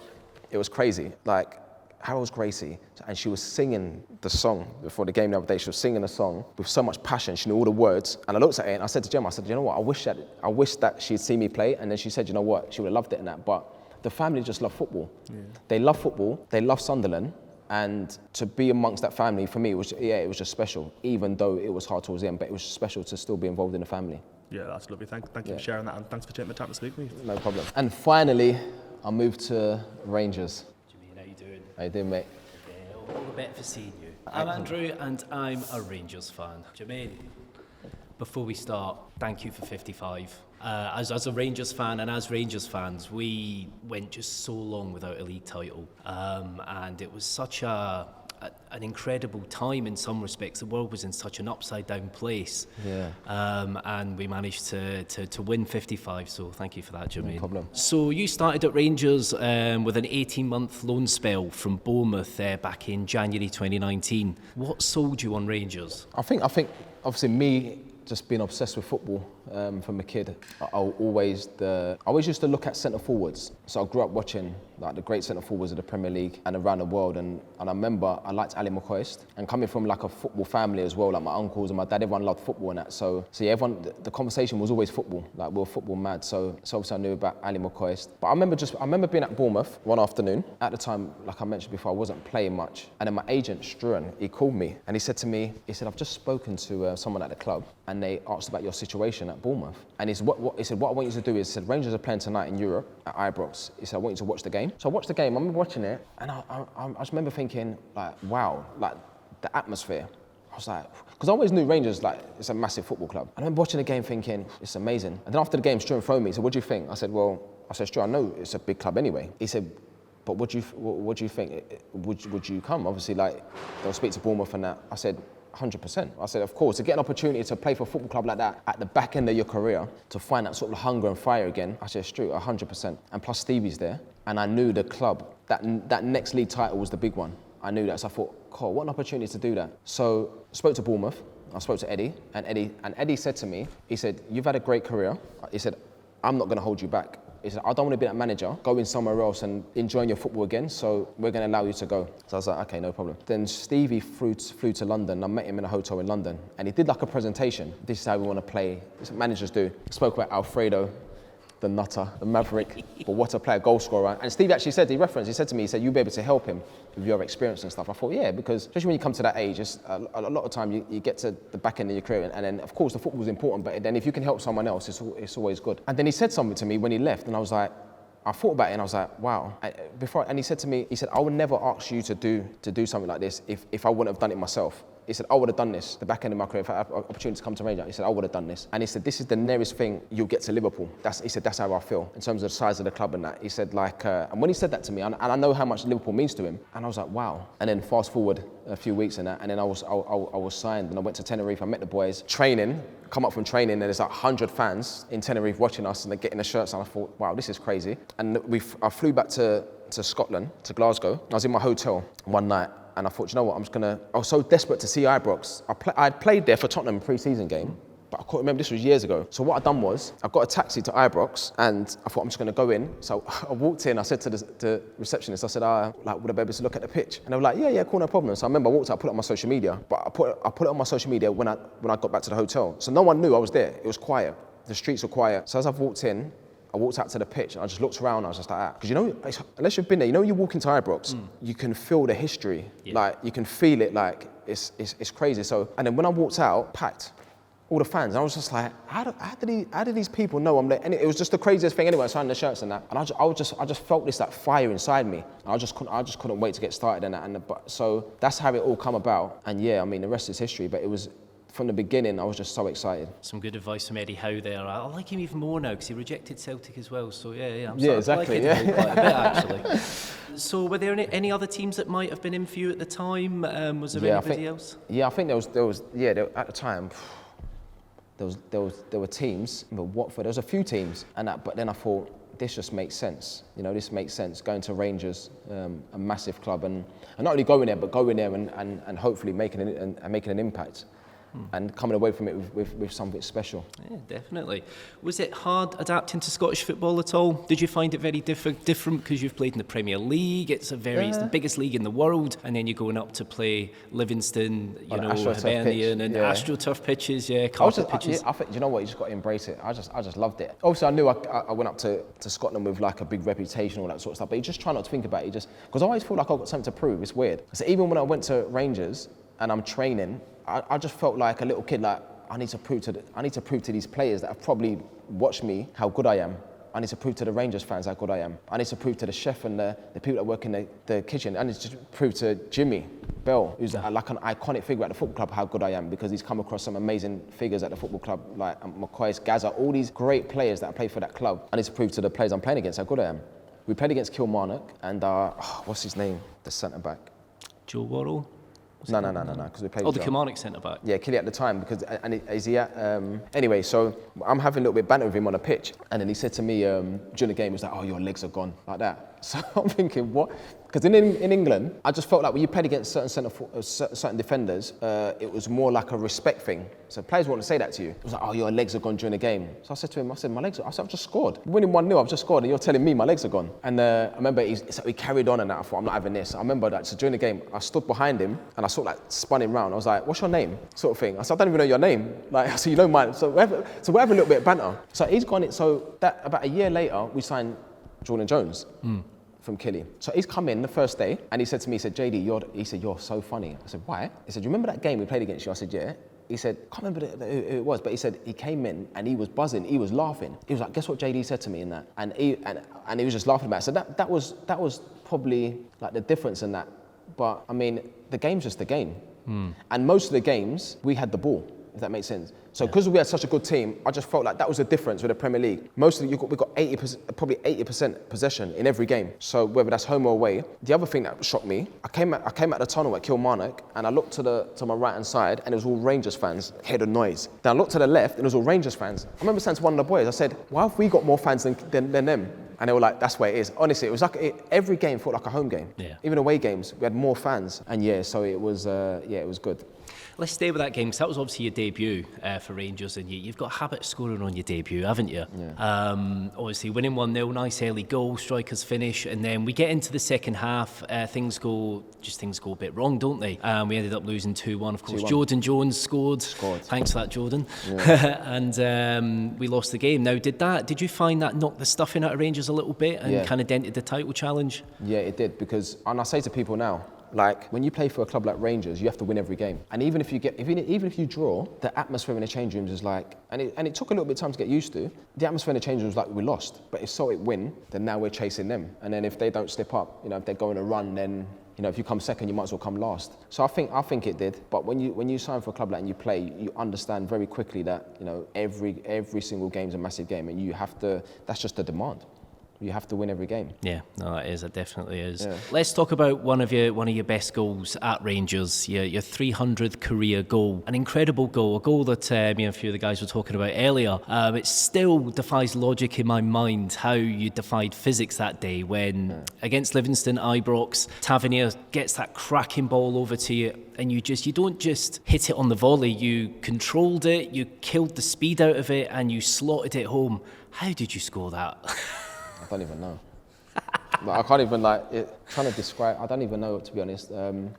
It was crazy. Like, Harold's Gracie, and she was singing the song before the game the other day. She was singing the song with so much passion. She knew all the words. And I looked at it and I said to Gemma, I said, you know what? I wish that she'd seen me play. And then she said, you know what? She would have loved it and that. But the family just love football. Yeah. They love football. They love Sunderland. And to be amongst that family, for me, it was just special. Even though it was hard towards the end, but it was special to still be involved in the family. Yeah, that's lovely. Thank you for sharing that, and thanks for taking the time to speak with me. No problem. And finally, I moved to Rangers. Jermain, how you doing? How you doing, mate? Yeah, all the better for seeing you. I'm Andrew, and I'm a Rangers fan. Jermain, before we start, thank you for 55. As a Rangers fan, and as Rangers fans, we went just so long without a league title, and it was such an incredible time in some respects. The world was in such an upside down place, and we managed to win 55, so thank you for that, Jermain. No problem. So you started at Rangers with an 18-month loan spell from Bournemouth back in January 2019. What sold you on Rangers? I think obviously me just being obsessed with football from a kid. I always used to look at centre forwards. So I grew up watching like the great centre forwards of the Premier League and around the world, and I remember I liked Ali McCoist, and coming from like a football family as well, like my uncles and my dad, everyone loved football and that. So yeah, the conversation was always football. Like, we were football mad. So obviously I knew about Ali McCoist. But I remember being at Bournemouth one afternoon. At the time, like I mentioned before, I wasn't playing much, and then my agent Struan, he called me and he said to me, I've just spoken to someone at the club, and they asked about your situation at Bournemouth. And he said, what I want you to do is, he said, Rangers are playing tonight in Europe at Ibrox. He said, I want you to watch the game. So I watched the game. I remember watching it, and I just remember thinking, like, wow, like the atmosphere. I was like, because I always knew Rangers, like, it's a massive football club. And I remember watching the game thinking, it's amazing. And then after the game, Struan phoned me. He said, what do you think? I said, Struan, I know it's a big club anyway. He said, but what do you think? Would you come? Obviously, like, they'll speak to Bournemouth and that. I said, 100%. I said, of course, to get an opportunity to play for a football club like that at the back end of your career, to find that sort of hunger and fire again, I said, it's true, 100%. And plus Stevie's there, and I knew the club, that next league title was the big one. I knew that, so I thought, cool, what an opportunity to do that. So I spoke to Bournemouth, I spoke to Eddie, and Eddie said to me, he said, you've had a great career. He said, I'm not going to hold you back. He said, I don't want to be that manager, going somewhere else and enjoying your football again, so we're going to allow you to go. So I was like, okay, no problem. Then Stevie flew to London. I met him in a hotel in London, and he did like a presentation. This is how we want to play. This is what managers do. He spoke about Alfredo, the nutter, the maverick, but what a player, goal scorer. And Steve actually said, he said to me, he said, you'll be able to help him with your experience and stuff. I thought, yeah, because especially when you come to that age, it's a lot of time you get to the back end of your career, and then of course the football is important, but then if you can help someone else, it's always good. And then he said something to me when he left, and I was like, I thought about it and I was like, wow. And he said to me, he said, I would never ask you to do something like this if I wouldn't have done it myself. He said, I would have done this, the back end of my career, if I had an opportunity to come to Rangers, he said, I would have done this. And he said, this is the nearest thing you'll get to Liverpool. He said, that's how I feel, in terms of the size of the club and that. He said, and when he said that to me, and I know how much Liverpool means to him, and I was like, wow. And then fast forward a few weeks and that, and then I was signed, and I went to Tenerife, I met the boys, training, come up from training, and there's like 100 fans in Tenerife watching us, and they're getting the shirts, and I thought, wow, this is crazy. And I flew back to Scotland, to Glasgow. I was in my hotel one night, and I thought, you know what, I was so desperate to see Ibrox. I'd played there for Tottenham pre-season game, but I can't remember, this was years ago. So what I'd done was, I got a taxi to Ibrox, and I thought, I'm just gonna go in. So I walked in, I said to the receptionist, I said, would I be able to look at the pitch? And they were like, yeah, cool, no problem. So I remember I walked out, I put it on my social media, but I put it on my social media when I got back to the hotel. So no one knew I was there, it was quiet. The streets were quiet. So as I've walked in, I walked out to the pitch and I just looked around and I was just like that. Because you know, unless you've been there, you know when you walk into Ibrox, you can feel the history. Yeah. Like, you can feel it, like, it's crazy. So, and then when I walked out, packed, all the fans, and I was just like, how do these people know I'm there? And it was just the craziest thing anyway, signing the shirts and that. And I just felt this like fire inside me. I just couldn't wait to get started and that. So that's how it all come about. And yeah, I mean, the rest is history, but it was, from the beginning, I was just so excited. Some good advice from Eddie Howe there. I like him even more now because he rejected Celtic as well. So yeah, I'm exactly. Liking him quite a bit actually. So were there any other teams that might have been in for you at the time? Was there anybody else? Yeah, I think there was at the time. There were teams, but Watford. There was a few teams, but then I thought, this just makes sense. You know, this makes sense. Going to Rangers, a massive club, and not only going there, but going there and hopefully making an impact. And coming away from it with something special. Yeah, definitely. Was it hard adapting to Scottish football at all? Did you find it very different because you've played in the Premier League? It's the biggest league in the world, and then you're going up to play Livingston, Hibernian and AstroTurf pitches, carpet pitches. I think, you know what, you just got to embrace it. I just loved it. Obviously, I knew I went up to Scotland with like a big reputation, all that sort of stuff, but you just try not to think about it. Because I always feel like I've got something to prove. It's weird. So even when I went to Rangers and I'm training, I just felt like a little kid, like I need to prove to these players that have probably watched me how good I am. I need to prove to the Rangers fans how good I am. I need to prove to the chef and the people that work in the kitchen. I need to prove to Jimmy Bell, who's like an iconic figure at the football club, how good I am, because he's come across some amazing figures at the football club, like McCoy, Gaza, all these great players that play for that club. I need to prove to the players I'm playing against how good I am. We played against Kilmarnock and what's his name? The centre back. Joe Worrell? No, because we played. Oh, the Kilmarnock centre back. Yeah, Killy at the time, is he at? Anyway, so I'm having a little bit of banter with him on a pitch, and then he said to me during the game, he was like, "Oh, your legs are gone," like that. So I'm thinking, what? Because in England, I just felt like when you played against certain defenders, it was more like a respect thing. So players wouldn't say that to you. It was like, "Oh, your legs are gone during the game." So I said to him, my legs are. I said, "I've just scored. Winning 1-0, I've just scored, and you're telling me my legs are gone." And I remember he carried on, and I thought, I'm not having this. I remember that. So during the game, I stood behind him, and I sort of like spun him round. I was like, "What's your name?" Sort of thing. I said, "I don't even know your name." Like, so you know mine. So we're having a little bit of banter. So he's gone. So that about a year later, we signed Jordan Jones. From Killy. So he's come in the first day and he said to me, he said, "JD, you're so funny." I said, "Why?" He said, "You remember that game we played against you?" I said, "Yeah." He said, "Can't remember who it was," but he said he came in and he was buzzing, he was laughing. He was like, "Guess what JD said to me in that?" And he was just laughing about it. So that was probably like the difference in that. But I mean, the game's just the game. And most of the games, we had the ball. if that makes sense. So because we had such a good team, I just felt like that was the difference with the Premier League. Mostly we got 80%, probably 80% possession in every game. So whether that's home or away. The other thing that shocked me, I came out the tunnel at Kilmarnock and I looked to my right hand side and it was all Rangers fans, heard the noise. Then I looked to the left and it was all Rangers fans. I remember saying to one of the boys, I said, why have we got more fans than them? And they were like, that's where it is. Honestly, it was like every game felt like a home game. Yeah. Even away games, we had more fans. And so it was good. Let's stay with that game, because that was obviously your debut for Rangers, and you've got a habit of scoring on your debut, haven't you? Yeah. Obviously, winning 1-0, nice early goal, strikers finish, and then we get into the second half, things go a bit wrong, don't they? We ended up losing 2-1, of course. 2-1. Jordan Jones scored. Thanks for that, Jordan. Yeah. And we lost the game. Now, did you find that knocked the stuffing out of Rangers a little bit and kind of dented the title challenge? Yeah, it did, because, and I say to people now, like, when you play for a club like Rangers, you have to win every game. And even if you draw, the atmosphere in the change rooms is like, and it took a little bit of time to get used to. The atmosphere in the change rooms was like, we lost. But if Celtic win, then now we're chasing them. And then if they don't slip up, if they go on a run, then, if you come second, you might as well come last. So I think it did. But when you sign for a club like and you play, you understand very quickly that, every single game is a massive game, and that's just the demand. You have to win every game. Yeah, no, it definitely is. Yeah. Let's talk about one of your best goals at Rangers, your 300th career goal. An incredible goal, a goal that a few of the guys were talking about earlier. It still defies logic in my mind how you defied physics that day when, against Livingston, Ibrox, Tavernier gets that cracking ball over to you, and you don't just hit it on the volley, you controlled it, you killed the speed out of it, and you slotted it home. How did you score that? I don't even know. I can't even trying to describe. I don't even know, to be honest,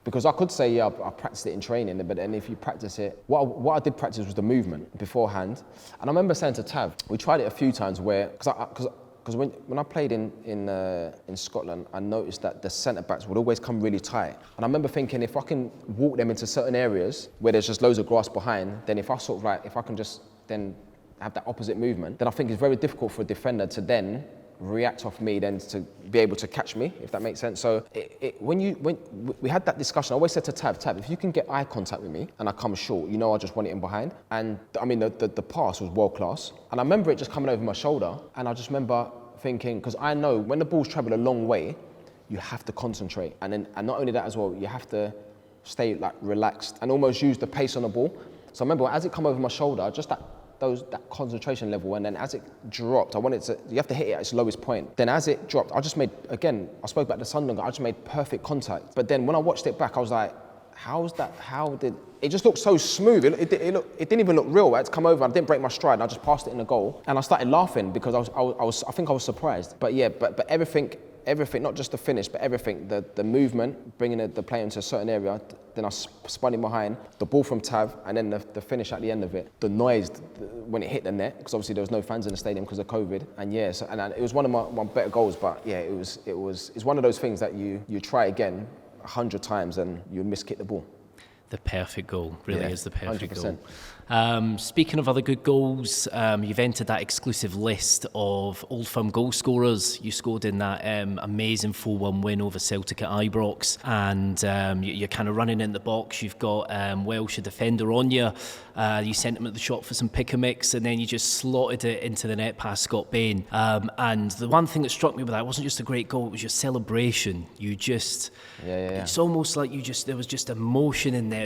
because I could say I practiced it in training, but then if you practice it, what I did practice was the movement beforehand. And I remember saying to Tav, we tried it a few times where because when I played in Scotland, I noticed that the centre backs would always come really tight. And I remember thinking, if I can walk them into certain areas where there's just loads of grass behind, then if I can just then have that opposite movement, then I think it's very difficult for a defender to then react off me, then to be able to catch me, if that makes sense. So when we had that discussion, I always said to Tav, if you can get eye contact with me and I come short, I just want it in behind. And I mean, the pass was world class. And I remember it just coming over my shoulder, and I just remember thinking, because I know when the ball's travel a long way, you have to concentrate. And not only that as well, you have to stay relaxed and almost use the pace on the ball. So I remember as it come over my shoulder, just that concentration level, and then as it dropped, you have to hit it at its lowest point. Then as it dropped, I just made, again, I spoke about the Sunderland, I just made perfect contact. But then when I watched it back, I was like, it just looked so smooth. It didn't even look real. I had to come over, I didn't break my stride, and I just passed it in the goal. And I started laughing because I think I was surprised. But yeah, but everything, not just the finish, but everything, the movement, bringing the player into a certain area, then I spun in behind, the ball from Tav, and then the finish at the end of it. The noise when it hit the net, because obviously there was no fans in the stadium because of COVID. And yeah, and it was one of my better goals, but yeah, it's one of those things that you try again 100 times and you miskick the ball. The perfect goal, really is the perfect 100%. goal. Speaking of other good goals, you've entered that exclusive list of Old Firm goal scorers. You scored in that amazing 4-1 win over Celtic at Ibrox, and you're kind of running in the box. You've got Welsh, a defender on you. You sent him at the shot for some pick and mix, and then you just slotted it into the net past Scott Bain. And the one thing that struck me with that wasn't just a great goal, it was your celebration. You just, it's almost like there was just emotion in there,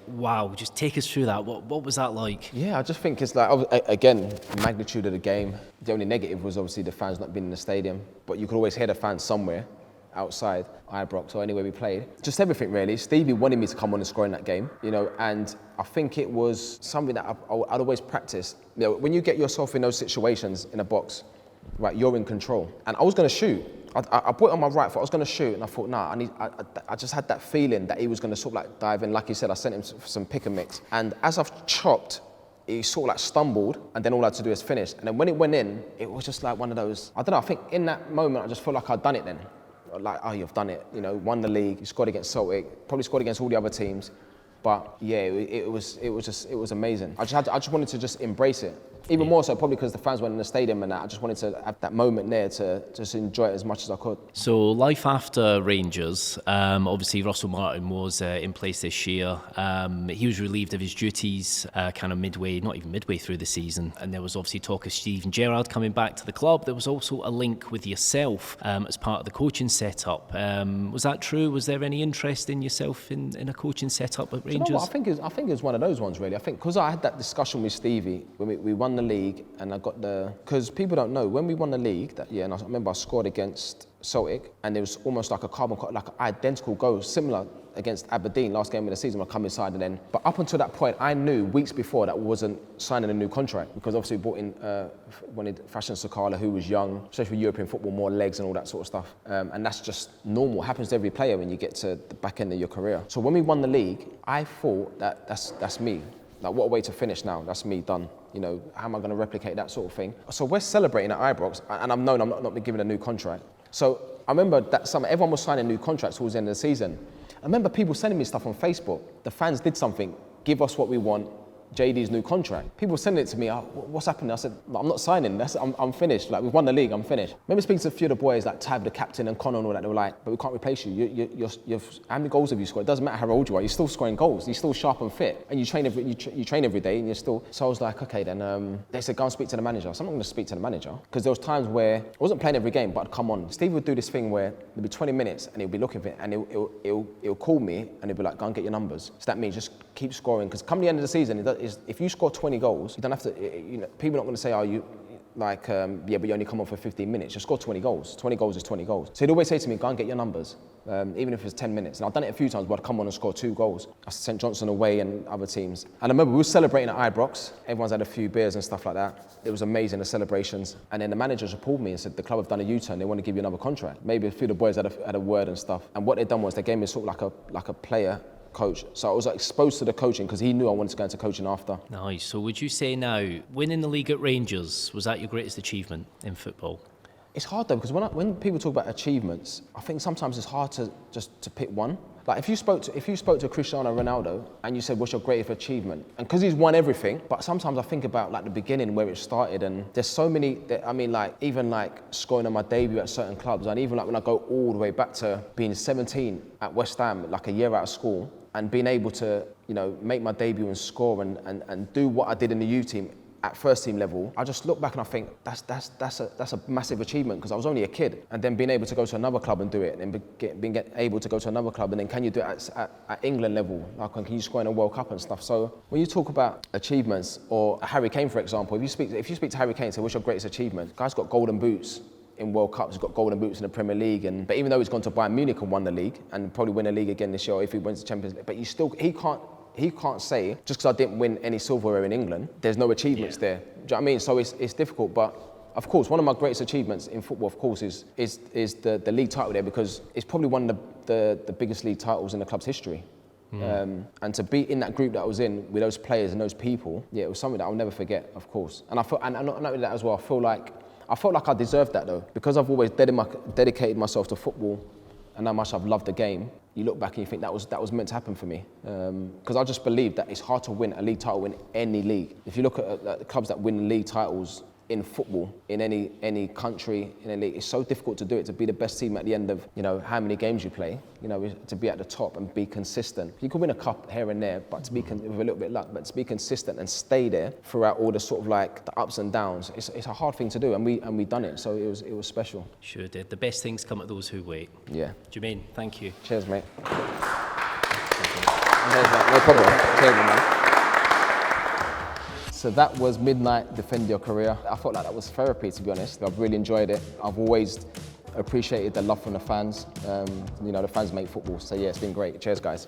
wow, just take us through that. What was that like? Yeah, I just think it's like, again, magnitude of the game. The only negative was obviously the fans not being in the stadium, but you could always hear the fans somewhere outside Ibrox or anywhere we played. Just everything really. Stevie wanted me to come on and score in that game, and I think it was something that I'd always practice. When you get yourself in those situations in a box, right, you're in control. And I was going to shoot. I put it on my right foot, I was going to shoot, and I thought, I just had that feeling that he was going to sort of dive in. Like you said, I sent him some pick and mix. And as I've chopped, he sort of stumbled, and then all I had to do is finish. And then when it went in, it was just like one of those, I don't know, I think in that moment, I just felt like I'd done it then. Like, oh, you've done it, won the league, you scored against Celtic, probably scored against all the other teams. But yeah, it was amazing. I just wanted to just embrace it. Even more so, probably because the fans went in the stadium and that. I just wanted to have that moment there to just enjoy it as much as I could. So, life after Rangers, obviously Russell Martin was in place this year. He was relieved of his duties kind of not even midway through the season. And there was obviously talk of Steven Gerrard coming back to the club. There was also a link with yourself as part of the coaching setup. Was that true? Was there any interest in yourself in a coaching setup at Rangers? You know what? I think it was one of those ones, really. I think because I had that discussion with Stevie when we won the league, and I got because people don't know, when we won the league that year, and I remember I scored against Celtic, and it was almost like like an identical goal, similar against Aberdeen last game of the season. I come inside, and then, but up until that point, I knew weeks before that wasn't signing a new contract, because obviously we brought in wanted Fashion Sakala, who was young, especially with European football, more legs and all that sort of stuff, and that's just normal. It happens to every player when you get to the back end of your career. So when we won the league, I thought that that's me. Like, what a way to finish now. That's me done. You know, how am I going to replicate that sort of thing? So we're celebrating at Ibrox, and I'm not being given a new contract. So I remember that summer, everyone was signing new contracts towards the end of the season. I remember people sending me stuff on Facebook. The fans did something, give us what we want, JD's new contract. People were sending it to me, what's happening? I said, I'm not signing, I'm finished. Like, we've won the league, I'm finished. I remember speaking to a few of the boys, like Tab, the captain, and Connor and all that, they were like, but we can't replace you. You're how many goals have you scored? It doesn't matter how old you are, you're still scoring goals, you're still sharp and fit, and you train every day, and you're still, so I was like, okay then, they said, go and speak to the manager. So I'm not gonna speak to the manager, because there was times where I wasn't playing every game, but I'd come on. Steve would do this thing where there'd be 20 minutes, and he'll be looking for it, and he'll call me, and he'll be like, go and get your numbers. So that means just keep scoring, because come the end of the season, if you score 20 goals, you don't have to, people are not going to say, oh, you, like, yeah, but you only come on for 15 minutes. Just score 20 goals. 20 goals is 20 goals. So he'd always say to me, go and get your numbers, even if it's 10 minutes. And I've done it a few times where I'd come on and score 2 goals. I sent Johnson away and other teams. And I remember we were celebrating at Ibrox. Everyone's had a few beers and stuff like that. It was amazing, the celebrations. And then the managers called me and said, the club have done a U-turn. They want to give you another contract. Maybe a few of the boys had a word and stuff. And what they'd done was they gave me sort of like a player coach. So I was exposed to the coaching because he knew I wanted to go into coaching after. Nice. So would you say now, winning the league at Rangers, was that your greatest achievement in football? It's hard though, because when people talk about achievements, I think sometimes it's hard to pick one. Like if you spoke to Cristiano Ronaldo and you said, what's your greatest achievement? And because he's won everything, but sometimes I think about like the beginning where it started, and there's so many, I mean, like even like scoring on my debut at certain clubs, and even like when I go all the way back to being 17 at West Ham, like a year out of school, and being able to, make my debut and score and do what I did in the U team at first team level, I just look back and I think that's a massive achievement, because I was only a kid, and then being able to go to another club and do it, and being able to go to another club, and then can you do it at England level? Like, can you score in a World Cup and stuff? So when you talk about achievements, or Harry Kane, for example, if you speak to Harry Kane and say, what's your greatest achievement? The guy's got golden boots in World Cups, he's got golden boots in the Premier League, but even though he's gone to Bayern Munich and won the league, and probably win the league again this year if he wins the Champions League, but he can't say, just because I didn't win any silverware in England, there's no achievements there. Do you know what I mean? So it's difficult, but of course, one of my greatest achievements in football, of course, is the league title there, because it's probably one of the biggest league titles in the club's history. And to be in that group that I was in with those players and those people, yeah, it was something that I'll never forget, of course. And not only that as well, I felt like I deserved that though, because I've always dedicated myself to football, and how much I've loved the game. You look back and you think that was meant to happen for me, because I just believe that it's hard to win a league title in any league. If you look at the clubs that win league titles in football, in any country, in a league, it's so difficult to do it, to be the best team at the end of how many games you play, to be at the top and be consistent. You can win a cup here and there, but to be with a little bit of luck, but to be consistent and stay there throughout all the sort of like the ups and downs, it's a hard thing to do, and we done it, so it was special. Sure did. The best things come to those who wait. Yeah. Jermain, thank you. Cheers, mate. No problem. Cheers, man. So that was Midnite Defend Your Career. I felt like that was therapy, to be honest. I've really enjoyed it. I've always appreciated the love from the fans. The fans make football. So yeah, it's been great. Cheers, guys.